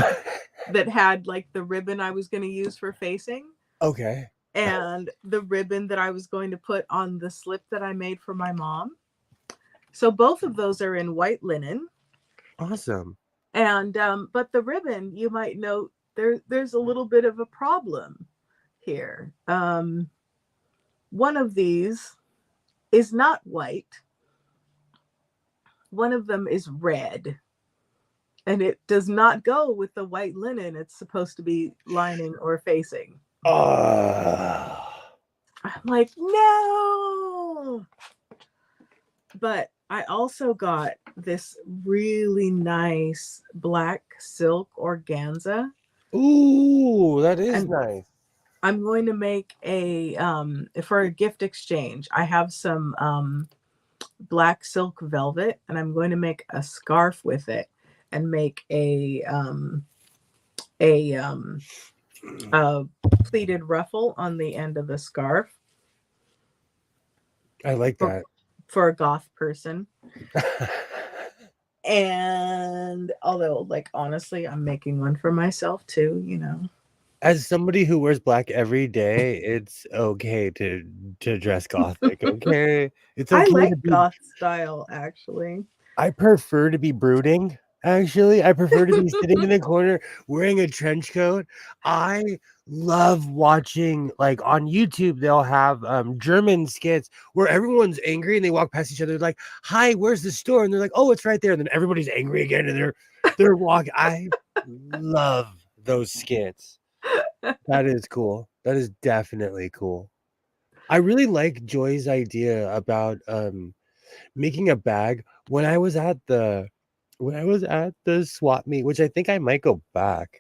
that had like the ribbon I was going to use for facing. Okay. And the ribbon that I was going to put on the slip that I made for my mom. So both of those are in white linen. Awesome. And but the ribbon, you might note there's a little bit of a problem here. One of these is not white. One of them is red. And it does not go with the white linen it's supposed to be lining or facing. I'm like, no. But I also got this really nice black silk organza. Ooh, that is nice. I'm going to make for a gift exchange. I have some black silk velvet, and I'm going to make a scarf with it. and make a pleated ruffle on the end of the scarf I like for, that. for a goth person. And although, like, honestly, I'm making one for myself too, you know. As somebody who wears black every day, it's okay to dress gothic. Okay, it's I okay to like be. goth style, actually. I prefer to be brooding. Actually, I prefer to be sitting in the corner wearing a trench coat. I love watching, like on YouTube, they'll have German skits where everyone's angry and they walk past each other like, "Hi, where's the store?" And they're like, "Oh, it's right there." And then everybody's angry again, and they're walking. I love those skits. That is cool. That is definitely cool. I really like Joy's idea about making a bag. When I was at the swap meet, which I think I might go back.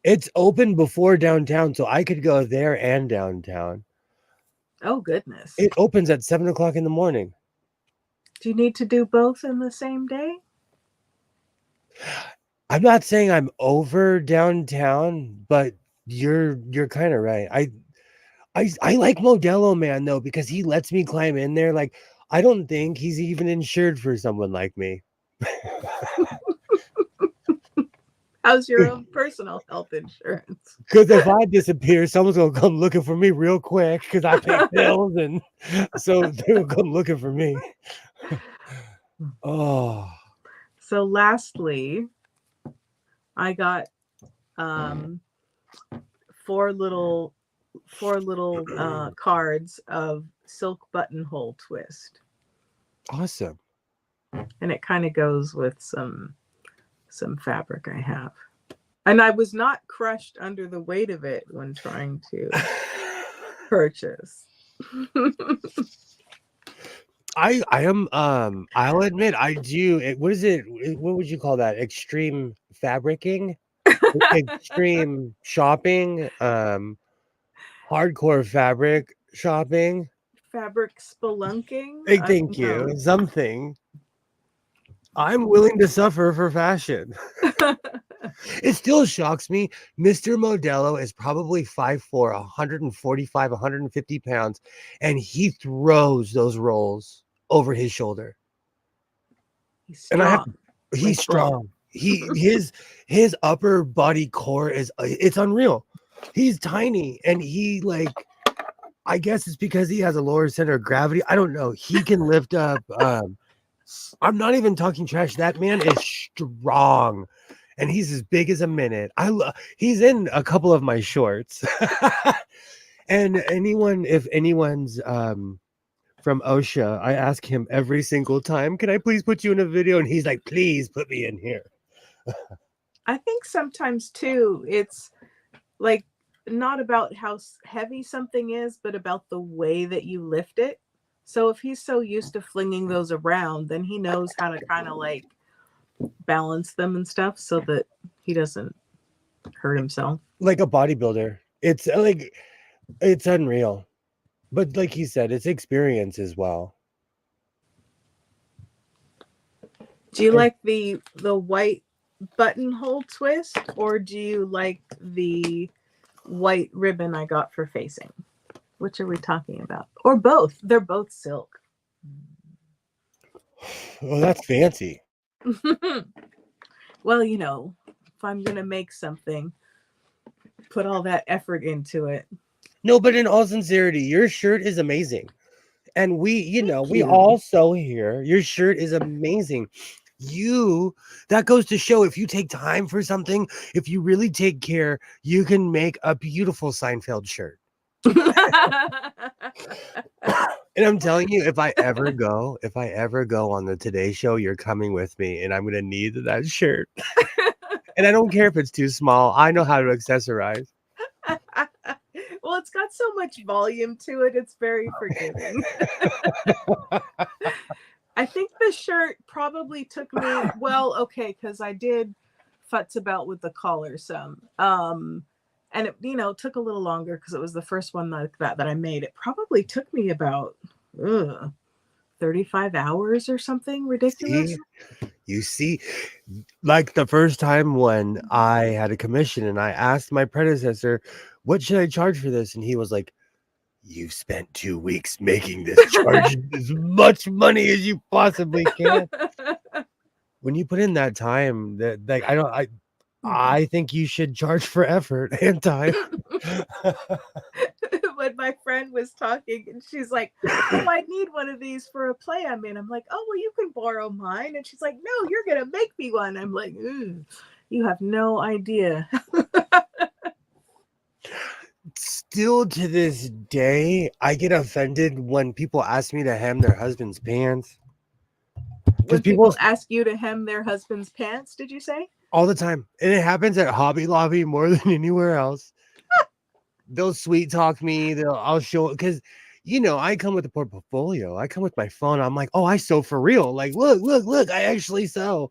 It's open before downtown, so I could go there and downtown. Oh, goodness. It opens at 7 o'clock in the morning. Do you need to do both in the same day? I'm not saying I'm over downtown, but you're kind of right. I like Modelo Man though because he lets me climb in there. Like I don't think he's even insured for someone like me. How's your own personal health insurance? Because if I disappear, someone's gonna come looking for me real quick because I pay bills, and so they'll come looking for me. Oh, So lastly, I got four little cards of silk buttonhole twist, awesome! and it kind of goes with some fabric I have. And I was not crushed under the weight of it when trying to purchase. I am I'll admit I do. What is it? What would you call that? Extreme fabricking, extreme shopping, hardcore fabric shopping. Fabric spelunking. Hey, I thank don't know. you. Something. I'm willing to suffer for fashion. It still shocks me. Mr. Modelo is probably 5'4", 145, 150 pounds, and he throws those rolls over his shoulder. He's And strong. he's strong. His upper body core it's unreal. He's tiny, and he like I guess it's because he has a lower center of gravity. I don't know. He can lift up. I'm not even talking trash. That man is strong. And he's as big as a minute. He's in a couple of my shorts. And if anyone's from OSHA, I ask him every single time, can I please put you in a video? And he's like, please put me in here. I think sometimes too, it's like not about how heavy something is, but about the way that you lift it. So if he's so used to flinging those around, then he knows how to kind of like balance them and stuff so that he doesn't hurt himself. Like a bodybuilder. It's unreal. But like he said, it's experience as well. Do you like the white buttonhole twist, or do you like the white ribbon I got for facing? Which are we talking about? Or both? They're both silk. Oh, that's fancy. Well, you know, if I'm gonna make something, put all that effort into it. No, but in all sincerity, your shirt is amazing. And we you. all sew here. Your shirt is amazing. That goes to show if you take time for something, if you really take care, you can make a beautiful Seinfeld shirt. And I'm telling you, if I ever go on the Today Show, you're coming with me, and I'm gonna need that shirt. And I don't care if it's too small. I know how to accessorize. Well, it's got so much volume to it. It's very forgiving. I think the shirt probably took me, well, okay, because I did futz about with the collar some. And it, took a little longer because it was the first one like that I made. It probably took me about 30 35 hours or something ridiculous. See? You see, like the first time when I had a commission and I asked my predecessor, what should I charge for this? And he was like, you've spent 2 weeks making this, charge as much money as you possibly can. When you put in that time, that like I think you should charge for effort and time. When my friend was talking and she's like, oh, I need one of these for a play I'm in. I'm like, oh, well, you can borrow mine. And she's like, no, you're going to make me one. I'm like, you have no idea. Still to this day, I get offended when people ask me to hem their husband's pants. When people ask you to hem their husband's pants, did you say? All the time. And it happens at Hobby Lobby more than anywhere else. They'll sweet talk me. I'll show it because, you know, I come with a portfolio. I come with my phone. I'm like, oh, I sew for real. Like, look, I actually sew.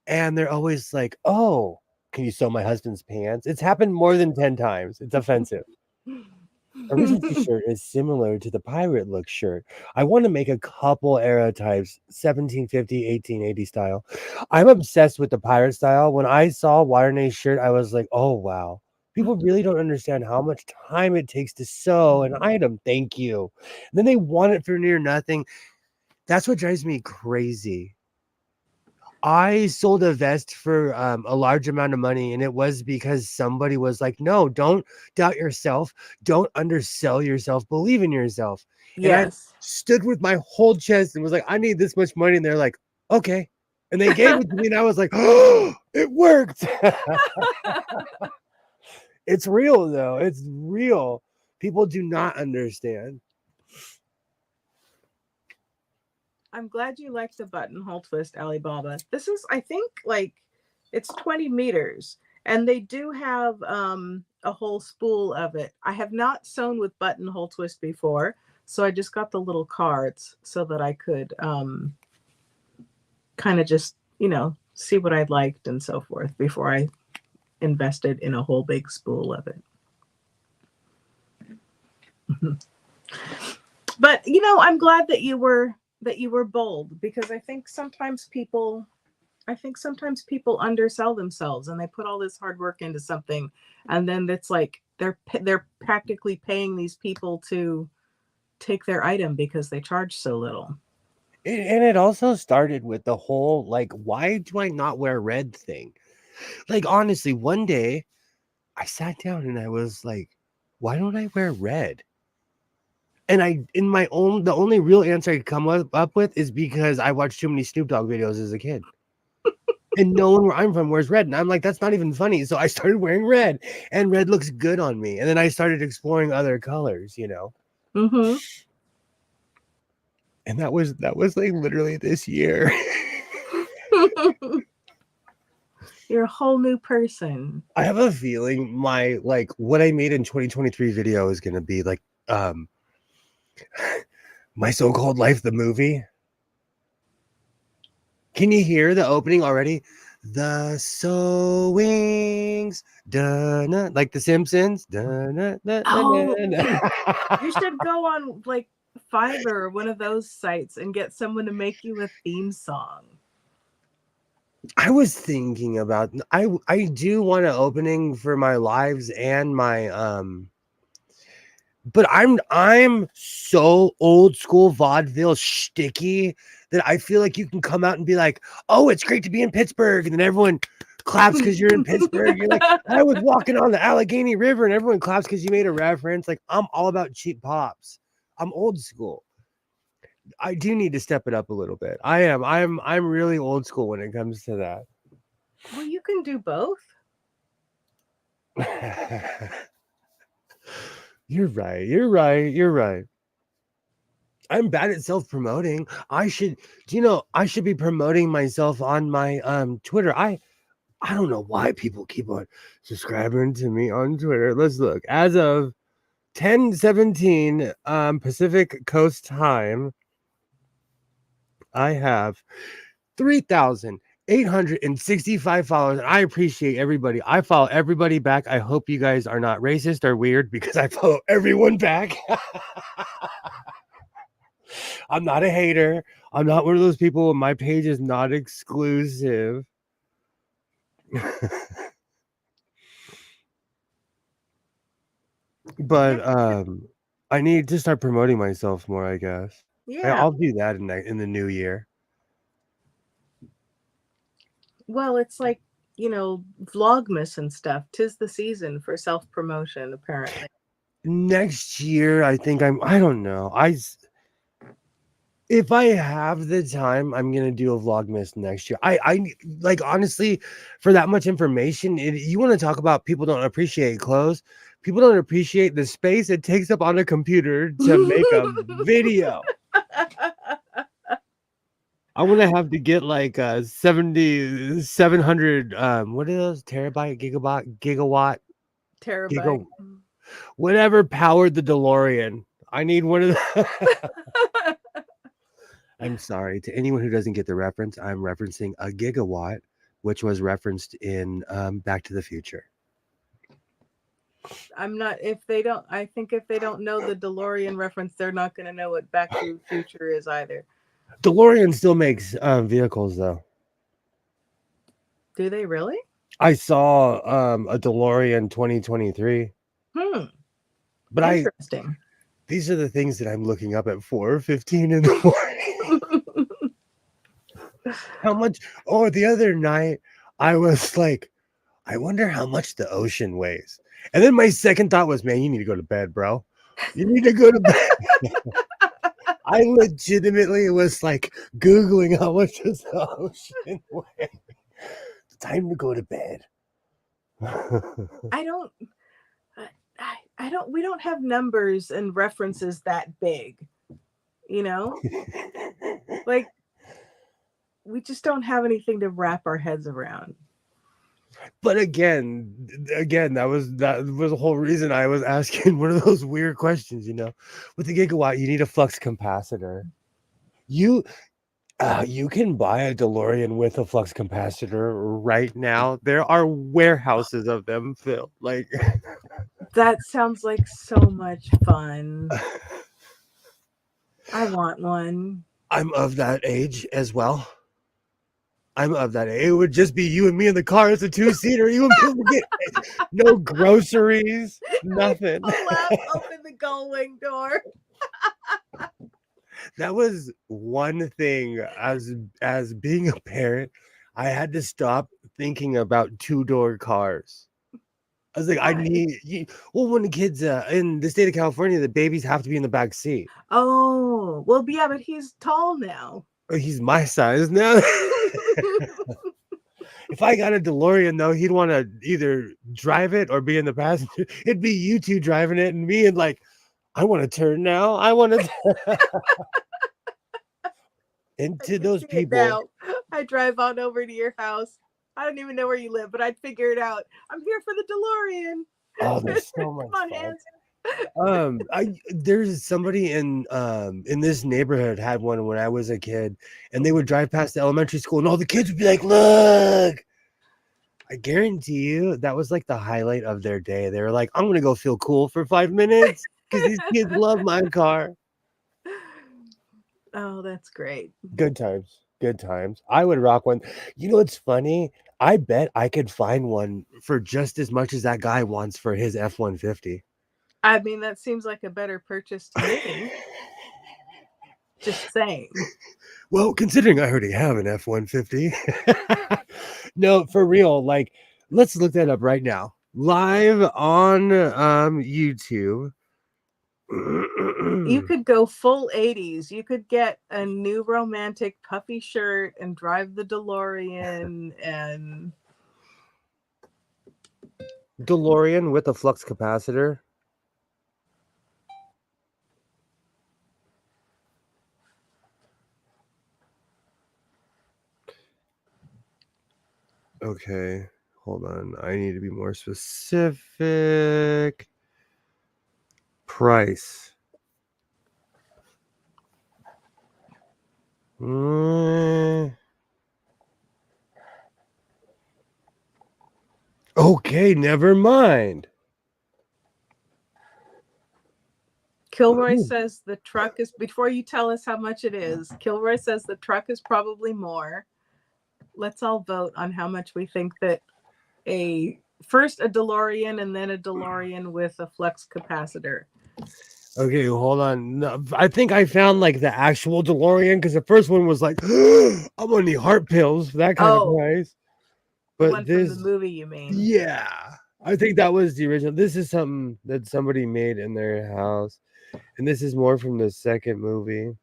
And they're always like, oh, can you sew my husband's pants? It's happened more than 10 times. It's offensive. A recent t-shirt is similar to the pirate look shirt. I want to make a couple era types, 1750, 1880 style. I'm obsessed with the pirate style. When I saw Waternay's shirt, I was like, oh, wow. People really don't understand how much time it takes to sew an item. Thank you. And then they want it for near nothing. That's what drives me crazy. I sold a vest for a large amount of money, and it was because somebody was like, no, don't doubt yourself. Don't undersell yourself. Believe in yourself. Yes. And I stood with my whole chest and was like, I need this much money. And they're like, okay. And they gave it to me, and I was like, oh, it worked. It's real, though. It's real. People do not understand. I'm glad you like the buttonhole twist, Alibaba. This is, I think, like, it's 20 meters. And they do have a whole spool of it. I have not sewn with buttonhole twist before. So I just got the little cards so that I could kind of just, you know, see what I liked and so forth before I invested in a whole big spool of it. But, you know, I'm glad that you were bold, because I think sometimes people undersell themselves and they put all this hard work into something, and then it's like they're practically paying these people to take their item because they charge so little. And it also started with the whole, like, why do I not wear red thing? Like, honestly, one day I sat down and I was like, why don't I wear red? And the only real answer I could come up with is because I watched too many Snoop Dogg videos as a kid. And no one where I'm from wears red. And I'm like, that's not even funny. So I started wearing red, and red looks good on me. And then I started exploring other colors, you know? Mm-hmm. And that was like literally this year. You're a whole new person. I have a feeling my, like, what I made in 2023 video is going to be like, My So-Called Life, the movie. Can you hear the opening already? The sewings, dun, like the Simpsons. Dun, Oh, you should go on like Fiverr or one of those sites and get someone to make you a theme song. I was thinking about, I do want an opening for my lives and my but I'm so old school vaudeville shticky that I feel like you can come out and be like, oh, it's great to be in Pittsburgh, and then everyone claps because you're in Pittsburgh. You're like, I was walking on the Allegheny River, and everyone claps because you made a reference. Like, I'm all about cheap pops. I'm old school. I do need to step it up a little bit. I'm really old school when it comes to that. Well, you can do both. You're right. I'm bad at self-promoting. I should be promoting myself on my Twitter. I don't know why people keep on subscribing to me on Twitter. Let's look. As of 10:17 Pacific Coast time, I have 3,865 followers, and I appreciate everybody. I follow everybody back. I hope you guys are not racist or weird because I follow everyone back. I'm not a hater. I'm not one of those people. My page is not exclusive. But I need to start promoting myself more, I guess. Yeah. I'll do that in the new year. Well, it's like, Vlogmas and stuff. 'Tis the season for self-promotion, apparently. Next year, I think I don't know. If I have the time, I'm gonna do a Vlogmas next year. I like, honestly, for that much information, you want to talk about people don't appreciate clothes. People don't appreciate the space it takes up on a computer to make a video. I want to have to get like 700 what are those, terabyte, gigawatt, Terabyte. whatever powered the DeLorean. I need one of the I'm sorry to anyone who doesn't get the reference. I'm referencing a gigawatt, which was referenced in Back to the Future. I'm not, I think if they don't know the DeLorean reference, they're not going to know what Back to the Future is either. DeLorean still makes vehicles, though. Do they really? I saw a DeLorean 2023. But interesting. These are the things that I'm looking up at 4:15 in the morning. How much? Oh, the other night I was like, I wonder how much the ocean weighs. And then my second thought was, man, you need to go to bed, bro. You need to go to bed. I legitimately was like Googling how much does the ocean weigh. It's time to go to bed. We don't have numbers and references that big, like we just don't have anything to wrap our heads around. But again, that was the whole reason I was asking one of those weird questions, with the gigawatt, you need a flux capacitor. You can buy a DeLorean with a flux capacitor right now. There are warehouses of them, Phil. Like, that sounds like so much fun. I want one. I'm of that age as well. I'm of that age. It would just be you and me in the car. It's a 2-seater. You wouldn't be able to get no groceries, nothing. Open the gull wing door. That was one thing as being a parent, I had to stop thinking about 2-door cars. I was like, I need when the kids in the state of California, the babies have to be in the back seat. Oh, well, yeah, but he's tall now. He's my size now. If I got a DeLorean, though, he'd want to either drive it or be in the passenger. It'd be you two driving it and me, and like, I want to turn now. I want to. And to those people, now. I drive on over to your house. I don't even know where you live, but I'd figure it out. I'm here for the DeLorean. Oh, there's so much fun. There's somebody in this neighborhood had one when I was a kid, and they would drive past the elementary school, and all the kids would be like, "Look!" I guarantee you that was like the highlight of their day. They were like, "I'm gonna go feel cool for 5 minutes because these kids love my car." Oh, that's great. Good times. Good times. I would rock one. It's funny. I bet I could find one for just as much as that guy wants for his F-150. I mean, that seems like a better purchase to me. Just saying. Well, considering I already have an F-150. No, for real. Like, let's look that up right now. Live on YouTube. You could go full 80s. You could get a new romantic puffy shirt and drive the DeLorean and DeLorean with a flux capacitor. Okay, hold on. I need to be more specific. Price. Okay, never mind. Kilroy Ooh. says the truck is, before you tell us how much it is, Kilroy says the truck is probably more. Let's all vote on how much we think that first a DeLorean and then a DeLorean with a flux capacitor. Okay, hold on. No, I think I found like the actual DeLorean because the first one was like, I'm gonna need heart pills for that kind of Oh, price. the But one from the this, movie, you mean? yeah, I think that was the original. This is something that somebody made in their house, and this is more from the second movie.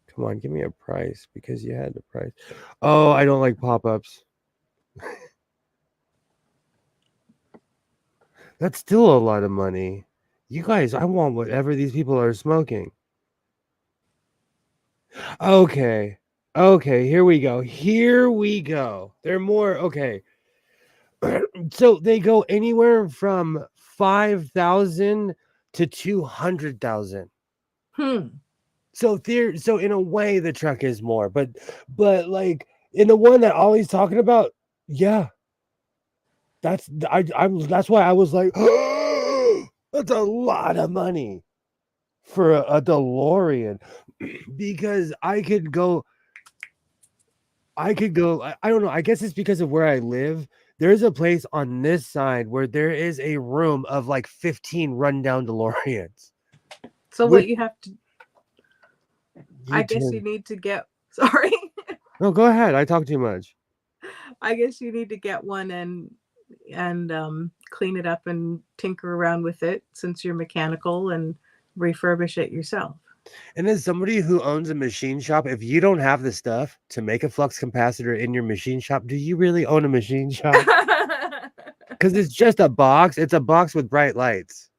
Come on, give me a price because you had the price. Oh, I don't like pop-ups. That's still a lot of money. You guys, I want whatever these people are smoking. Okay. Okay, here we go. Here we go. They're more okay. So they go anywhere from 5,000 to 200,000. Hmm. So so in a way the truck is more, but like in the one that Ollie's talking about, yeah, that's that's why I was like, that's a lot of money for a DeLorean because I don't know. I guess it's because of where I live. There's a place on this side where there is a room of like 15 rundown DeLoreans. So Which what you have to, you I guess you turn. need to get, sorry. No, go ahead. I talk too much. I guess you need to get one and clean it up and tinker around with it since you're mechanical and refurbish it yourself. And as somebody who owns a machine shop, if you don't have the stuff to make a flux capacitor in your machine shop, do you really own a machine shop? Because it's just a box. It's a box with bright lights.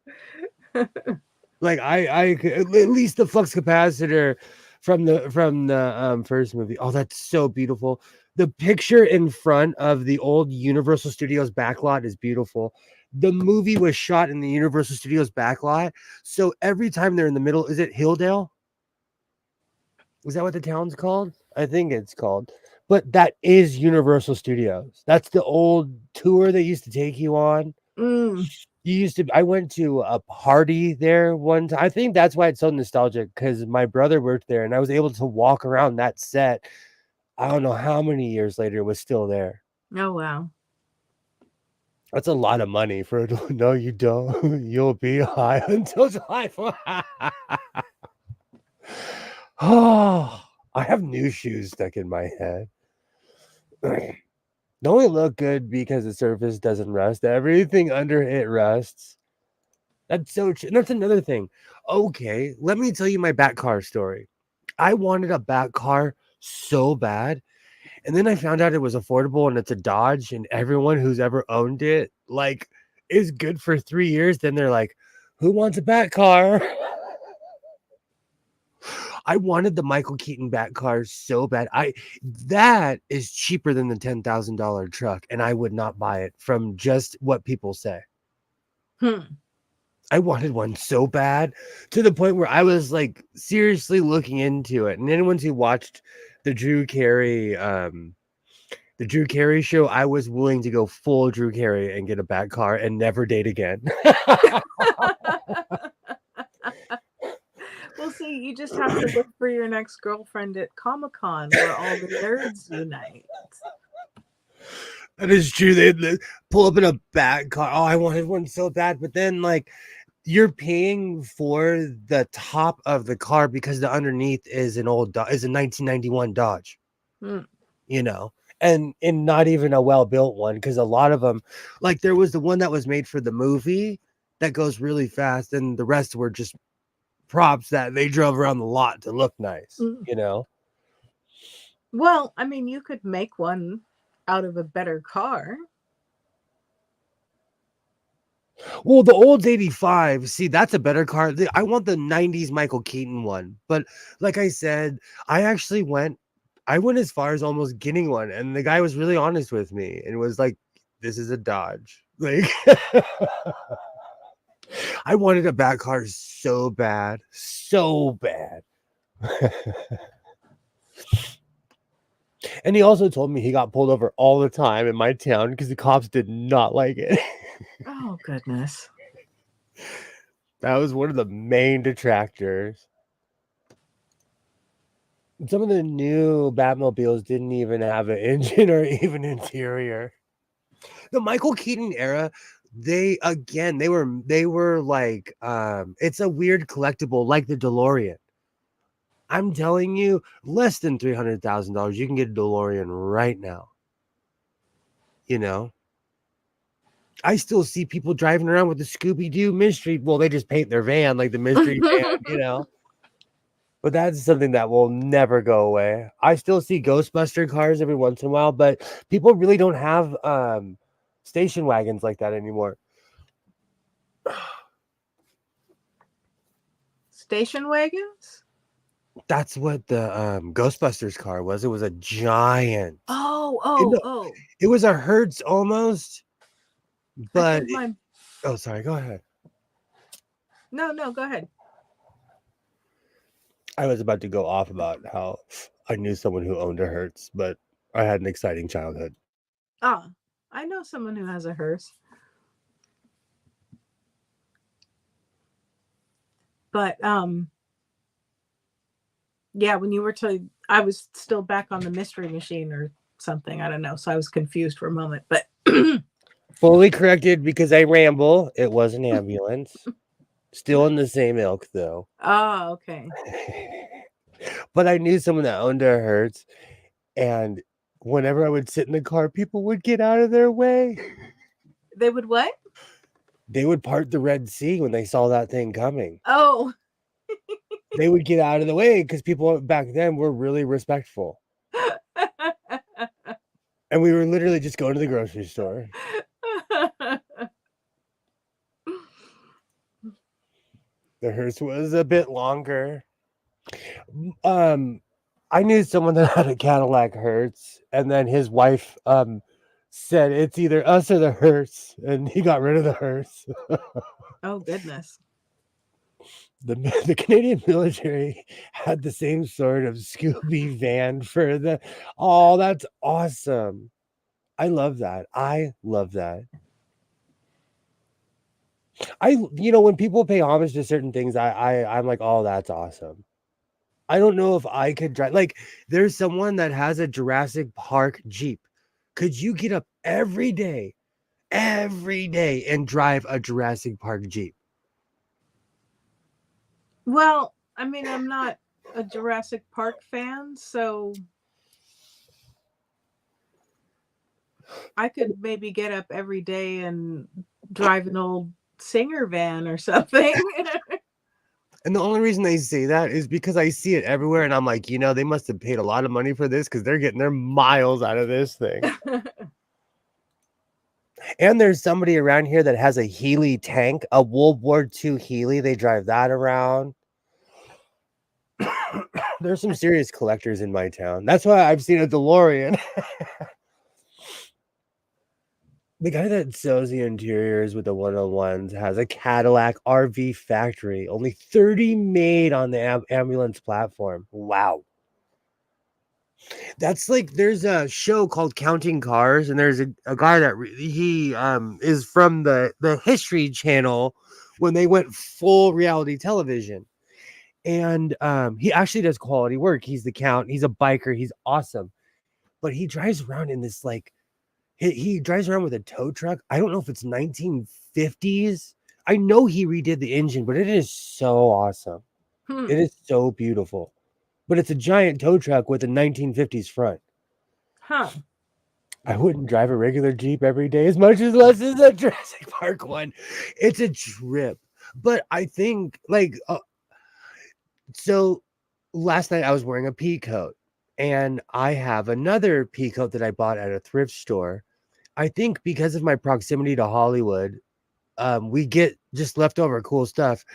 Like at least the flux capacitor from the first movie. Oh, that's so beautiful. The picture in front of the old Universal Studios backlot is beautiful. The movie was shot in the Universal Studios backlot, so every time they're in the middle, is it Hilldale? Is that what the town's called? I think it's called. But that is Universal Studios. That's the old tour they used to take you on. Mm. I went to a party there one time. I think that's why it's so nostalgic because my brother worked there and I was able to walk around that set. I don't know how many years later it was still there. Oh, wow. That's a lot of money for no, you don't. You'll be high until July 4th. Oh, I have new shoes stuck in my head. They only look good because the surface doesn't rust. Everything under it rusts. That's so true. That's another thing. Okay, let me tell you my back car story. I wanted a back car so bad, and then I found out it was affordable and it's a Dodge, and everyone who's ever owned it like is good for 3 years. Then they're like, "Who wants a back car?" I wanted the Michael Keaton back car so bad. That is cheaper than the $10,000 truck, and I would not buy it from just what people say. I wanted one so bad to the point where I was like seriously looking into it. And anyone who watched the Drew Carey show, I was willing to go full Drew Carey and get a back car and never date again. Well, see, you just have to look for your next girlfriend at Comic-Con where all the nerds unite. That is true. They pull up in a back car. Oh, I wanted one so bad, but then like you're paying for the top of the car because the underneath is a 1991 Dodge. You know, and not even a well-built one because a lot of them, like there was the one that was made for the movie that goes really fast, and the rest were just props that they drove around the lot to look nice. You know. Well, I mean, you could make one out of a better car. Well, the old 85, see, that's a better car. I want the 90s Michael Keaton one. But like I said, I went as far as almost getting one. And the guy was really honest with me and was like, this is a Dodge. Like, I wanted a back car so bad. So bad. And he also told me he got pulled over all the time in my town because the cops did not like it. Oh, goodness. That was one of the main detractors. Some of the new Batmobiles didn't even have an engine or even interior. The Michael Keaton era, they were like it's a weird collectible like the DeLorean. I'm telling you, less than $300,000, you can get a DeLorean right now. You know, I still see people driving around with the Scooby-Doo mystery. Well, they just paint their van like the mystery van, you know. But that's something that will never go away. I still see Ghostbuster cars every once in a while, but people really don't have station wagons like that anymore. Station wagons? That's what the Ghostbusters car was. It was a giant. Oh. It was a Hertz almost, I but think mine. oh, sorry. Go ahead. No, go ahead. I was about to go off about how I knew someone who owned a Hertz, but I had an exciting childhood. Ah, I know someone who has a hearse. But yeah, when you were I was still back on the mystery machine or something. I don't know. So I was confused for a moment. But Fully corrected because I ramble. It was an ambulance. Still in the same ilk though. oh, okay. But I knew someone that owned a Hertz, and whenever I would sit in the car, people would get out of their way. They would what? They would part the Red Sea when they saw that thing coming. Oh. They would get out of the way because people back then were really respectful. And we were literally just going to the grocery store. The hearse was a bit longer. I knew someone that had a Cadillac Hertz, and then his wife said it's either us or the hearse, and he got rid of the hearse. Oh goodness. The Canadian military had the same sort of Scooby van for the. Oh, that's awesome! I love that. I love that. When people pay homage to certain things, I'm like, oh, that's awesome. I don't know if I could drive. Like, there's someone that has a Jurassic Park Jeep. Could you get up every day, and drive a Jurassic Park Jeep? Well, I mean, I'm not a Jurassic Park fan, so I could maybe get up every day and drive an old Singer van or something. And the only reason they say that is because I see it everywhere, and I'm like, they must have paid a lot of money for this because they're getting their miles out of this thing. And there's somebody around here that has a Healy tank, a World War II Healy. They drive that around. There's some serious collectors in my town. That's why I've seen a DeLorean. The guy that sews the interiors with the 101s has a Cadillac RV factory. Only 30 made on the ambulance platform. Wow. That's like, there's a show called Counting Cars, and there's a guy that he is from the History Channel when they went full reality television. And he actually does quality work. He's the count. He's a biker. He's awesome. But he drives around in this like, he drives around with a tow truck. I don't know if it's 1950s. I know he redid the engine, but it is so awesome. It is so beautiful. But it's a giant tow truck with a 1950s front. Huh. I wouldn't drive a regular Jeep every day as much as less as a Jurassic Park one. It's a trip. But I think so last night I was wearing a pea coat, and I have another pea coat that I bought at a thrift store. I think because of my proximity to Hollywood, we get just leftover cool stuff.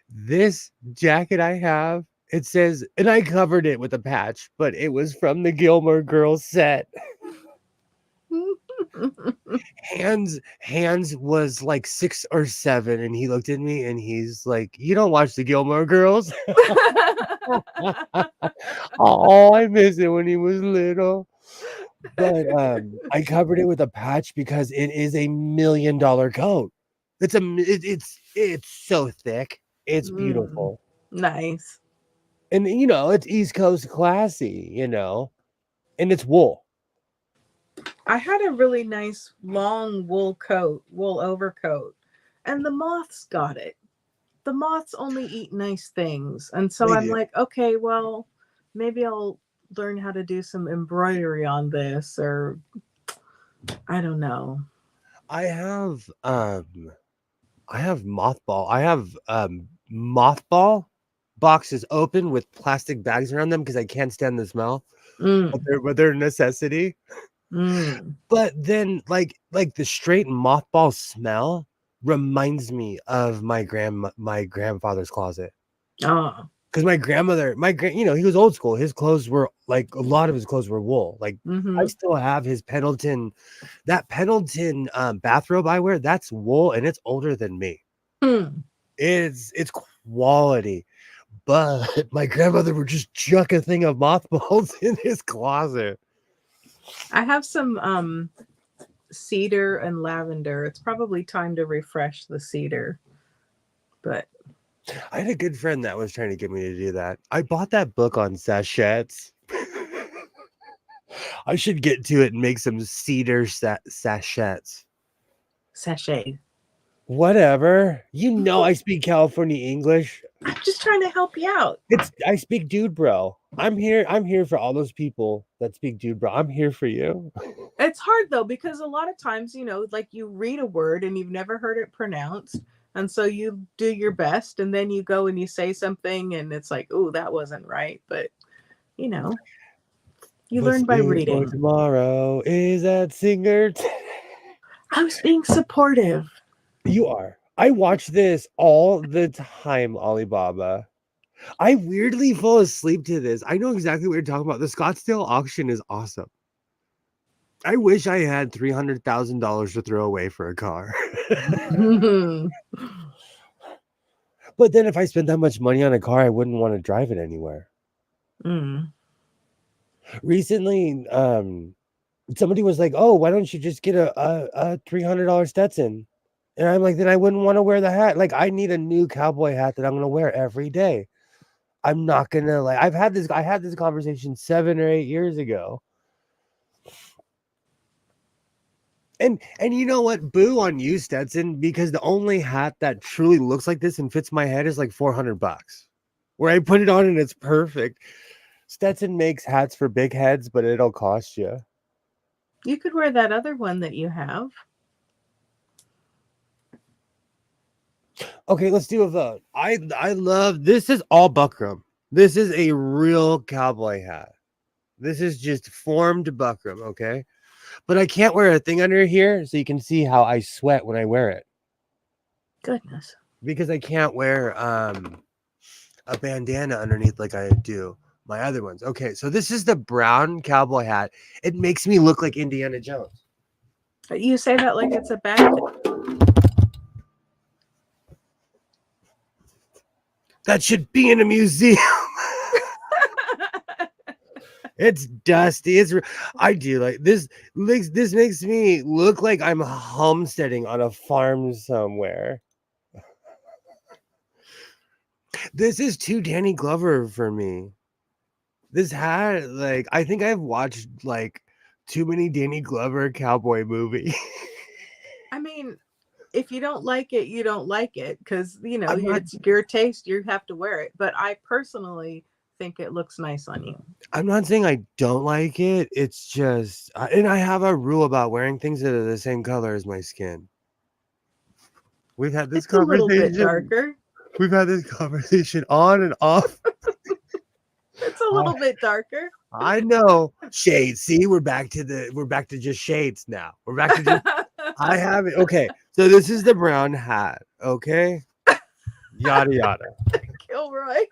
This jacket I have, it says, and I covered it with a patch, but it was from the Gilmore Girls set. Hans was like 6 or 7, and he looked at me and he's like, "You don't watch the Gilmore Girls?" Oh, I miss it when he was little. But I covered it with a patch because it is $1 million coat. It's so thick. It's Mm, beautiful. nice. And it's East Coast classy, and it's wool. I had a really nice long wool overcoat, and the moths got it. The moths only eat nice things. And so They I'm do. like, okay, well, maybe I'll learn how to do some embroidery on this, or I don't know. I have mothball. I have mothball boxes open with plastic bags around them because I can't stand the smell. But Mm, they're a necessity. mm. But then like the straight mothball smell reminds me of my grandfather's closet. Oh. Because my grandmother, he was old school. His clothes were like a lot of his clothes were wool. Like I Mm-hmm. still have his Pendleton bathrobe I wear. That's wool, and it's older than me. Hmm. It's quality. But my grandmother would just chuck a thing of mothballs in his closet. I have some cedar and lavender. It's probably time to refresh the cedar. But I had a good friend that was trying to get me to do that. I bought that book on sachets. I should get to it and make some cedar sachets. sachet. Whatever. I speak California English. I'm just trying to help you out. I speak dude bro. I'm here for all those people that speak dude bro. I'm here for you. It's hard though, because a lot of times, like you read a word and you've never heard it pronounced. And so you do your best and then you go and you say something and it's like, oh, that wasn't right. But, you know, you What's learn by in for reading. tomorrow is that singer. I was being supportive. You are. I watch this all the time, Alibaba. I weirdly fall asleep to this. I know exactly what you're talking about. The Scottsdale auction is awesome. I wish I had $300,000 to throw away for a car. Mm. But then if I spent that much money on a car, I wouldn't want to drive it anywhere. Recently, somebody was like, "Oh, why don't you just get a $300 Stetson?" And I'm like, "Then I wouldn't want to wear the hat. Like, I need a new cowboy hat that I'm gonna wear every day. I'm not gonna like. I had this conversation 7 or 8 years ago, and you know what? Boo on you, Stetson, because the only hat that truly looks like this and fits my head is like $400, where I put it on and it's perfect. Stetson makes hats for big heads, but it'll cost you. You could wear that other one that you have. Okay, let's do a vote. I love this. Is all buckram. This is a real cowboy hat. This is just formed buckram. Okay, but I can't wear a thing under here, so you can see how I sweat when I wear it Goodness. because I can't wear a bandana underneath like I do my other ones. Okay, so this is the brown cowboy hat. It makes me look like Indiana Jones. You say that like it's a bad thing. That should be in a museum. It's dusty. I do like this. This makes me look like I'm homesteading on a farm somewhere. This is too Danny Glover for me. This hat, like, I think I've watched like too many Danny Glover cowboy movie. I mean, if you don't like it, you don't like it because, I'm not. it's your taste. You have to wear it. But I personally think it looks nice on you. I'm not saying I don't like it. It's just, and I have a rule about wearing things that are the same color as my skin. We've had this It's a little bit conversation. darker. We've had this conversation on and off. It's a little bit darker. I know. Shades. See, we're back to just shades now. We're back to just I have it. Okay. So this is the brown hat. Okay. Yada yada. Kilroy.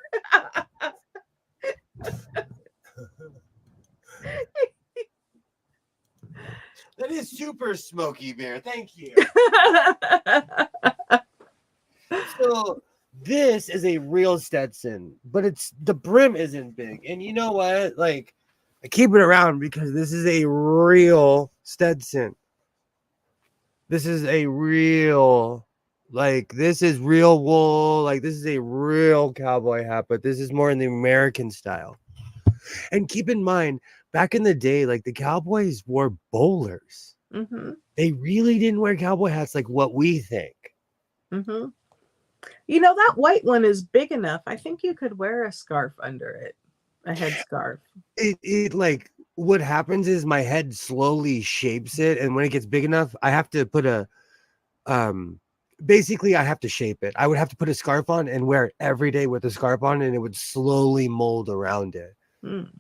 That is super smoky bear. Thank you. So this is a real Stetson, but the brim isn't big. And you know what? Like, I keep it around because this is a real Stetson. This is a real Like this is real wool. Like this is a real cowboy hat, but this is more in the American style. And keep in mind, back in the day, like the cowboys wore bowlers. Mm-hmm. They really didn't wear cowboy hats like what we think. Mm-hmm. You know, that white one is big enough. I think you could wear a scarf under it, a headscarf. It like what happens is my head slowly shapes it, and when it gets big enough, I have to put a basically I have to shape it. I would have to put a scarf on and wear it every day with a scarf on, and it would slowly mold around it. Mm.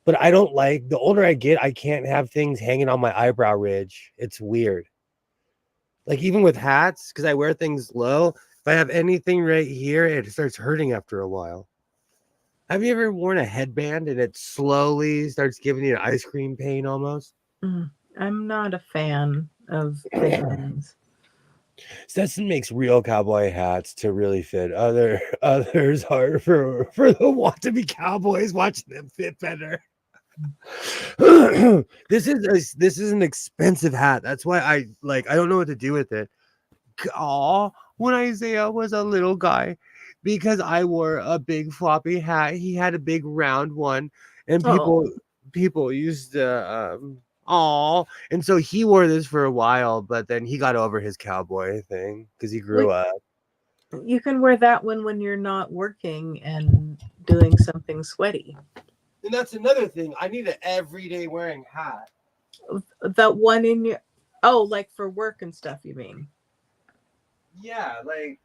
But I don't like the older I get, I can't have things hanging on my eyebrow ridge. It's weird. Like even with hats, because I wear things low, if I have anything right here, it starts hurting after a while. Have you ever worn a headband and it slowly starts giving you an ice cream pain almost? Mm. I'm not a fan of bands. Stetson makes real cowboy hats to really fit. Others are for the want to be cowboys watching them fit better. This is an expensive hat. That's why I don't know what to do with it. Oh, when Isaiah was a little guy, because I wore a big floppy hat, he had a big round one, and Oh, people used to and so he wore this for a while, but then he got over his cowboy thing because he grew we, up. you can wear that one when you're not working and doing something sweaty. And that's another thing. I need an everyday wearing hat. That one in your, oh, like for work and stuff, you mean? Yeah, like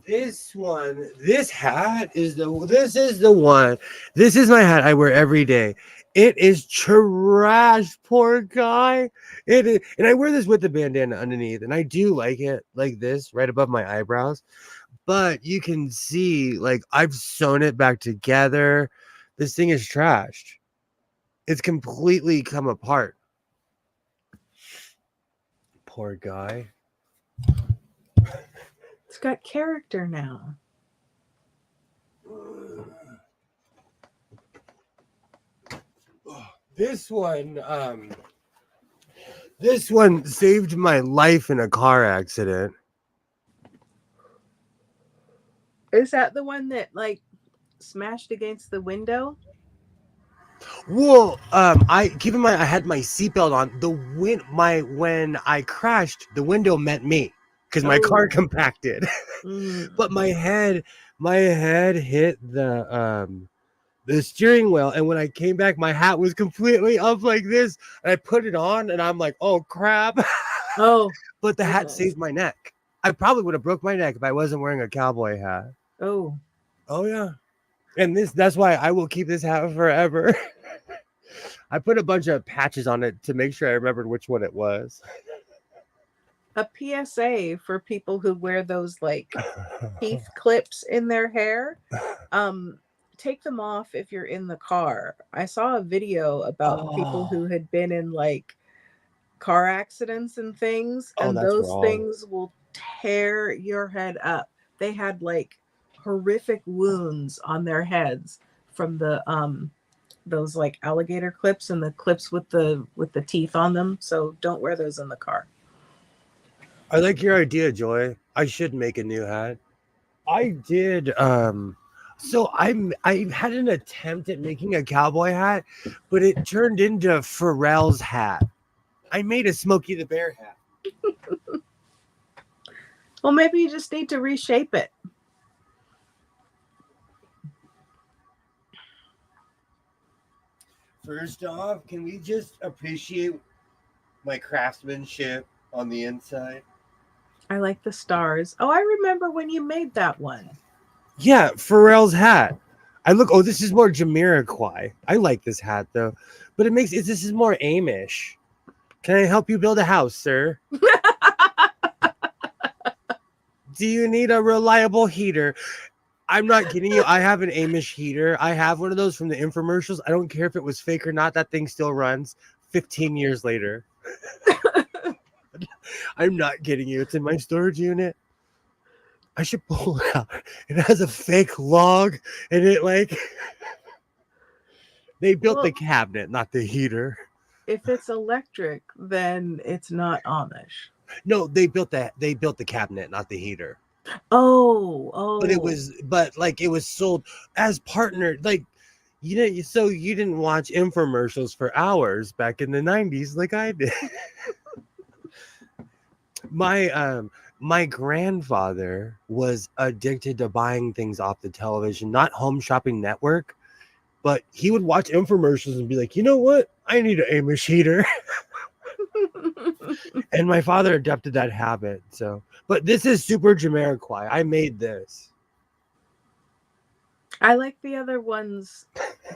this one, this hat is this is the one. This is my hat I wear every day. It is trash, poor guy. It is, and I wear this with the bandana underneath, and I do like it like this, right above my eyebrows. But you can see, like, I've sewn it back together. This thing is trashed. It's completely come apart. Poor guy. It's got character now. This one saved my life in a car accident. Is that the one that like smashed against the window? Well, I keep in mind I had my seatbelt on. When I crashed, the window met me because my car Oh. compacted. Mm. But my head hit the steering wheel, and when I came back, my hat was completely up like this, and I put it on, and I'm like, oh crap. Oh, But the hat goodness. saved my neck. I probably would have broke my neck if I wasn't wearing a cowboy hat. Oh, Oh yeah. And that's why I will keep this hat forever. I put a bunch of patches on it to make sure I remembered which one it was. a PSA for people who wear those like teeth clips in their hair. Take them off if you're in the car. I saw a video about people who had been in like car accidents and things, Oh, and that's those wrong. things will tear your head up. They had like horrific wounds on their heads from the those like alligator clips and the clips with the teeth on them. So don't wear those in the car. I like your idea, Joy. I should make a new hat. I did so I had an attempt at making a cowboy hat, but it turned into Pharrell's hat. I made a Smokey the Bear hat. Well, maybe you just need to reshape it. First off, can we just appreciate my craftsmanship on the inside? I like the stars. Oh, I remember when you made that one. Yeah, Pharrell's hat. Oh, this is more Jamiroquai. I like this hat though, but this is more Amish. Can I help you build a house, sir? Do you need a reliable heater? I'm not kidding you. I have an Amish heater. I have one of those from the infomercials. I don't care if it was fake or not. That thing still runs 15 years later. I'm not kidding you. It's in my storage unit. I should pull it out. It has a fake log, and it like they built the cabinet, not the heater. If it's electric, then it's not Amish. No, they built the cabinet, not the heater. Oh. But like it was sold as partner, like so you didn't watch infomercials for hours back in the 90s like I did. My grandfather was addicted to buying things off the television, not Home Shopping Network, but he would watch infomercials and be like, you know what? I need an Amish heater. And my father adopted that habit. So, but this is super Jamiroquai. I made this. I like the other ones,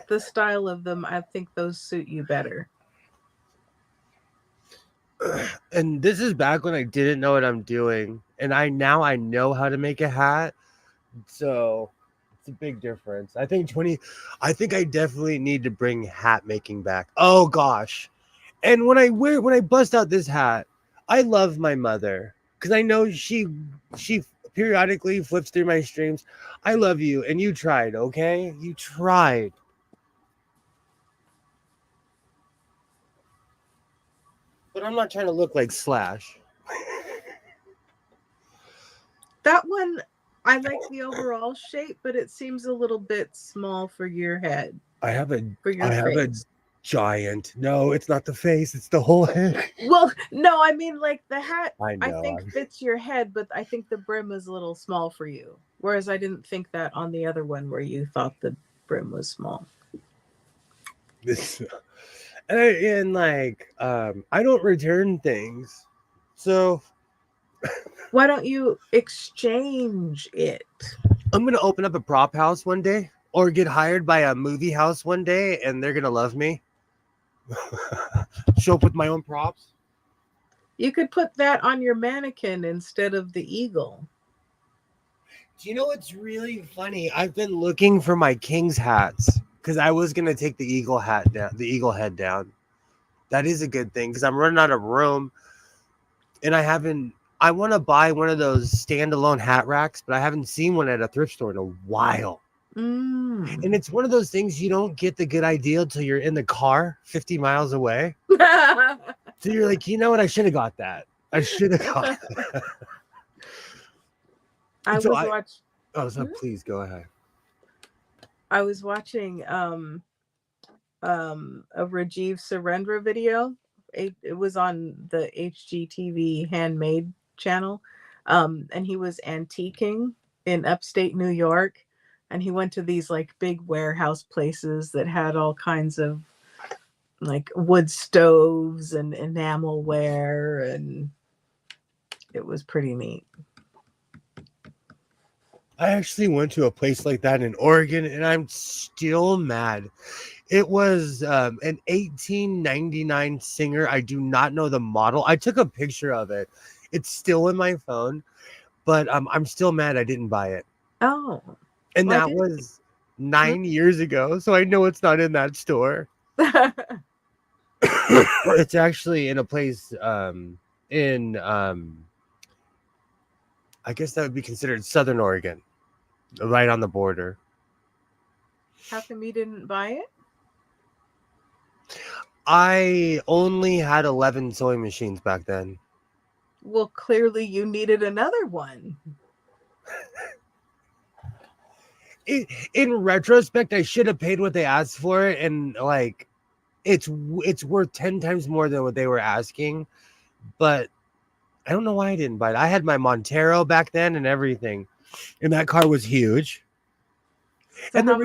the style of them. I think those suit you better. And this is back when I didn't know what I'm doing, and I know how to make a hat. So it's a big difference. I think I definitely need to bring hat making back. Oh gosh. And when I bust out this hat, I love my mother because I know she periodically flips through my streams. I love you, and you tried, okay? You tried. But I'm not trying to look like Slash. That one, I like the overall shape, but it seems a little bit small for your head. I have a face. Giant. No, it's not the face, it's the whole head. Well, no, I mean like the hat I I know. think fits your head, but I think the brim is a little small for you. Whereas I didn't think that on the other one where you thought the brim was small. This and I don't return things. So why don't you exchange it? I'm gonna open up a prop house one day or get hired by a movie house one day and they're gonna love me. Show up with my own props. You could put that on your mannequin instead of the eagle. Do you know what's really funny? I've been looking for my king's hats because I was gonna take the eagle head down. That is a good thing because I'm running out of room, and I want to buy one of those standalone hat racks, but I haven't seen one at a thrift store in a while. And it's one of those things you don't get the good idea until you're in the car 50 miles away. So you're like, you know what? I should have got that. I should have got that. Please go ahead. I was watching a Rajiv Surendra video. It was on the HGTV Handmade channel. And he was antiquing in upstate New York. And he went to these like big warehouse places that had all kinds of like wood stoves and enamelware, and it was pretty neat. I actually went to a place like that in Oregon, and I'm still mad. It was an 1899 Singer. I do not know the model. I took a picture of it. It's still in my phone, but I'm still mad I didn't buy it. Oh. And that was 9 years ago, so I know it's not in that store. It's actually in a place in I guess that would be considered Southern Oregon, right on the border. How come you didn't buy it? I only had 11 sewing machines back then. Well, clearly you needed another one. In retrospect, I should have paid what they asked for it, and like it's worth 10 times more than what they were asking. But I don't know why I didn't buy it. I had my Montero back then and everything, and that car was huge. So and the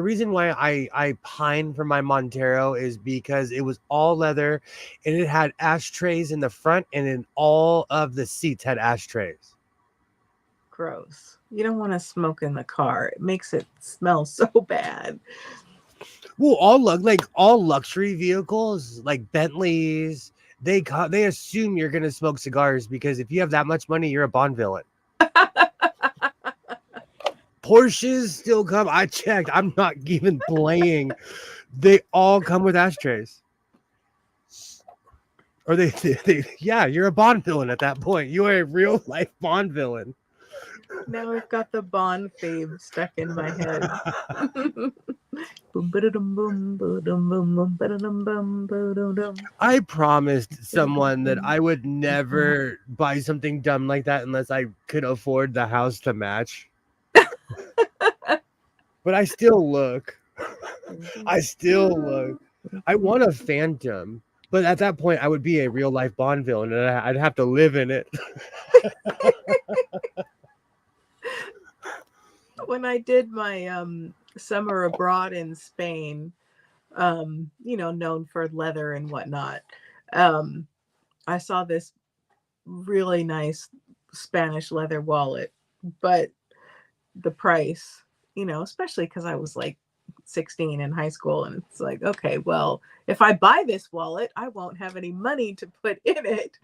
reason why I pine for my Montero is because it was all leather, and it had ashtrays in the front, and in all of the seats had ashtrays. Gross. You don't want to smoke in the car. It makes it smell so bad. Well, all luxury vehicles like Bentleys, they assume you're gonna smoke cigars because if you have that much money, you're a Bond villain. Porsches still come. I checked. I'm not even playing. They all come with ashtrays. Or they yeah, you're a Bond villain at that point. You are a real life Bond villain. Now I've got the Bond theme stuck in my head. Boom, ba-da-dum, boom, ba-dum, boom, boom, ba-da-dum, bum, ba-dum-dum. I promised someone that I would never buy something dumb like that unless I could afford the house to match. But I still look. I still look. I want a Phantom, but at that point, I would be a real life Bond villain, and I'd have to live in it. When I did my summer abroad in Spain, known for leather and whatnot, I saw this really nice Spanish leather wallet, but the price, especially because I was like 16 in high school, and it's like, okay, well, if I buy this wallet, I won't have any money to put in it.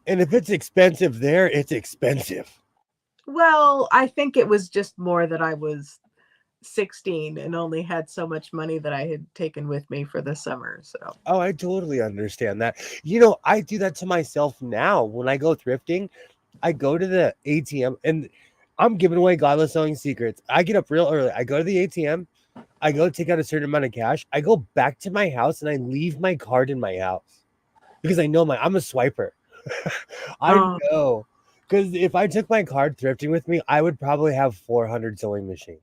And if it's expensive there, it's expensive. Well, I think it was just more that I was 16 and only had so much money that I had taken with me for the summer. So, Oh, I totally understand that. I do that to myself now. When I go thrifting, I go to the ATM, and I'm giving away godless selling secrets. I get up real early. I go to the ATM. I go take out a certain amount of cash. I go back to my house and I leave my card in my house because I know I'm a swiper. I know, because if I took my card thrifting with me, I would probably have 400 sewing machines.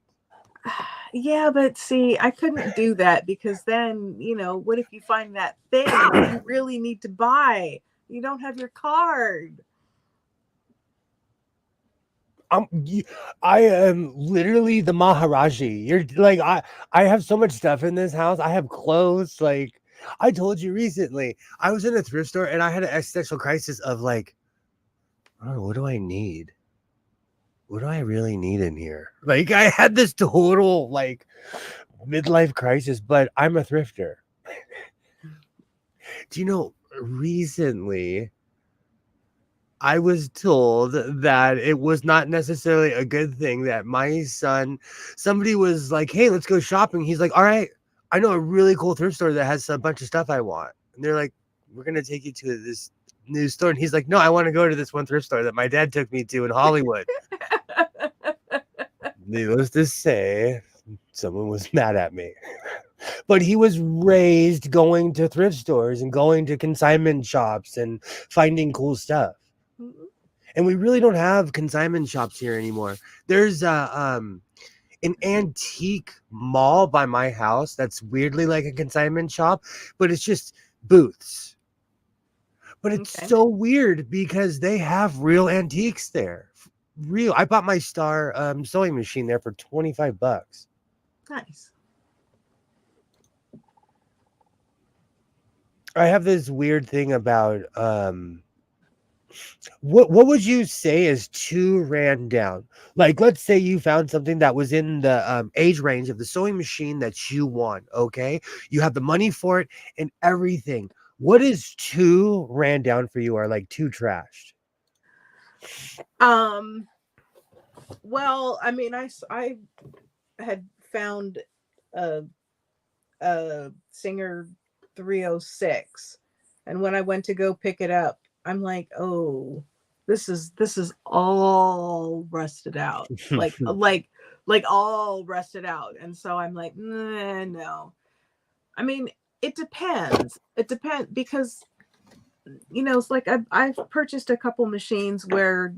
yeah, but see, I couldn't do that because then, what if you find that thing that you really need to buy? You don't have your card. I am literally the Maharaji. You're like, I have so much stuff in this house. I have clothes. Like I told you recently, I was in a thrift store and I had an existential crisis of like, oh, what do I need? What do I really need in here? Like I had this total like midlife crisis, but I'm a thrifter. Do you know, recently I was told that it was not necessarily a good thing that my son, somebody was like, hey, let's go shopping. He's like, all right, I know a really cool thrift store that has a bunch of stuff I want. And they're like, we're going to take you to this new store. And he's like, no, I want to go to this one thrift store that my dad took me to in Hollywood. Needless to say, someone was mad at me. But he was raised going to thrift stores and going to consignment shops and finding cool stuff. And we really don't have consignment shops here anymore. There's an antique mall by my house that's weirdly like a consignment shop, but it's just booths. But it's so weird because they have real antiques there. Real. I bought my Star sewing machine there for $25. Nice. I have this weird thing about what would you say is too ran down? Like, let's say you found something that was in the age range of the sewing machine that you want. Okay, you have the money for it and everything. What is too ran down for you, or like too trashed? Well, I mean, I had found a Singer 306, and when I went to go pick it up, I'm like, oh, this is all rusted out, like all rusted out. And so I'm like, nah, no. I mean, it depends. It depends because it's like I've purchased a couple machines where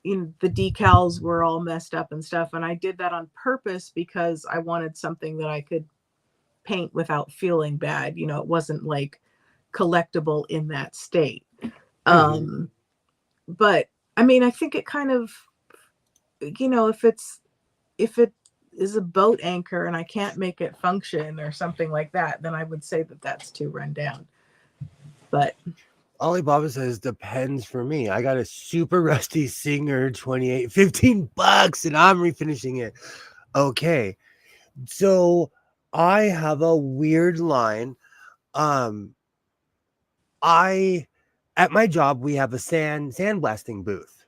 the decals were all messed up and stuff, and I did that on purpose because I wanted something that I could paint without feeling bad. It wasn't like collectible in that state. But I mean, I think it kind of, if it is a boat anchor and I can't make it function or something like that, then I would say that that's too run down. But Alibaba says depends for me. I got a super rusty Singer 28, $15, and I'm refinishing it. Okay. So I have a weird line. At my job, we have a sandblasting booth.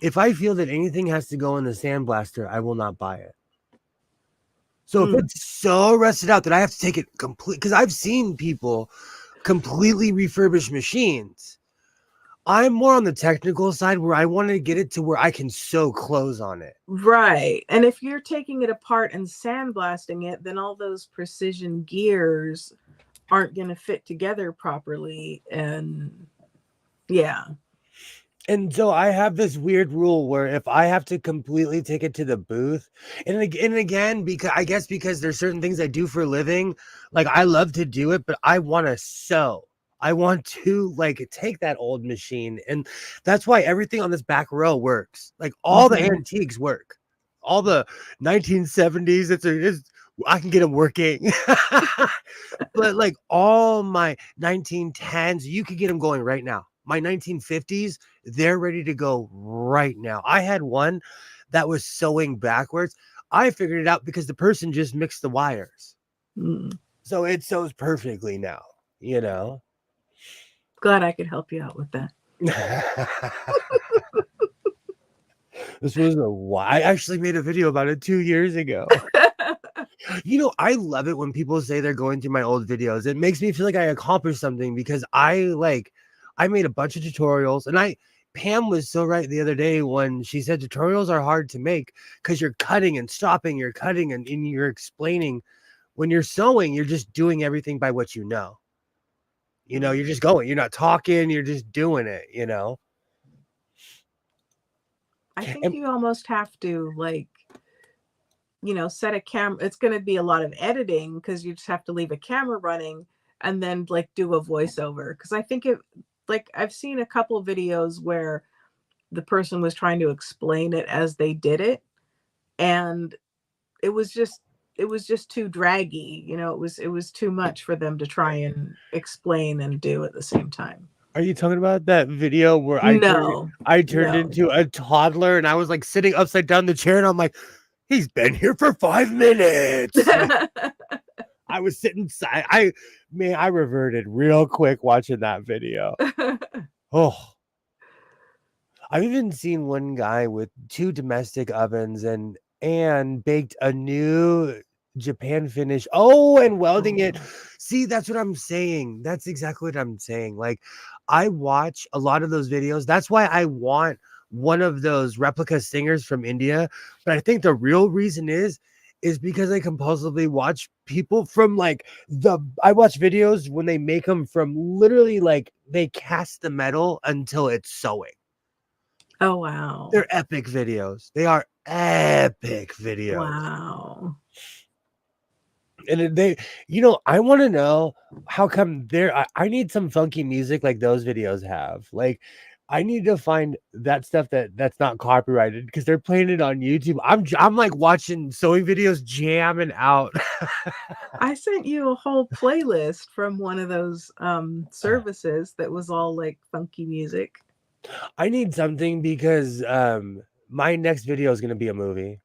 If I feel that anything has to go in the sandblaster, I will not buy it. So if it's so rusted out that I have to take it complete, because I've seen people completely refurbish machines. I'm more on the technical side where I want to get it to where I can sew clothes on it. Right. And if you're taking it apart and sandblasting it, then all those precision gears aren't going to fit together properly. And yeah. And so I have this weird rule where if I have to completely take it to the booth, and again, because I guess because there's certain things I do for a living, like I love to do it, but I want to sew. I want to like take that old machine, and that's why everything on this back row works. Like all the Mhm. antiques work, all the 1970s. I can get them working, but like all my 1910s, you could get them going right now. My 1950s, they're ready to go right now. I had one that was sewing backwards. I figured it out because the person just mixed the wires. Mm. So it sews perfectly now, you know? Glad I could help you out with that. This was I actually made a video about it 2 years ago. You know, I love it when people say they're going through my old videos. It makes me feel like I accomplished something because I made a bunch of tutorials, and Pam was so right the other day when she said tutorials are hard to make because you're cutting and stopping, you're cutting and you're explaining. When you're sewing, you're just doing everything by what you know. You know, you're just going, you're not talking, you're just doing it, you know. I think And you almost have to set a camera. It's going to be a lot of editing because you just have to leave a camera running and then do a voiceover. Because I think I've seen a couple videos where the person was trying to explain it as they did it, and it was just too draggy. It was too much for them to try and explain and do at the same time. are you talking about that video where No, I turned no. into a toddler and I was like sitting upside down in the chair and I'm like, he's been here for 5 minutes. I was sitting side. I reverted real quick watching that video. Oh, I've even seen one guy with 2 domestic ovens and baked a new Japan finish. Oh, and welding it. See, that's what I'm saying. That's exactly what I'm saying. Like, I watch a lot of those videos. That's why I want one of those replica singers from India. But I think the real reason is because I compulsively watch people from I watch videos when they make them from literally like they cast the metal until it's sewing. Oh, wow. They're epic videos. They are epic videos. Wow. And I want to know how come I need some funky music like those videos have. Like, I need to find that stuff that's not copyrighted because they're playing it on YouTube. I'm like watching sewing videos jamming out. I sent you a whole playlist from one of those services that was all like funky music. I need something because my next video is gonna be a movie.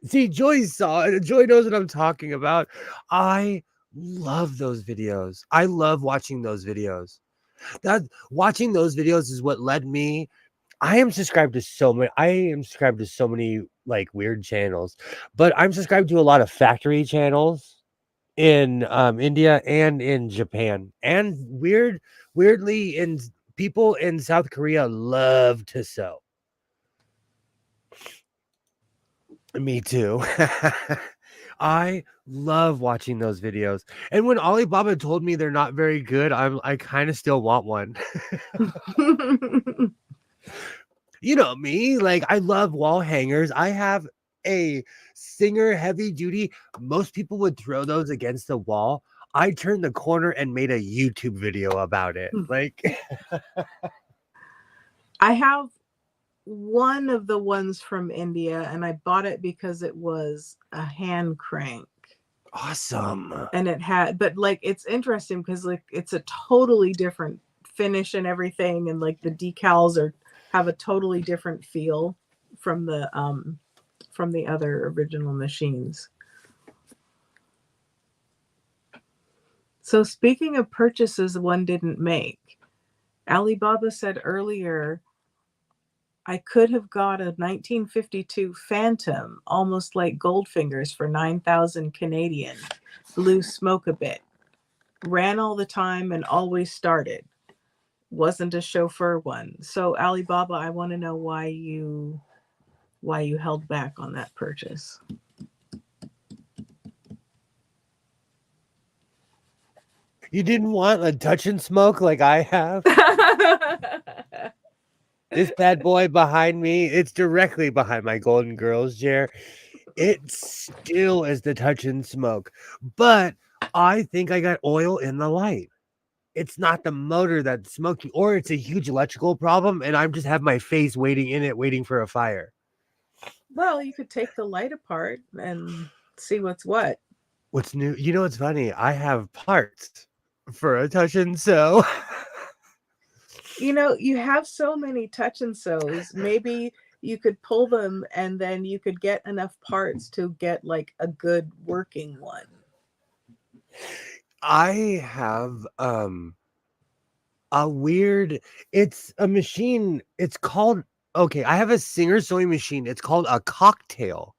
See, Joy knows what I'm talking about. I love those videos. I love watching those videos. Watching those videos is what led me. I am subscribed to so many like weird channels, but I'm subscribed to a lot of factory channels in India and in Japan. And weirdly in people in South Korea love to sew. Me too. I love watching those videos. And when Alibaba told me they're not very good, I kind of still want one. You know me, like I love wall hangers. I have a Singer heavy duty. Most people would throw those against the wall. I turned the corner and made a YouTube video about it. Like I have one of the ones from India, and I bought it because it was a hand crank. awesome. And it had, but it's interesting because it's a totally different finish and everything, and the decals have a totally different feel from the other original machines. So speaking of purchases one didn't make, Alibaba said earlier, I could have got a 1952 Phantom, almost like Goldfingers, for 9,000 Canadian. Blew smoke a bit. Ran all the time and always started. wasn't a chauffeur one. So Alibaba, I want to know why you held back on that purchase. You didn't want a touch and smoke like I have? This bad boy behind me, it's directly behind my Golden Girls chair. It still is the touch and smoke, but I think I got oil in the light. It's not the motor that's smoking, or it's a huge electrical problem, and I'm just have my face waiting in it, waiting for a fire. Well, you could take the light apart and see what's what. What's new? You know what's funny? I have parts for a touch and sew. You know, you have so many touch and sews. Maybe you could pull them and then you could get enough parts to get like a good working one. I have a weird, it's a machine. It's called, okay, I have a Singer sewing machine. It's called a Cocktail.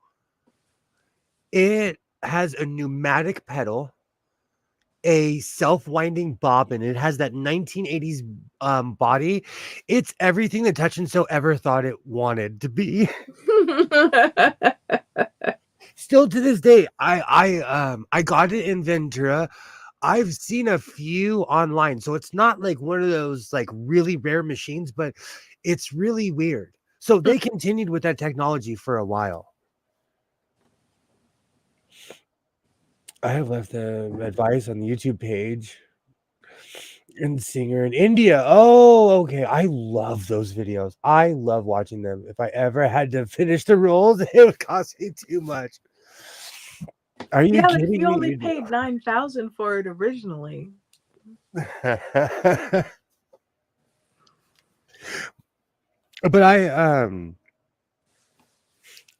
It has a pneumatic pedal, a self-winding bobbin. It has that 1980s body. It's everything that Touch and Sew ever thought it wanted to be. Still to this day, I got it in Ventura. I've seen a few online, so it's not like one of those like really rare machines, but it's really weird. So they continued with that technology for a while. I have left advice on the YouTube page. And Singer in India. Oh, okay. I love those videos. I love watching them. If I ever had to finish the rules, it would cost me too much. Are you Yeah, but if kidding you me? only paid $9,000 for it originally. But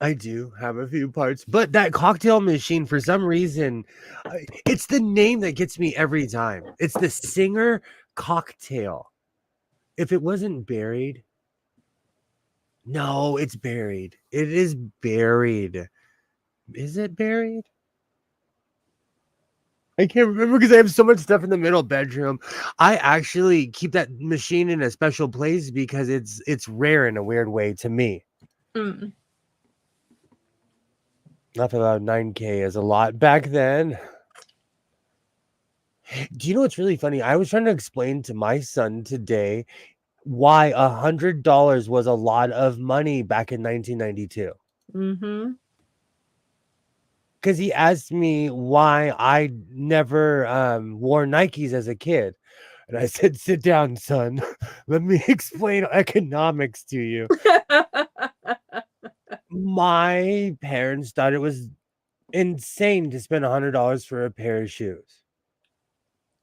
I do have a few parts, but that cocktail machine, for some reason, it's the name that gets me every time. It's the Singer Cocktail. If it wasn't buried, no, it's buried. It is buried. Is it buried? I can't remember because I have so much stuff in the middle bedroom. I actually keep that machine in a special place because it's rare in a weird way to me. Mm. Not about 9K is a lot back then. Do you know what's really funny? I was trying to explain to my son today why $100 was a lot of money back in 1992. Mm-hmm. Because he asked me why I never wore Nikes as a kid. And I said, sit down, son. Let me explain economics to you. My parents thought it was insane to spend $100 for a pair of shoes.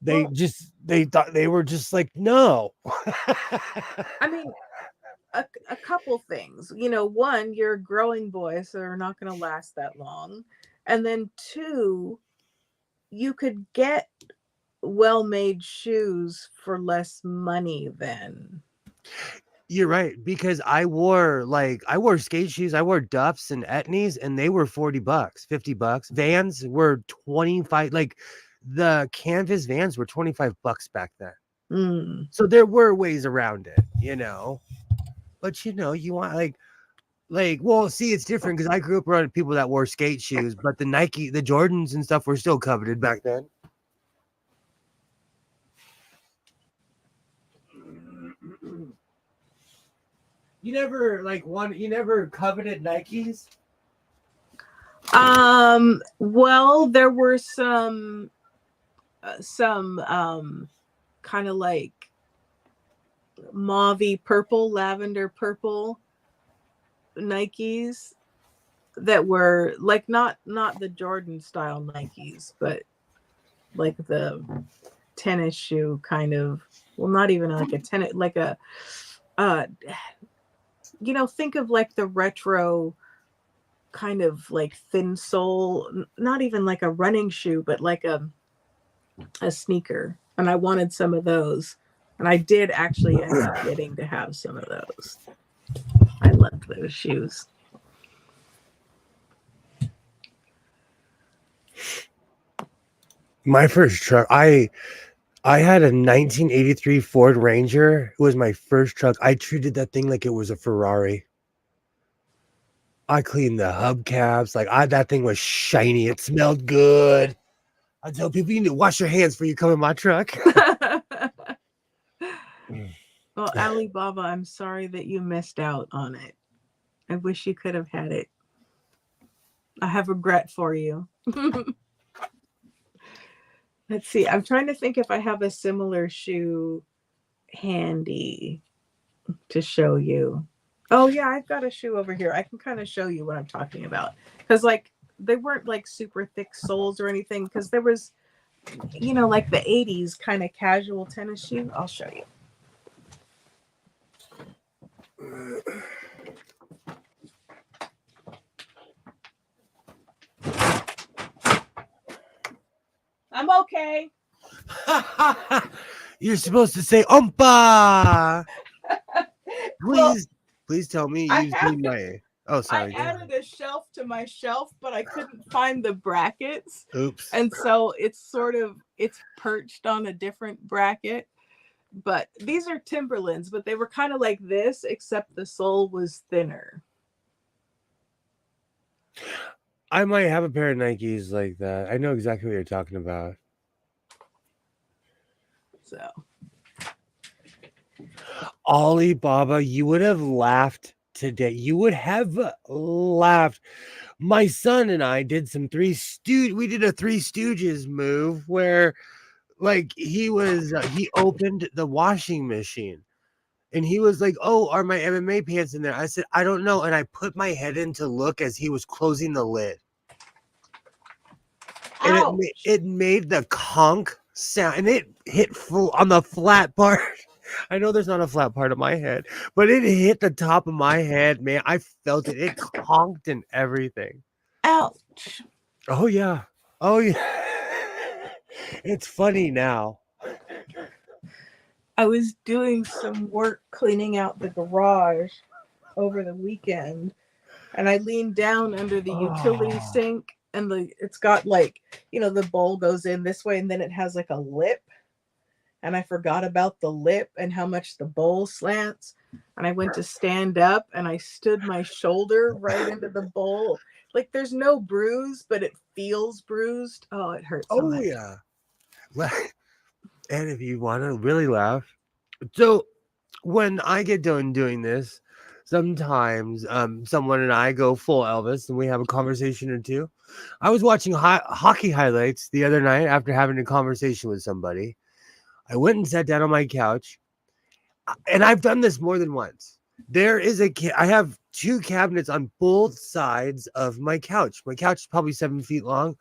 They thought they were just like, no. I mean, a couple things. You know, one, you're a growing boy, so they're not going to last that long. And then two, you could get well-made shoes for less money then. You're right, because I wore skate shoes, I wore Duffs and Etnies, and they were $40, $50. Vans were 25, like the canvas Vans were $25 back then. Mm. So there were ways around it, you know. But you know, you want well, see, it's different because I grew up around people that wore skate shoes, but the Jordans and stuff were still coveted back then. You never coveted Nikes? Well, there were some kind of like mauvey purple, lavender purple Nikes that were like not the Jordan style Nikes, but like the tennis shoe kind of, well, not even like a tennis, like a you know, think of like the retro kind of like thin sole, not even like a running shoe, but like a sneaker. And I wanted some of those. And I did actually end up getting to have some of those. I loved those shoes. My first truck, I I had a 1983 Ford Ranger. It was my first truck. I treated that thing like it was a Ferrari. I cleaned the hubcaps. That thing was shiny. It smelled good. I tell people you need to wash your hands before you come in my truck. Well, Alibaba, I'm sorry that you missed out on it. I wish you could have had it. I have regret for you. Let's see. I'm trying to think if I have a similar shoe handy to show you. Oh yeah, I've got a shoe over here. I can kind of show you what I'm talking about. Because like they weren't like super thick soles or anything, because there was, like the 80s kind of casual tennis shoe. I'll show you. I'm okay. You're supposed to say "umpa." Well, Please tell me I you've have- seen my. Oh, sorry. I added a shelf to my shelf, but I couldn't find the brackets. Oops. And so it's perched on a different bracket. But these are Timberlands, but they were kind of like this, except the sole was thinner. I might have a pair of Nikes like that. I know exactly what you're talking about. So Alibaba, you would have laughed today. You would have laughed. My son and I did we did a Three Stooges move where like he opened the washing machine and he was like, "Oh, are my MMA pants in there?" I said, "I don't know." And I put my head in to look as he was closing the lid. And it made the conch sound and it hit full on the flat part. I know there's not a flat part of my head, but it hit the top of my head, man. I felt it. It conked and everything. ouch. Oh yeah. Oh yeah. It's funny now. I was doing some work cleaning out the garage over the weekend, and I leaned down under the utility sink, and it's got like, the bowl goes in this way and then it has like a lip, and I forgot about the lip and how much the bowl slants, and I went to stand up and I stood my shoulder right into the bowl. Like there's no bruise, but it feels bruised. Oh, it hurts so much. Yeah. And if you want to really laugh, so when I get done doing this, sometimes someone and I go full Elvis and we have a conversation or two. I was watching hockey highlights the other night after having a conversation with somebody. I went and sat down on my couch, and I've done this more than once. There is I have two cabinets on both sides of my couch. My couch is probably 7 feet long.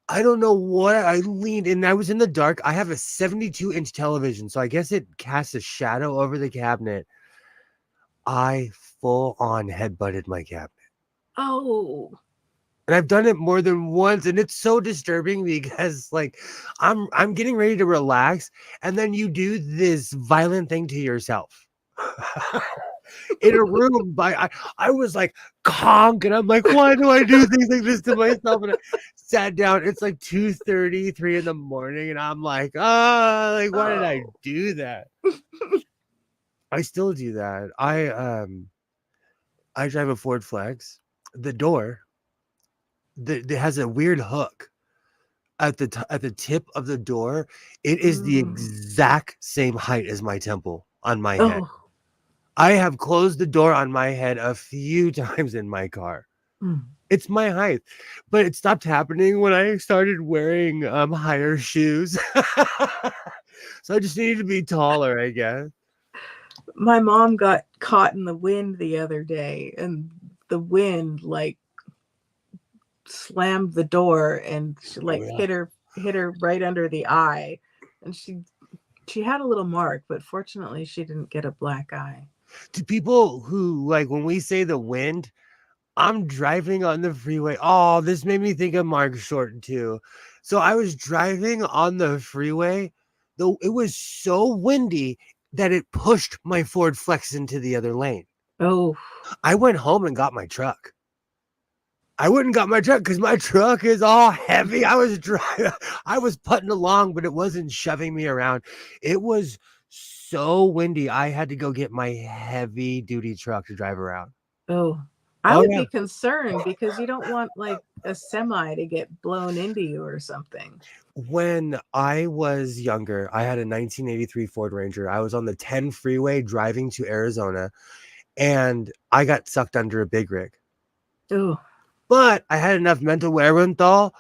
I don't know what I leaned and I was in the dark. I have a 72-inch television, so I guess it casts a shadow over the cabinet. I full on headbutted my cabinet. Oh. And I've done it more than once, and it's so disturbing because like I'm getting ready to relax, and then you do this violent thing to yourself. In a room I was like conk, and I'm like, why do I do things like this to myself? And I sat down. It's like 2:30, 3 in the morning, and I'm like, why did I do that? I still do that. I drive a Ford Flex. The door that has a weird hook at the tip of the door. It is the exact same height as my temple on my head. I have closed the door on my head a few times in my car. It's my height, but it stopped happening when I started wearing higher shoes. So I just needed to be taller, I guess. My mom got caught in the wind the other day, and the wind like slammed the door and she hit her right under the eye, and she had a little mark, but fortunately she didn't get a black eye. To people who like when we say the wind, I'm driving on the freeway. Oh, this made me think of Mark Short too. So I was driving on the freeway, though it was so windy that it pushed my Ford Flex into the other lane. Oh. I went home and got my truck. I went and got my truck because my truck is all heavy. I was driving, I was putting along, but it wasn't shoving me around. It was so windy. I had to go get my heavy duty truck to drive around. Oh, I Oh would yeah. be concerned because you don't want like a semi to get blown into you or something. When I was younger, I had a 1983 Ford Ranger. I was on the 10 freeway driving to Arizona, and I got sucked under a big rig. Oh, But I had enough mental wherewithal.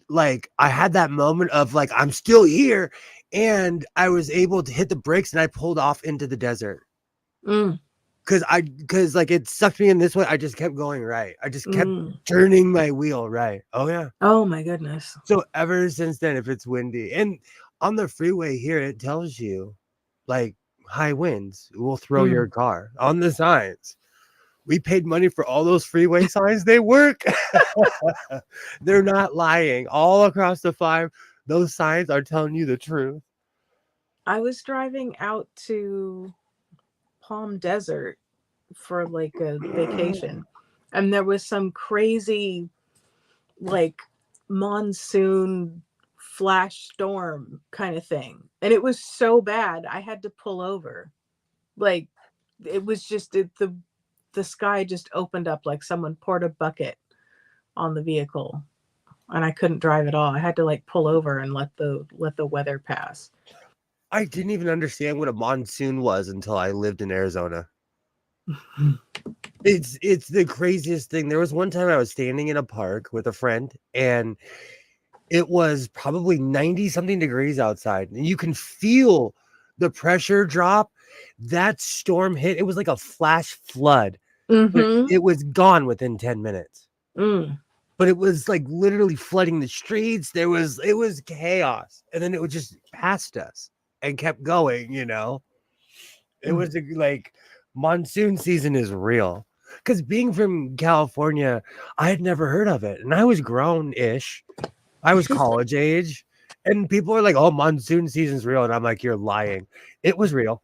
Like I had that moment of like, I'm still here. And I was able to hit the brakes and I pulled off into the desert. mm, Because like it sucked me in this way. I just kept going right. I just kept mm. turning my wheel right. Oh yeah. Oh my goodness. So ever since then, if it's windy and on the freeway here, it tells you like high winds will throw your car on the signs. We paid money for all those freeway signs. They work. They're not lying. All across the farm, those signs are telling you the truth. I was driving out to Palm Desert for like a vacation, and there was some crazy like monsoon flash storm kind of thing, and it was so bad I had to pull over. Like it was just the sky just opened up like someone poured a bucket on the vehicle, and I couldn't drive at all. I had to like pull over and let the weather pass. I didn't even understand what a monsoon was until I lived in Arizona. It's the craziest thing. There was one time I was standing in a park with a friend, and it was probably 90 something degrees outside, and you can feel the pressure drop. That storm hit. It was like a flash flood, but Mm-hmm. it was gone within 10 minutes. Mm. But it was like literally flooding the streets. It was chaos, and then it was just past us and kept going. It was like monsoon season is real. Because being from California, I had never heard of it, and I was grown-ish. I was college age, and people are like, "Oh, monsoon season's real," and I'm like, "You're lying." It was real.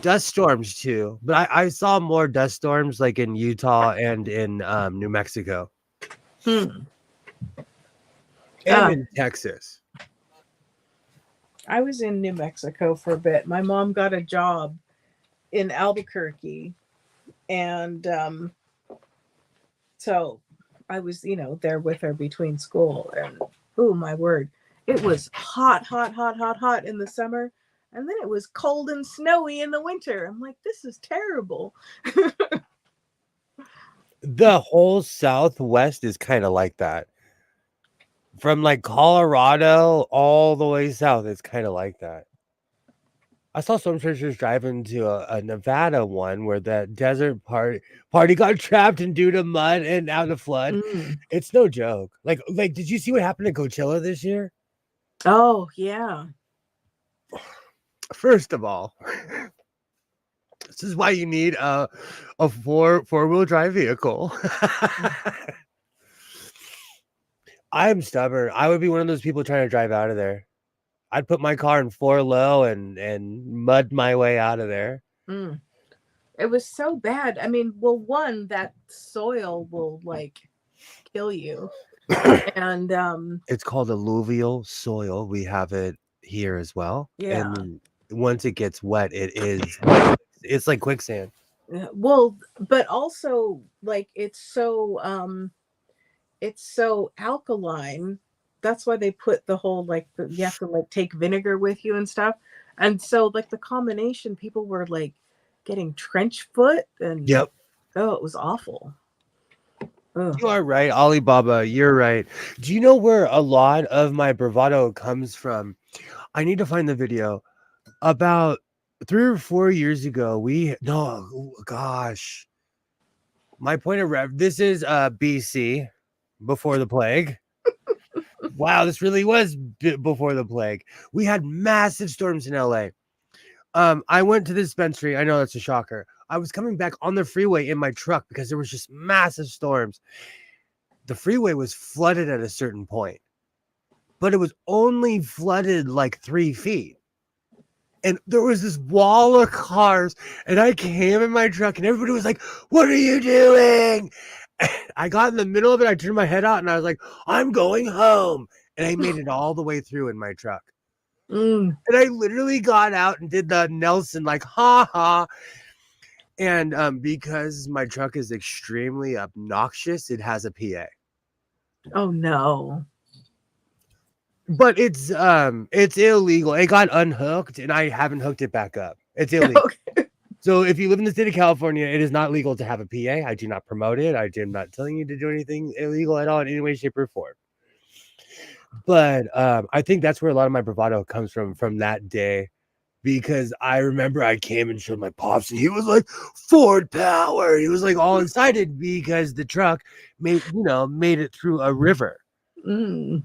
Dust storms too, but I saw more dust storms like in Utah and in New Mexico Hmm. and in Texas. I was in New Mexico for a bit. My mom got a job in Albuquerque, and so I was, there with her between school. And oh my word, it was hot, hot, hot, hot, hot in the summer, and then it was cold and snowy in the winter. I'm like, this is terrible. The whole Southwest is kind of like that. From like Colorado all the way south, it's kind of like that. I saw some churches driving to a Nevada one where that desert party got trapped in due to mud and out of flood. Mm. It's no joke. Like, did you see what happened at Coachella this year? Oh yeah. First of all, this is why you need a four-wheel drive vehicle. I'm stubborn. I would be one of those people trying to drive out of there. I'd put my car in 4 low and mud my way out of there. Mm. It was so bad. I mean, well, one, that soil will like kill you. And It's called alluvial soil. We have it here as well. yeah. And once it gets wet, it's like quicksand. Well, but also like it's so alkaline. That's why they put the whole like you have to like take vinegar with you and stuff. And so like the combination, people were like getting trench foot and Yep. oh, it was awful. Ugh. You are right, Alibaba. You're right. Do you know where a lot of my bravado comes from? I need to find the video. About 3 or 4 years ago, gosh. My point of this is BC, before the plague. Wow, this really was before the plague. We had massive storms in LA. I went to the dispensary. I know that's a shocker. I was coming back on the freeway in my truck because there was just massive storms. The freeway was flooded at a certain point, but it was only flooded like 3 feet. and there was this wall of cars, and I came in my truck, and everybody was like, "What are you doing?" And I got in the middle of it. I turned my head out, and I was like, "I'm going home," and I made it all the way through in my truck. Mm. And I literally got out and did the Nelson, like, ha ha. And because my truck is extremely obnoxious, it has a PA. Oh no. But it's illegal. It got unhooked, and I haven't hooked it back up. It's illegal. Okay. So if you live in the state of California, it is not legal to have a PA. I do not promote it. I am not telling you to do anything illegal at all in any way, shape, or form. But I think that's where a lot of my bravado comes from that day. Because I remember I came and showed my pops, and he was like, "Ford power." He was like all excited because the truck made it through a river. Mm.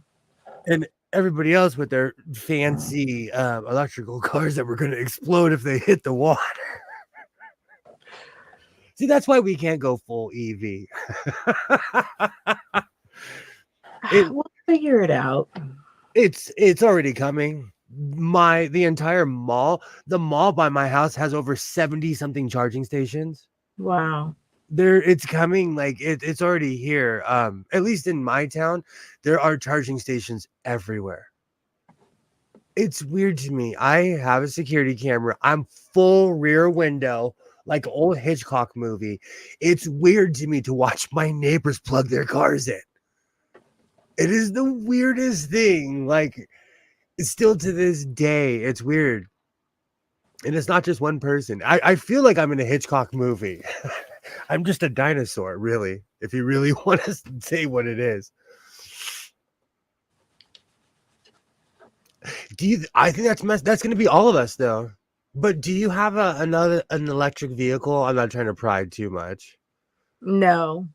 And everybody else with their fancy electrical cars that were going to explode if they hit the water. See, that's why we can't go full EV. We'll figure it out. It's already coming. The entire mall, the mall by my house has over 70 something charging stations. Wow. It's coming, like it's already here. At least in my town, there are charging stations everywhere. It's weird to me. I have a security camera. I'm full rear window, like old Hitchcock movie. It's weird to me to watch my neighbors plug their cars in. It is the weirdest thing. Like, still to this day, it's weird. And it's not just one person. I feel like I'm in a Hitchcock movie. I'm just a dinosaur, really, if you really want to say what it is. I think that's going to be all of us, though. But do you have an electric vehicle? I'm not trying to pry too much. No.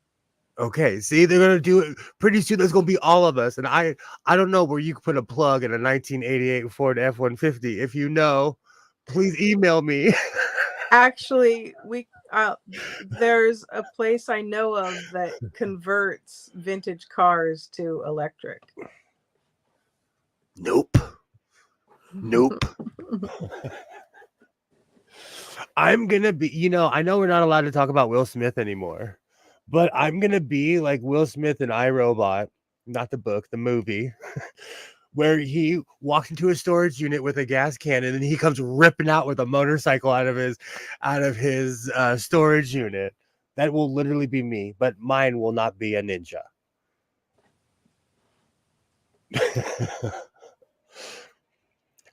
Okay, see, they're going to do it pretty soon. There's going to be all of us. And I don't know where you could put a plug in a 1988 Ford F-150. If you know, please email me. Actually, there's a place I know of that converts vintage cars to electric. Nope. I'm going to be, I know we're not allowed to talk about Will Smith anymore, but I'm going to be like Will Smith in iRobot, not the book, the movie, where he walks into a storage unit with a gas cannon and he comes ripping out with a motorcycle out of his storage unit. That will literally be me, but mine will not be a ninja.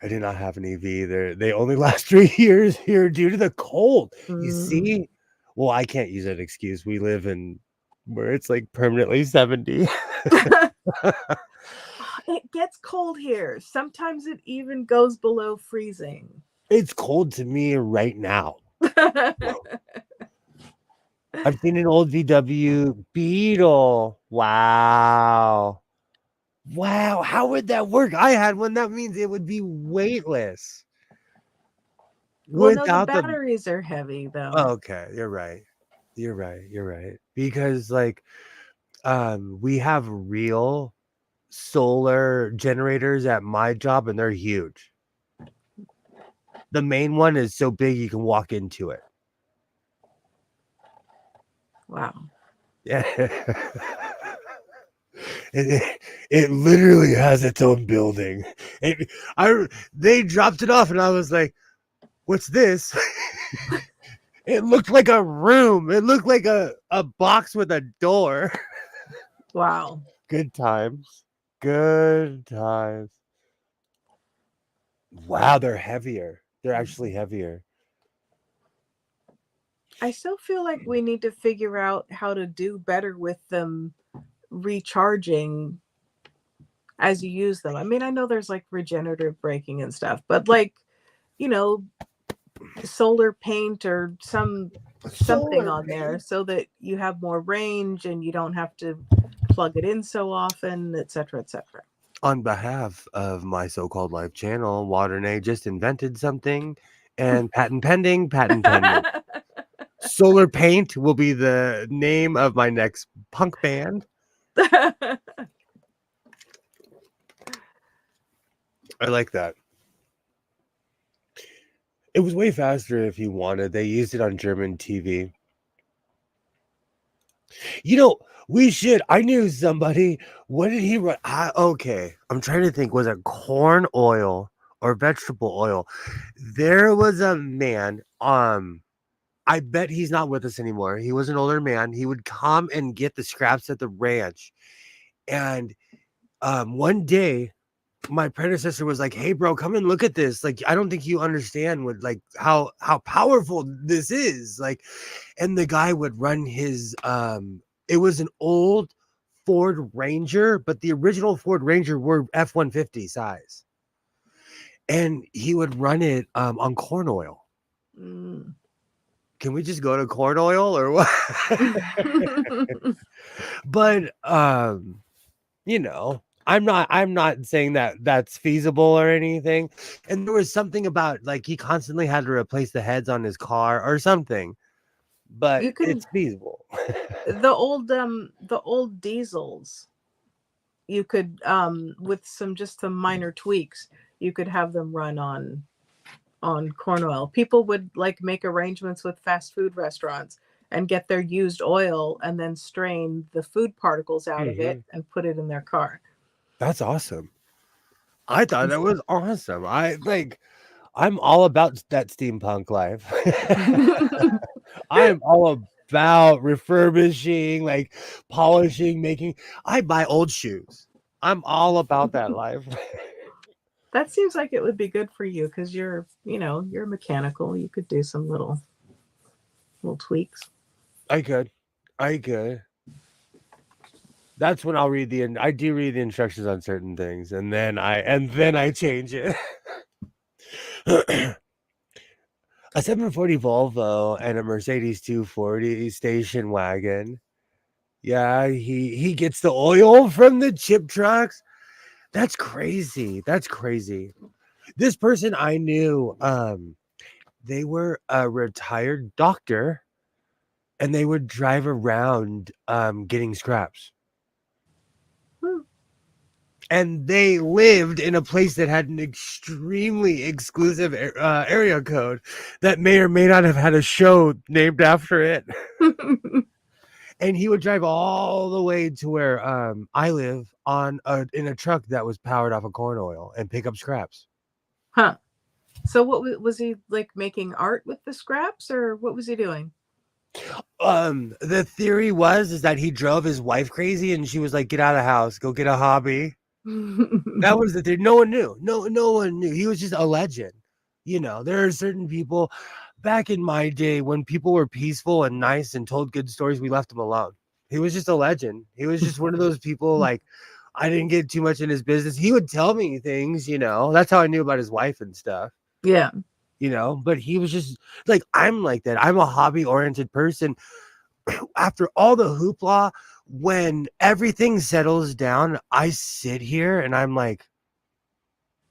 I do not have an EV. They only last 3 years here due to the cold. You see? Well, I can't use that excuse. We live in where it's like permanently 70. It gets cold here. Sometimes it even goes below freezing. It's cold to me right now. I've seen an old VW Beetle. Wow. How would that work? I had one. That means it would be weightless. Well, no, the batteries are heavy, though. Okay, you're right. Because like we have real solar generators at my job, and they're huge. The main one is so big you can walk into it. Wow. Yeah. It literally has its own building. They dropped it off, and I was like, "What's this?" It looked like a room. It looked like a box with a door. Wow. Good times. Wow, they're heavier. They're actually heavier. I still feel like we need to figure out how to do better with them recharging as you use them. I mean, I know there's like regenerative braking and stuff, but like, solar paint or something on there so that you have more range and you don't have to plug it in so often, etc., etc. On behalf of my so-called life channel, Waternay just invented something, and patent pending. Solar paint will be the name of my next punk band. I like that. It was way faster if you wanted. They used it on German TV. You know, we should. I knew somebody. What did he run? Okay, I'm trying to think. Was it corn oil or vegetable oil? There was a man. I bet he's not with us anymore. He was an older man. He would come and get the scraps at the ranch, and one day my predecessor was like, "Hey, bro, come and look at this. Like, I don't think you understand what like how powerful this is." Like, and the guy would run his it was an old Ford Ranger, but the original Ford Ranger were F-150 size. And he would run it on corn oil. Mm. Can we just go to corn oil or what? But you know, I'm not saying that that's feasible or anything. And there was something about like he constantly had to replace the heads on his car or something. But You could it's feasible. the old diesels. You could with some minor tweaks, you could have them run on corn oil. People would like make arrangements with fast food restaurants and get their used oil and then strain the food particles out of it and put it in their car. That's awesome. I thought that was awesome. I'm all about that steampunk life. I'm all about refurbishing, like polishing, making. I buy old shoes. I'm all about that life. That seems like it would be good for you because you're mechanical. You could do some little tweaks. I could. That's when I'll read I do read the instructions on certain things, and then I change it. A 740 Volvo and a Mercedes 240 station wagon. Yeah, he gets the oil from the chip trucks. That's crazy. That's crazy. This person I knew, they were a retired doctor, and they would drive around getting scraps. And they lived in a place that had an extremely exclusive area code that may or may not have had a show named after it. And he would drive all the way to where I live in a truck that was powered off of corn oil and pick up scraps. Huh. So what was he like, making art with the scraps, or what was he doing? The theory is that he drove his wife crazy and she was like, "Get out of the house, go get a hobby." That was the thing. No one knew. No one knew. He was just a legend. You know, there are certain people back in my day when people were peaceful and nice and told good stories, we left him alone. He was just a legend. He was just one of those people, like, I didn't get too much in his business. He would tell me things, you know. That's how I knew about his wife and stuff. Yeah. You know, but he was just like, I'm like that. I'm a hobby oriented person. After all the hoopla, when everything settles down, I sit here and I'm like,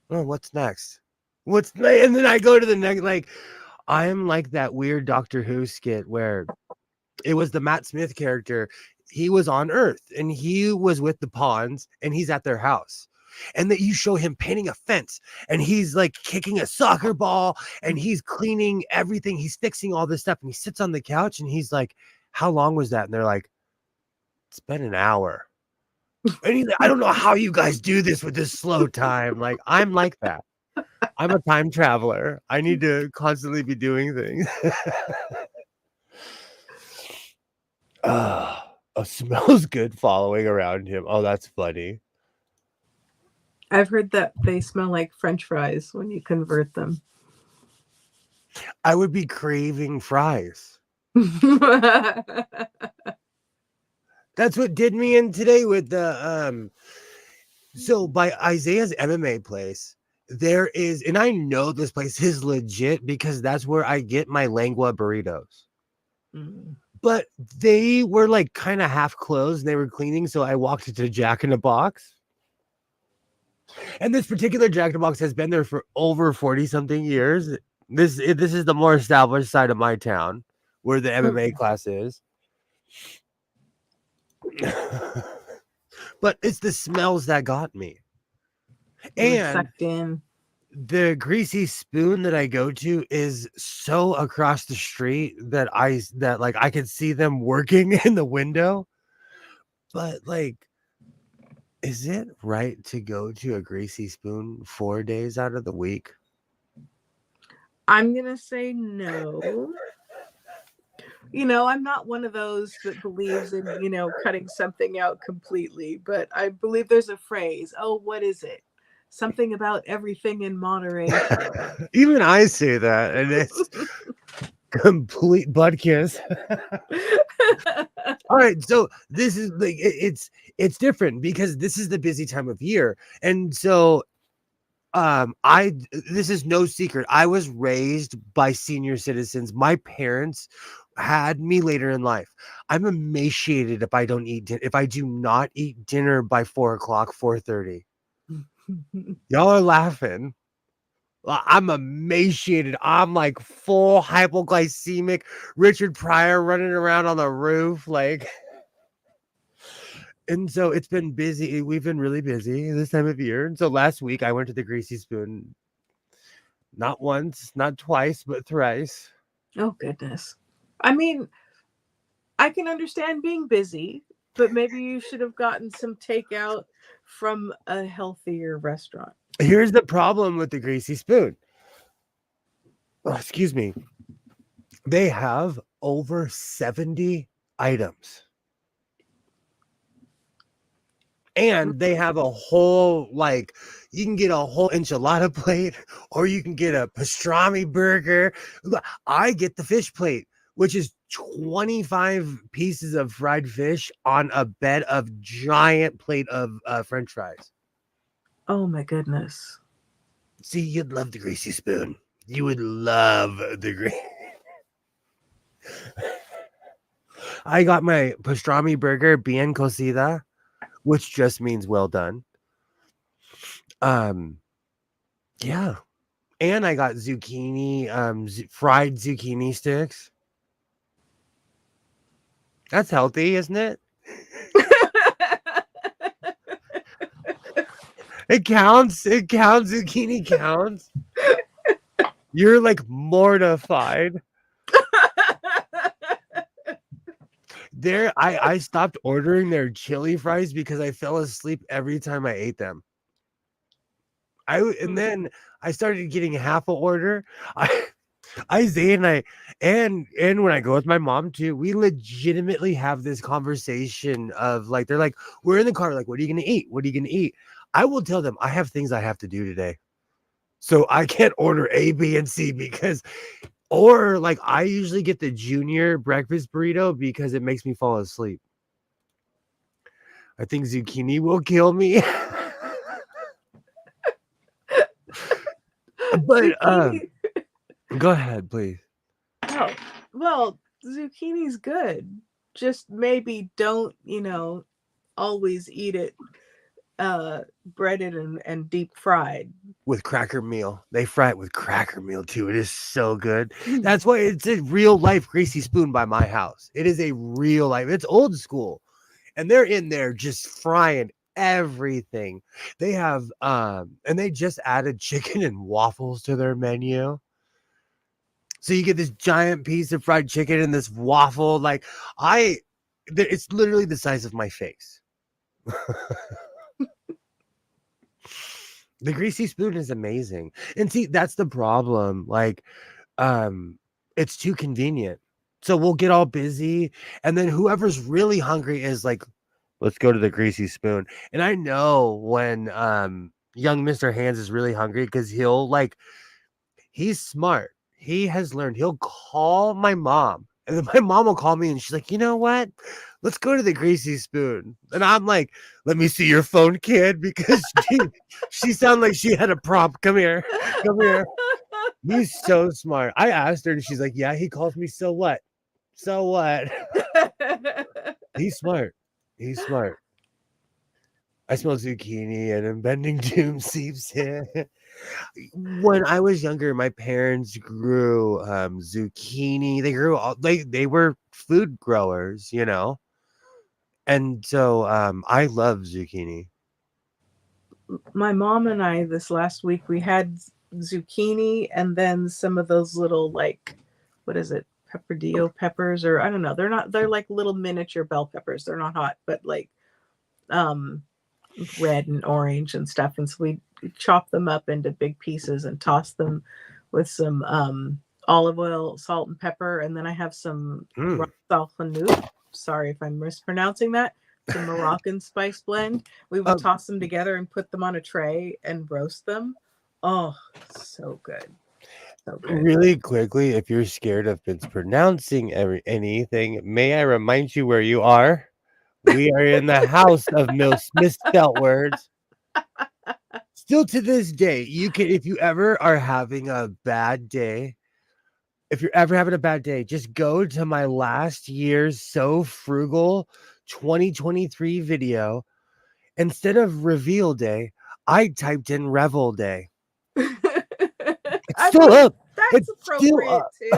oh, what's next? And then I go to the next, like, I'm like that weird Doctor Who skit where it was the Matt Smith character. He was on Earth and he was with the pawns and he's at their house. And that you show him painting a fence and he's like kicking a soccer ball and he's cleaning everything. He's fixing all this stuff and he sits on the couch and he's like, how long was that? And they're like, it's been an hour. And he's like, I don't know how you guys do this with this slow time. Like, I'm like that. I'm a time traveler. I need to constantly be doing things. It smells good following around him. Oh, that's funny. I've heard that they smell like French fries when you convert them. I would be craving fries. That's what did me in today with the so by Isaiah's MMA place, there is, and I know this place is legit because that's where I get my lengua burritos. But they were like kind of half closed and they were cleaning, so I walked into Jack in the Box. And this particular Jack in the Box has been there for over 40 something years. This is the more established side of my town where the MMA class is. But it's the smells that got me. And sucked in. the Greasy Spoon that I go to is so across the street that like I could see them working in the window. But like, is it right to go to a Greasy Spoon 4 days out of the week? I'm gonna say no. I'm not one of those that believes in, cutting something out completely, but I believe there's a phrase. Oh, what is it? Something about everything in moderation. Even I say that, and it's complete butt kiss. All right, so this is like it's different because this is the busy time of year, and so I this is no secret. I was raised by senior citizens. My parents had me later in life. I'm emaciated if I don't eat if I do not eat dinner by 4:00, 4:30. Y'all are laughing. I'm emaciated. I'm like full hypoglycemic Richard Pryor running around on the roof like. And so it's been busy. We've been really busy this time of year. And so last week I went to the Greasy Spoon not once, not twice, but thrice. Oh, goodness. I mean, I can understand being busy, but maybe you should have gotten some takeout from a healthier restaurant. Here's the problem with the Greasy Spoon. Oh, excuse me. They have over 70 items. And they have a whole, like, you can get a whole enchilada plate or you can get a pastrami burger. I get the fish plate, which is 25 pieces of fried fish on a bed of giant plate of French fries. Oh, my goodness. See, you'd love the Greasy Spoon. You would love the Greasy. I got my pastrami burger bien cocida, which just means well done. Yeah. And I got zucchini, fried zucchini sticks. That's healthy, isn't it? It counts. It counts. Zucchini counts. You're like mortified. I stopped ordering their chili fries because I fell asleep every time I ate them. And then I started getting half a order. Isaiah and when I go with my mom too, we legitimately have this conversation of like, they're like, we're in the car, like, what are you gonna eat? What are you gonna eat? I will tell them I have things I have to do today. So I can't order A, B, and C or like I usually get the junior breakfast burrito because it makes me fall asleep. I think zucchini will kill me. But go ahead, please. Oh, well, zucchini's good. Just maybe don't, always eat it breaded and deep fried. With cracker meal. They fry it with cracker meal too. It is so good. That's why it's a real life Greasy Spoon by my house. It is a real life. It's old school. And they're in there just frying everything. They have and they just added chicken and waffles to their menu. So you get this giant piece of fried chicken and this waffle. Like it's literally the size of my face. The Greasy Spoon is amazing. And see, that's the problem. Like, it's too convenient. So we'll get all busy, and then whoever's really hungry is like, let's go to the Greasy Spoon. And I know when young Mr. Hands is really hungry because he's smart. He has learned. He'll call my mom, and then my mom will call me, and she's like, you know what? Let's go to the Greasy Spoon. And I'm like, let me see your phone, kid, because she sounded like she had a prompt. Come here. Come here. He's so smart. I asked her, and she's like, yeah, he calls me. So what? So what? He's smart. He's smart. I smell zucchini and impending doom seeps in. When I was younger, my parents grew zucchini. They grew they were food growers, and so I love zucchini. My mom and I this last week we had zucchini, and then some of those little, like, what is it, pepperdillo peppers, or I don't know. They're like little miniature bell peppers. They're not hot, but like um red and orange and stuff. And so we chop them up into big pieces and toss them with some olive oil, salt, and pepper. And then I have some ras al hanout. Sorry if I'm mispronouncing that. It's a Moroccan spice blend. We would toss them together and put them on a tray and roast them. Oh, so good. So good. Really quickly, if you're scared of mispronouncing anything, may I remind you where you are? We are in the house of misspelt words. Still to this day, you can, if you ever are having a bad day, if you're ever having a bad day, just go to my last year's So Frugal 2023 video. Instead of reveal day, I typed in revel day. It's still up. That's It's still appropriate up. too.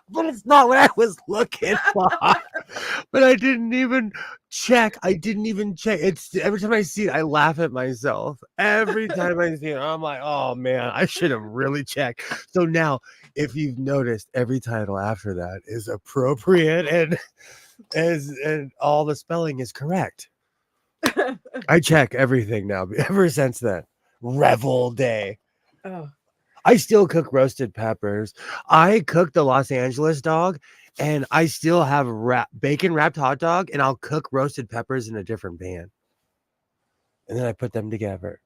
But it's not what I was looking for. But I didn't even check. It's every time I see it, I laugh at myself. Every time I see it, I'm like, oh man, I should have really checked. So now, if you've noticed, every title after that is appropriate and all the spelling is correct. I check everything now ever since then. Revel day. Oh. I still cook roasted peppers. I cook the Los Angeles dog, and I still have bacon wrapped hot dog, and I'll cook roasted peppers in a different pan. And then I put them together.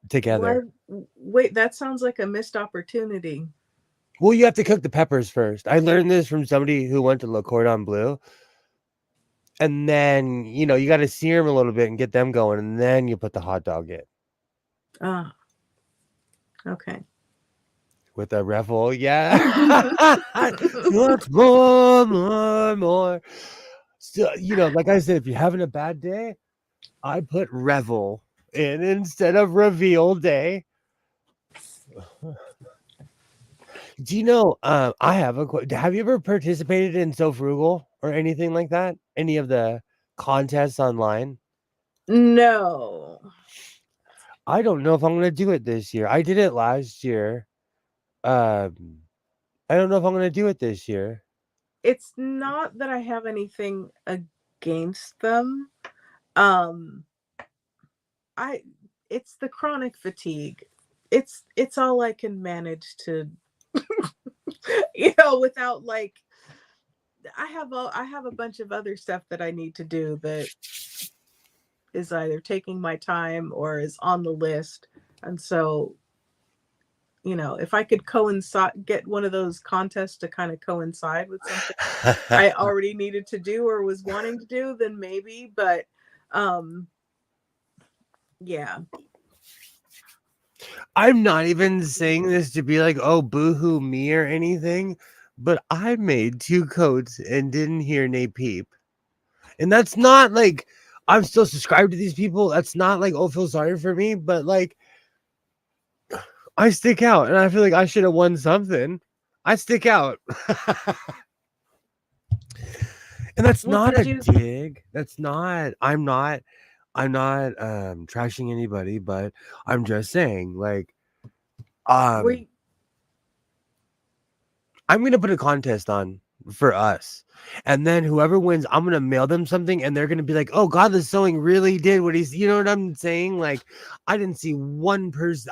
Wait, that sounds like a missed opportunity. Well, you have to cook the peppers first. I learned this from somebody who went to Le Cordon Bleu. And then, you got to sear them a little bit and get them going, and then you put the hot dog in. Ah. Okay. With a revel, yeah. What's more. So, like I said, if you're having a bad day, I put revel in instead of reveal day. Do you know, I have have you ever participated in So Frugal or anything like that? Any of the contests online? No. I don't know if I'm going to do it this year. I did it last year. I don't know if I'm going to do it this year. It's not that I have anything against them. It's the chronic fatigue. It's all I can manage to without, like, I have a bunch of other stuff that I need to do that is either taking my time or is on the list. And so, if I could get one of those contests to kind of coincide with something I already needed to do or was wanting to do, then maybe. But yeah. I'm not even saying this to be like, oh, boohoo me or anything, but I made 2 coats and didn't hear nay peep. And that's not like I'm still subscribed to these people. That's not like, oh, feel sorry for me, but like I stick out and I feel like I should have won something. I stick out. And that's not a dig. I'm not trashing anybody, but I'm just saying, like, I'm gonna put a contest on for us, and then whoever wins, I'm gonna mail them something, and they're gonna be like, "Oh God, the sewing really did what he's." You know what I'm saying? Like, I didn't see one person.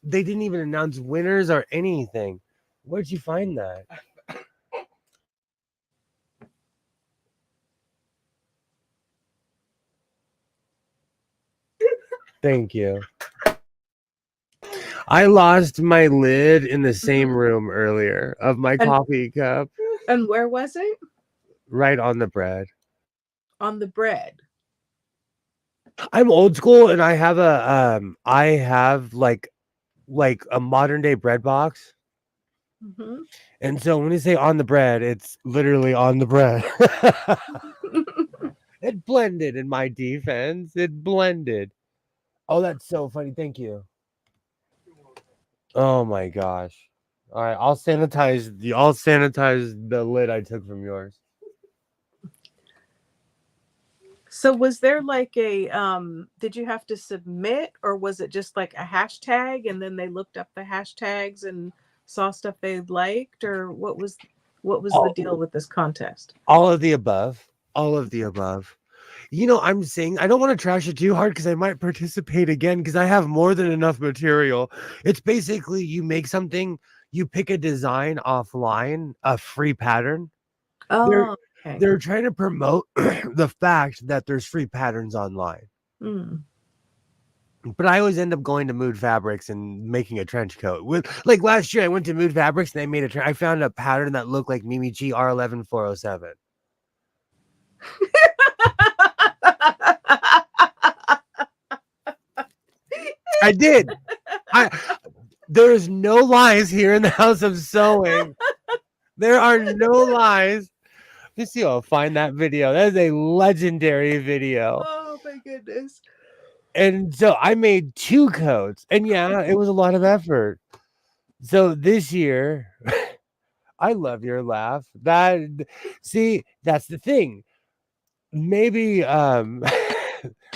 They didn't even announce winners or anything. Where'd you find that? Thank you. I lost my lid in the same room earlier of my coffee cup. And where was it? Right on the bread. On the bread. I'm old school, and I have like a modern day bread box. Mm-hmm. And so when you say on the bread, it's literally on the bread. It blended in my defense. It blended. Oh, that's so funny. Thank you. Oh my gosh. All right, I'll sanitize the lid I took from yours. So was there like a did you have to submit, or was it just like a hashtag and then they looked up the hashtags and saw stuff they liked, or what was the All, deal with this contest? all of the above. All of the above. I'm saying I don't want to trash it too hard because I might participate again because I have more than enough material. It's basically you make something, you pick a design offline, a free pattern. They're Oh, okay. they're trying to promote the fact that there's free patterns online. Hmm. But I always end up going to Mood Fabrics and making a trench coat. Like last year, I went to Mood Fabrics and I made I found a pattern that looked like Mimi G R11407. I did. There is no lies here in the House of Sewing. There are no lies. Let's see. I'll find that video. That is a legendary video. Oh my goodness. And so I made 2 coats, and yeah, it was a lot of effort. So this year, I love your laugh. See, that's the thing. Maybe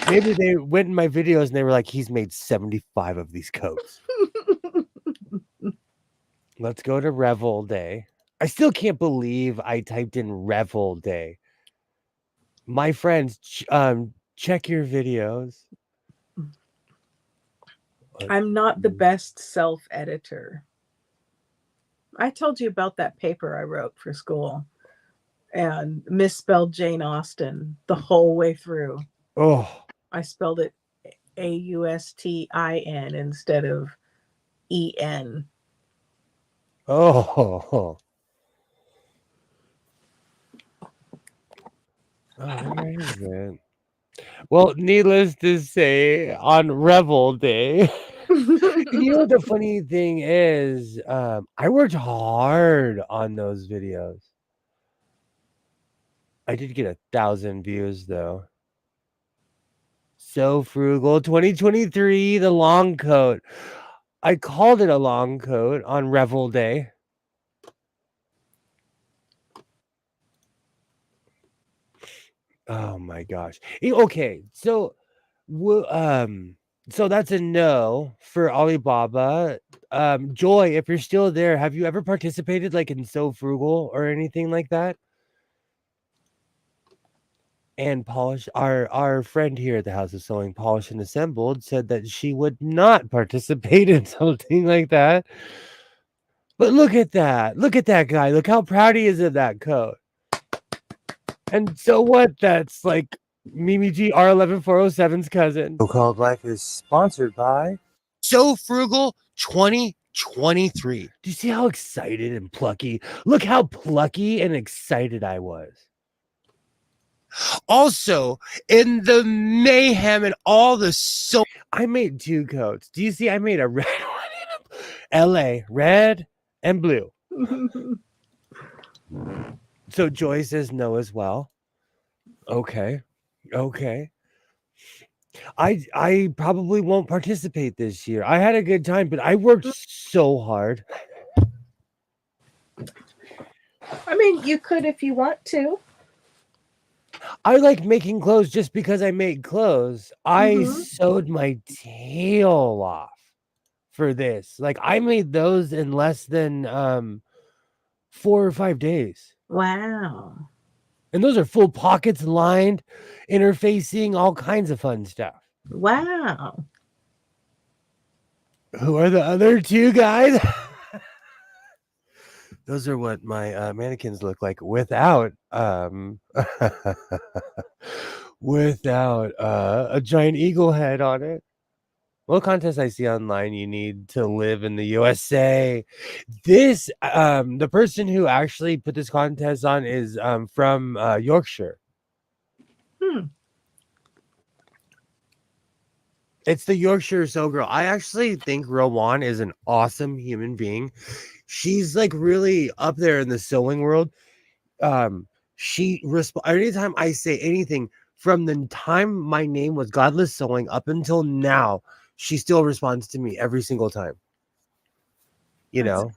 maybe they went in my videos and they were like, he's made 75 of these coats. Let's go to Revel Day. I still can't believe I typed in Revel Day. My friends, check your videos. I'm not the best self-editor. I told you about that paper I wrote for school and misspelled Jane Austen the whole way through. Oh, I spelled it Austin instead of En. oh. Where is it? Well, needless to say, on Revel Day, you know what the funny thing is? I worked hard on those videos. I did get 1,000 views though. So frugal. 2023, the long coat. I called it a long coat on Revel Day. Oh my gosh. Okay, so so that's a no for Alibaba. Joy, if you're still there, have you ever participated like in So Frugal or anything like that? And Polish, our friend here at the House of Sewing, Polish and Assembled, said that she would not participate in something like that. But look at that. Look at that guy. Look how proud he is of that coat. And so what? That's like Mimi G R11407's cousin. So-Called Life is sponsored by So Frugal 2023. Do you see how excited and plucky? Look how plucky and excited I was. Also, in the mayhem and all the I made 2 coats. Do you see? I made a red one and LA, red and blue. So Joy says no as well. Okay. I probably won't participate this year. I had a good time, but I worked so hard. I mean, you could if you want to. I like making clothes just because I make clothes. I sewed my tail off for this. Like I made those in less than 4 or 5 days. Wow. And those are full pockets lined, interfacing, all kinds of fun stuff. Wow. Who are the other 2 guys? Those are what my mannequins look like without without a giant eagle head on it. What contest I see online, you need to live in the USA. This the person who actually put this contest on is from Yorkshire. It's the Yorkshire Sew Girl. I actually think Rowan is an awesome human being. She's like really up there in the sewing world. Anytime I say anything from the time my name was Godless Sewing up until now, she still responds to me every single time. You know.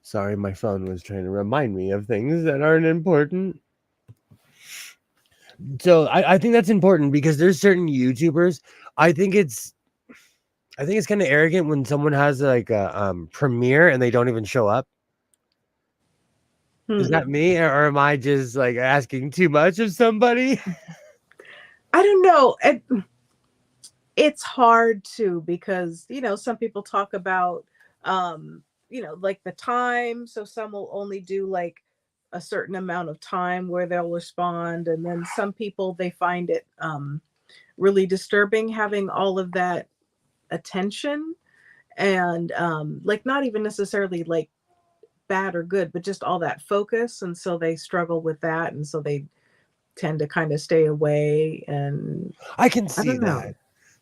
Sorry, my phone was trying to remind me of things that aren't important. So I think that's important because there's certain YouTubers. I think it's kind of arrogant when someone has like a premiere and they don't even show up. Is Hmm. that me, or am I just like asking too much of somebody? I don't know. It's hard too because some people talk about like the time. So some will only do like a certain amount of time where they'll respond, and then some people they find it really disturbing having all of that attention and like not even necessarily like bad or good, but just all that focus, and so they struggle with that, and so they tend to kind of stay away. And I can I see don't know. that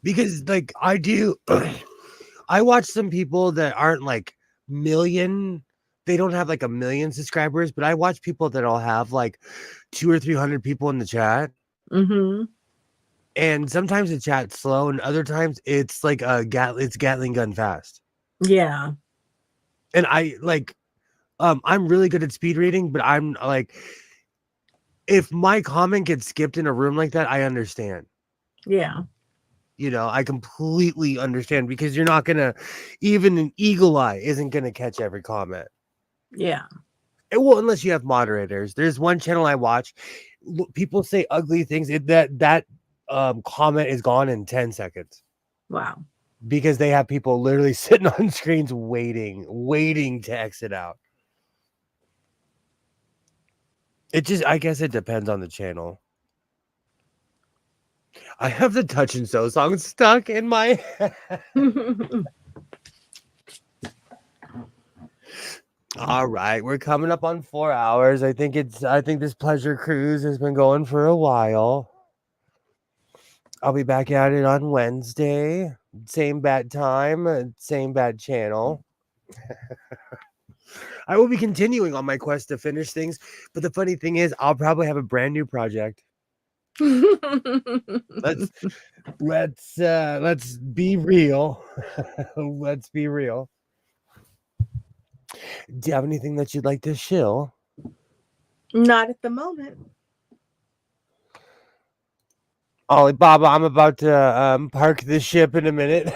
because like I do I watch some people that aren't like million, they don't have like a million subscribers, but I watch people that'll have like 2 or 300 people in the chat. Mm-hmm. And sometimes the chat's slow and other times it's like it's Gatling gun fast. Yeah. And I like I'm really good at speed reading, but I'm like if my comment gets skipped in a room like that, I understand. Yeah. I completely understand because you're not gonna, even an eagle eye isn't gonna catch every comment. Yeah. Well, unless you have moderators. There's one channel I watch. People say ugly things. That comment is gone in 10 seconds Wow. because they have people literally sitting on screens waiting to exit out. I guess it depends on the channel. I have the Touch and Sew song stuck in my head. All right, we're coming up on 4 hours. I think this pleasure cruise has been going for a while. I'll be back at it on Wednesday. Same bad time, same bad channel. I will be continuing on my quest to finish things, but the funny thing is I'll probably have a brand new project. Let's be real. Let's be real. Do you have anything that you'd like to shill? Not at the moment. Alibaba, I'm about to park the ship in a minute.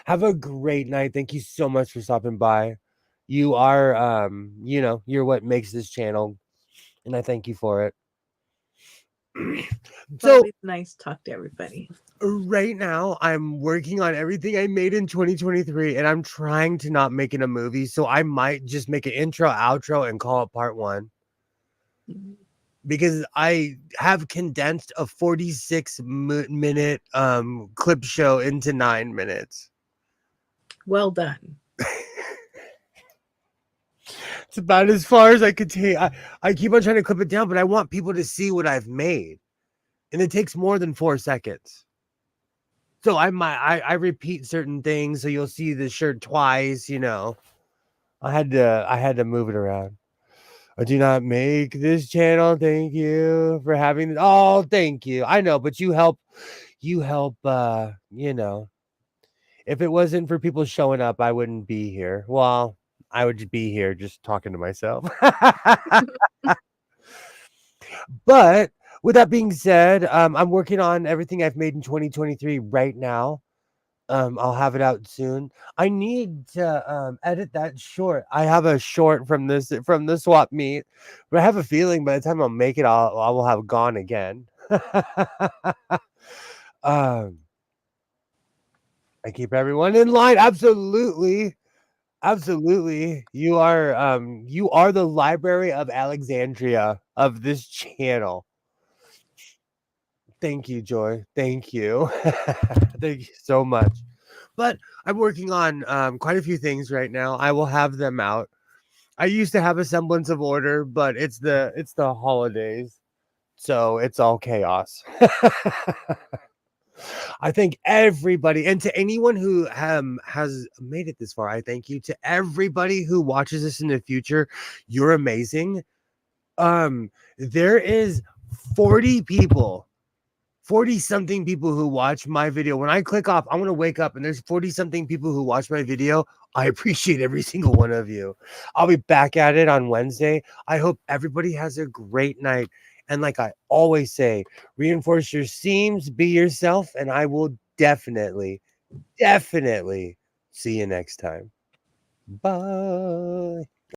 Have a great night. Thank you so much for stopping by. You are you're what makes this channel, and I thank you for it. It's So always nice to talk to everybody. right now I'm working on everything I made in 2023 and I'm trying to not make it a movie, so I might just make an intro, outro, and call it part 1. Because I have condensed a 46-minute clip show into 9 minutes. Well done. It's about as far as I could take. I keep on trying to clip it down, but I want people to see what I've made. And it takes more than 4 seconds. So I repeat certain things, so you'll see the shirt twice, I had to move it around. I do not make this channel. Thank you for having. Oh, thank you. I know, but you help. If it wasn't for people showing up, I wouldn't be here. Well, I would just be here just talking to myself. But with that being said, I'm working on everything I've made in 2023 right now. I'll have it out soon. I need to edit that short. I have a short from the swap meet, but I have a feeling by the time I'll make it, I will have gone again. I keep everyone in line. Absolutely. Absolutely. You are the Library of Alexandria of this channel. Thank you, Joy. Thank you. Thank you so much. But I'm working on quite a few things right now. I will have them out. I used to have a semblance of order, but it's the holidays. So it's all chaos. I thank everybody, and to anyone who has made it this far, I thank you. To everybody who watches this in the future, you're amazing. There is 40 people 40 something people who watch my video. When I click off, I'm going to wake up and there's 40 something people who watch my video. I appreciate every single one of you. I'll be back at it on Wednesday. I hope everybody has a great night. And like I always say, reinforce your seams, be yourself, and I will definitely see you next time. Bye.